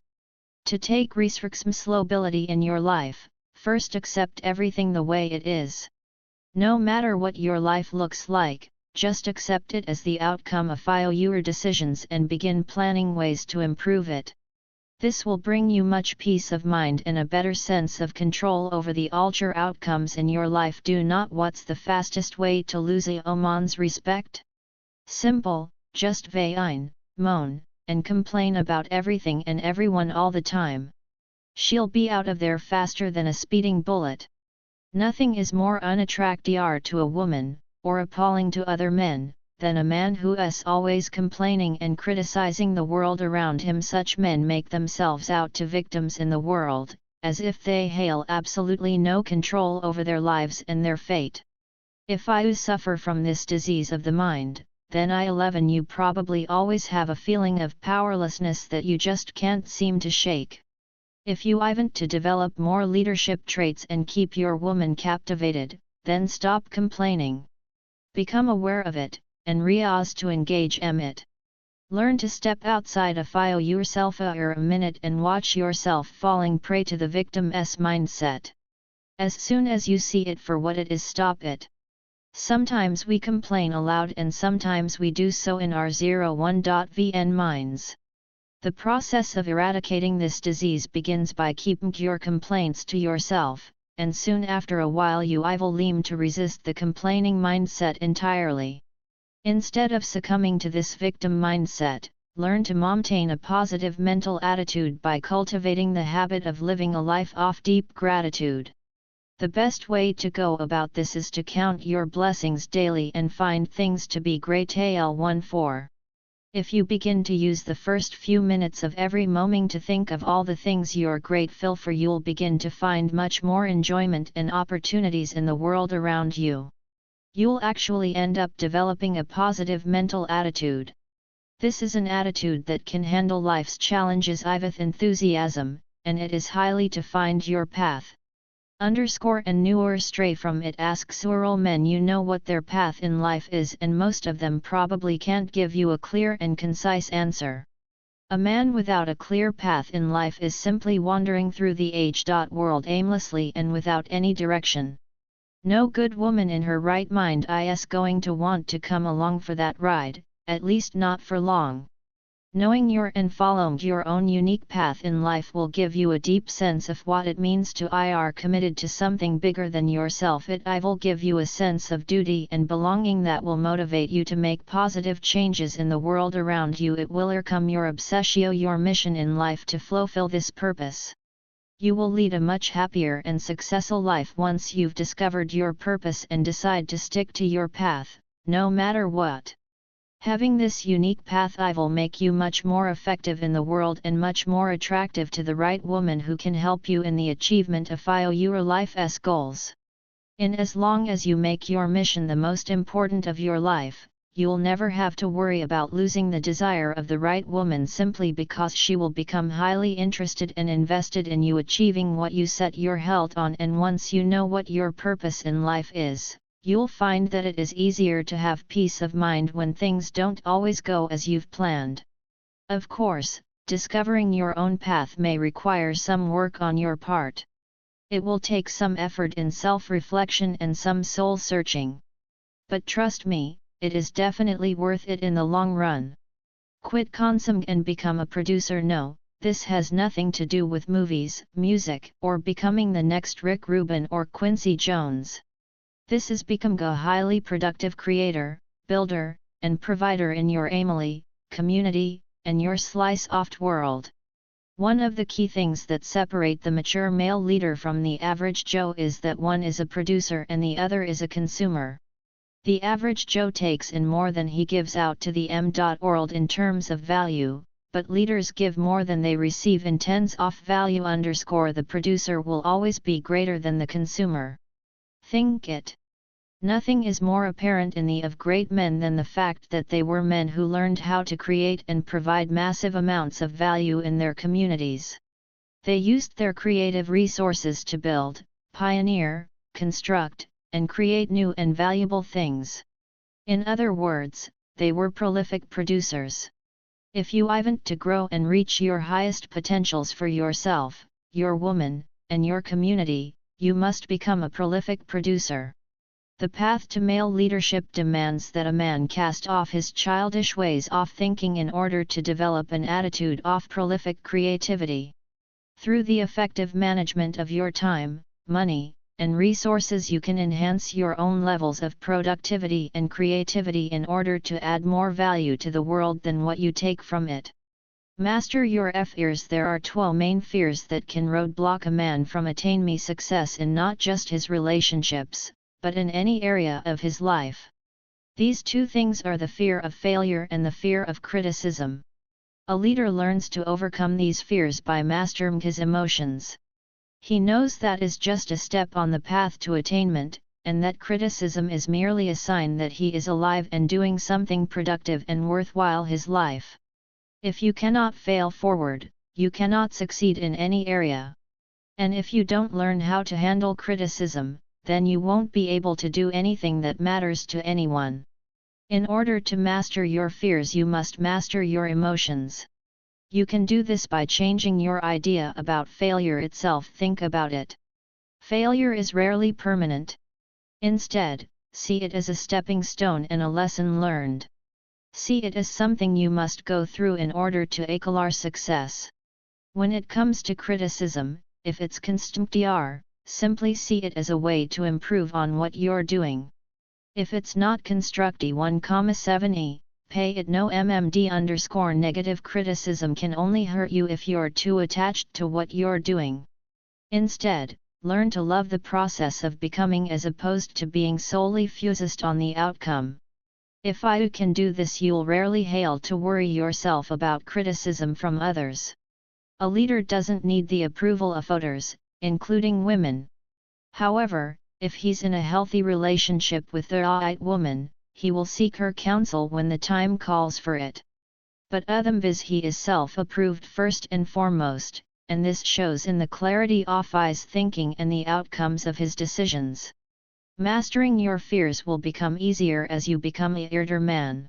To take responsibility in your life, first accept everything the way it is. No matter what your life looks like, just accept it as the outcome of your decisions and begin planning ways to improve it. This will bring you much peace of mind and a better sense of control over the ultra outcomes in your life. Do not what's the fastest way to lose a woman's respect? Simple, just whine, moan, and complain about everything and everyone all the time. She'll be out of there faster than a speeding bullet. Nothing is more unattractive to a woman, or appalling to other men, than a man who is always complaining and criticizing the world around him. Such men make themselves out to victims in the world, as if they hail absolutely no control over their lives and their fate. If you suffer from this disease of the mind, then 11 you probably always have a feeling of powerlessness that you just can't seem to shake. If you want to develop more leadership traits and keep your woman captivated, then stop complaining. Become aware of it, and realize to engage it. Learn to step outside of yourself for a minute and watch yourself falling prey to the victim's mindset. As soon as you see it for what it is, stop it. Sometimes we complain aloud and sometimes we do so in our 01.vn minds. The process of eradicating this disease begins by keeping your complaints to yourself, and soon after a while you will learn to resist the complaining mindset entirely. Instead of succumbing to this victim mindset, learn to maintain a positive mental attitude by cultivating the habit of living a life of deep gratitude. The best way to go about this is to count your blessings daily and find things to be grateful for. If you begin to use the first few minutes of every moment to think of all the things you're grateful for, you'll begin to find much more enjoyment and opportunities in the world around you. You'll actually end up developing a positive mental attitude. This is an attitude that can handle life's challenges with enthusiasm, and it is highly to find your path. And newer stray from it. Ask several men you know what their path in life is, and most of them probably can't give you a clear and concise answer. A man without a clear path in life is simply wandering through the world aimlessly and without any direction. No good woman in her right mind is going to want to come along for that ride, at least not for long. Knowing your and following your own unique path in life will give you a deep sense of what it means to are committed to something bigger than yourself. It will give you a sense of duty and belonging that will motivate you to make positive changes in the world around you. It will become your obsessio, your mission in life to fulfill this purpose. You will lead a much happier and successful life once you've discovered your purpose and decide to stick to your path, no matter what. Having this unique path will make you much more effective in the world and much more attractive to the right woman who can help you in the achievement of your life's goals. In as long as you make your mission the most important of your life, you'll never have to worry about losing the desire of the right woman simply because she will become highly interested and invested in you achieving what you set your heart on. And once you know what your purpose in life is, you'll find that it is easier to have peace of mind when things don't always go as you've planned. Of course, discovering your own path may require some work on your part. It will take some effort in self-reflection and some soul-searching. But trust me, it is definitely worth it in the long run. Quit consuming and become a producer. No, this has nothing to do with movies, music, or becoming the next Rick Rubin or Quincy Jones. This is become a highly productive creator, builder, and provider in your family, community, and your slice-oft world. One of the key things that separate the mature male leader from the average Joe is that one is a producer and the other is a consumer. The average Joe takes in more than he gives out to the world in terms of value, but leaders give more than they receive in terms of value. The producer will always be greater than the consumer. Think it. Nothing is more apparent in the of great men than the fact that they were men who learned how to create and provide massive amounts of value in their communities. They used their creative resources to build, pioneer, construct, and create new and valuable things. In other words, they were prolific producers. If you want to grow and reach your highest potentials for yourself, your woman, and your community, you must become a prolific producer. The path to male leadership demands that a man cast off his childish ways of thinking in order to develop an attitude of prolific creativity. Through the effective management of your time, money, and resources, you can enhance your own levels of productivity and creativity in order to add more value to the world than what you take from it. Master your fears. There are 12 main fears that can roadblock a man from attaining success in not just his relationships, but in any area of his life. These two things are the fear of failure and the fear of criticism. A leader learns to overcome these fears by mastering his emotions. He knows that is just a step on the path to attainment, and that criticism is merely a sign that he is alive and doing something productive and worthwhile his life. If you cannot fail forward, you cannot succeed in any area. And if you don't learn how to handle criticism, then you won't be able to do anything that matters to anyone. In order to master your fears, you must master your emotions. You can do this by changing your idea about failure itself. Think about it. Failure is rarely permanent. Instead, see it as a stepping stone and a lesson learned. See it as something you must go through in order to acquire success. When it comes to criticism, if it's constructive, simply see it as a way to improve on what you're doing. If it's not constructive, 1,7e, pay it no mmd. Negative criticism can only hurt you if you're too attached to what you're doing. Instead, learn to love the process of becoming as opposed to being solely focused on the outcome. If you can do this, you'll rarely have to worry yourself about criticism from others. A leader doesn't need the approval of others, including women. However, if he's in a healthy relationship with the right woman, he will seek her counsel when the time calls for it. But otherwise he is self-approved first and foremost, and this shows in the clarity of his thinking and the outcomes of his decisions. Mastering your fears will become easier as you become a elder man.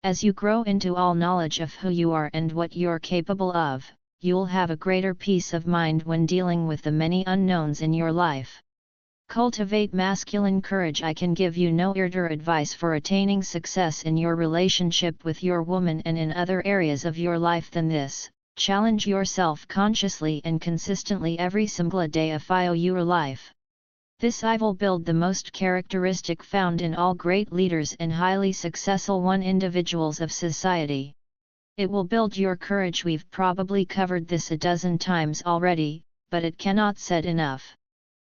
As you grow into all knowledge of who you are and what you're capable of, you'll have a greater peace of mind when dealing with the many unknowns in your life. Cultivate masculine courage. I can give you no elder advice for attaining success in your relationship with your woman and in other areas of your life than this: challenge yourself consciously and consistently every single day of your life. This will build the most characteristic found in all great leaders and highly successful individuals of society. It will build your courage. We've probably covered this a dozen times already, but it cannot said enough.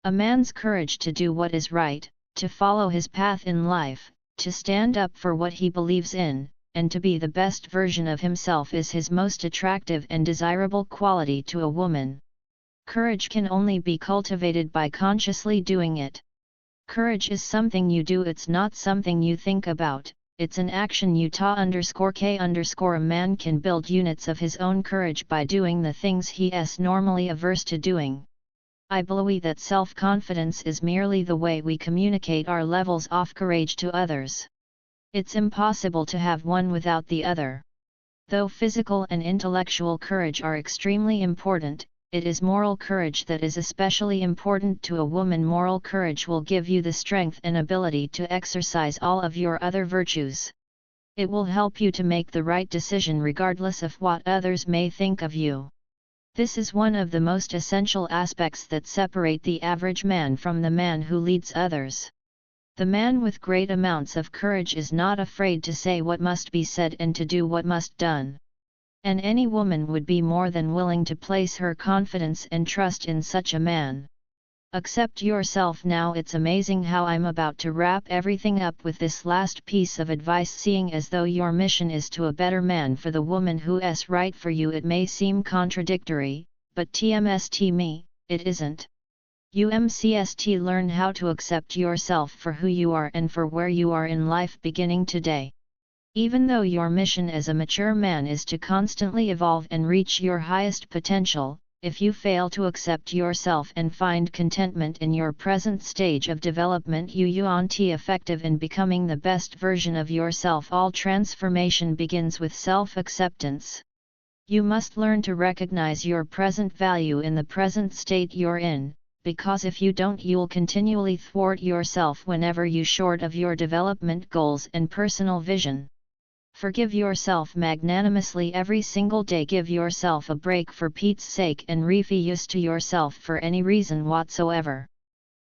A man's courage to do what is right, to follow his path in life, to stand up for what he believes in, and to be the best version of himself is his most attractive and desirable quality to a woman. Courage can only be cultivated by consciously doing it. Courage is something you do, it's not something you think about, it's an action Utah_K_. A man can build units of his own courage by doing the things he is normally averse to doing. I believe that self-confidence is merely the way we communicate our levels of courage to others. It's impossible to have one without the other. Though physical and intellectual courage are extremely important, it is moral courage that is especially important to a woman. Moral courage will give you the strength and ability to exercise all of your other virtues. It will help you to make the right decision regardless of what others may think of you. This is one of the most essential aspects that separate the average man from the man who leads others. The man with great amounts of courage is not afraid to say what must be said and to do what must done. And any woman would be more than willing to place her confidence and trust in such a man. Accept yourself now. It's amazing how I'm about to wrap everything up with this last piece of advice. Seeing as though your mission is to a better man for the woman who is right for you, it may seem contradictory, but TMST me, it isn't. UMCST learn how to accept yourself for who you are and for where you are in life beginning today. Even though your mission as a mature man is to constantly evolve and reach your highest potential, if you fail to accept yourself and find contentment in your present stage of development, you aren't effective in becoming the best version of yourself. All transformation begins with self-acceptance. You must learn to recognize your present value in the present state you're in, because if you don't, you'll continually thwart yourself whenever you're short of your development goals and personal vision. Forgive yourself magnanimously every single day. Give yourself a break for Pete's sake and refuse to yourself for any reason whatsoever.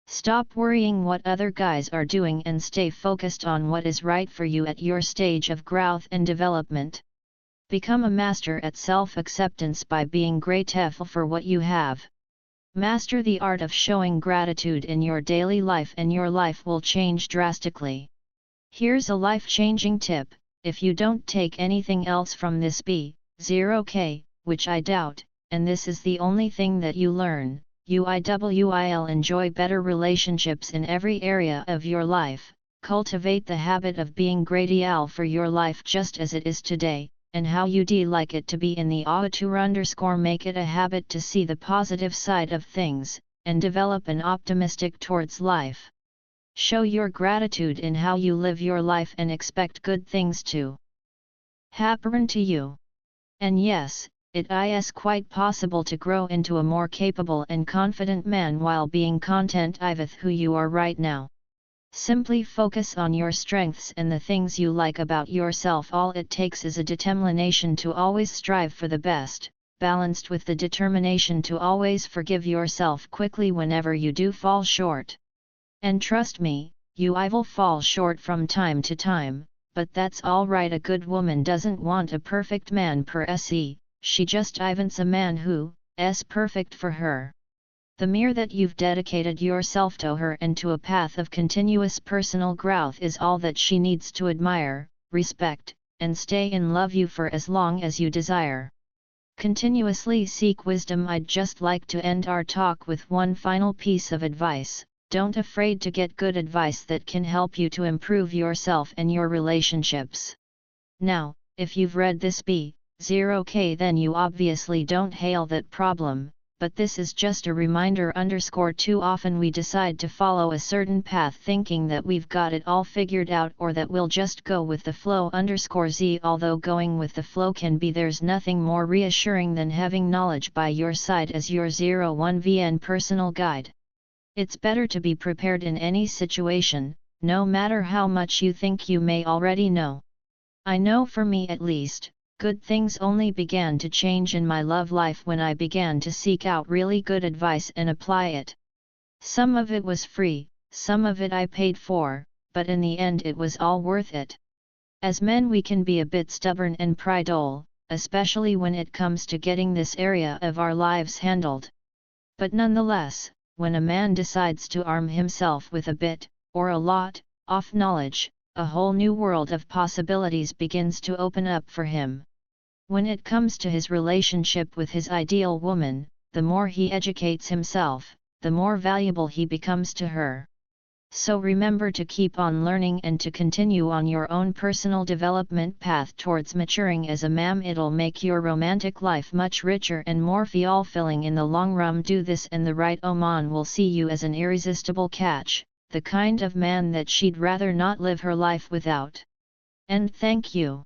Stop worrying what other guys are doing and stay focused on what is right for you at your stage of growth and development. Become a master at self-acceptance by being grateful for what you have. Master the art of showing gratitude in your daily life and your life will change drastically. Here's a life-changing tip. If you don't take anything else from this B0K, which I doubt, and this is the only thing that you learn, you'll enjoy better relationships in every area of your life, cultivate the habit of being grateful for your life just as it is today, and how you'd like it to be in the future. Make it a habit to see the positive side of things, and develop an optimistic towards life. Show your gratitude in how you live your life and expect good things to happen to you. And yes, it is quite possible to grow into a more capable and confident man while being content with who you are right now. Simply focus on your strengths and the things you like about yourself. All it takes is a determination to always strive for the best, balanced with the determination to always forgive yourself quickly whenever you do fall short. And trust me, you will fall short from time to time, but that's alright. A good woman doesn't want a perfect man per se, she just wants a man who is perfect for her. The mere that you've dedicated yourself to her and to a path of continuous personal growth is all that she needs to admire, respect, and stay in love you for as long as you desire. Continuously seek wisdom. I'd just like to end our talk with one final piece of advice. Don't afraid to get good advice that can help you to improve yourself and your relationships. Now, if you've read this B0K, then you obviously don't hail that problem, but this is just a reminder. Too often we decide to follow a certain path thinking that we've got it all figured out or that we'll just go with the flow. Z Although going with the flow can be, there's nothing more reassuring than having knowledge by your side as your 01VN personal guide. It's better to be prepared in any situation, no matter how much you think you may already know. I know for me at least, good things only began to change in my love life when I began to seek out really good advice and apply it. Some of it was free, some of it I paid for, but in the end it was all worth it. As men we can be a bit stubborn and prideful, especially when it comes to getting this area of our lives handled. But nonetheless, when a man decides to arm himself with a bit, or a lot, of knowledge, a whole new world of possibilities begins to open up for him. When it comes to his relationship with his ideal woman, the more he educates himself, the more valuable he becomes to her. So remember to keep on learning and to continue on your own personal development path towards maturing as a man. It'll make your romantic life much richer and more fulfilling in the long run. Do this and the right woman will see you as an irresistible catch, the kind of man that she'd rather not live her life without. And thank you.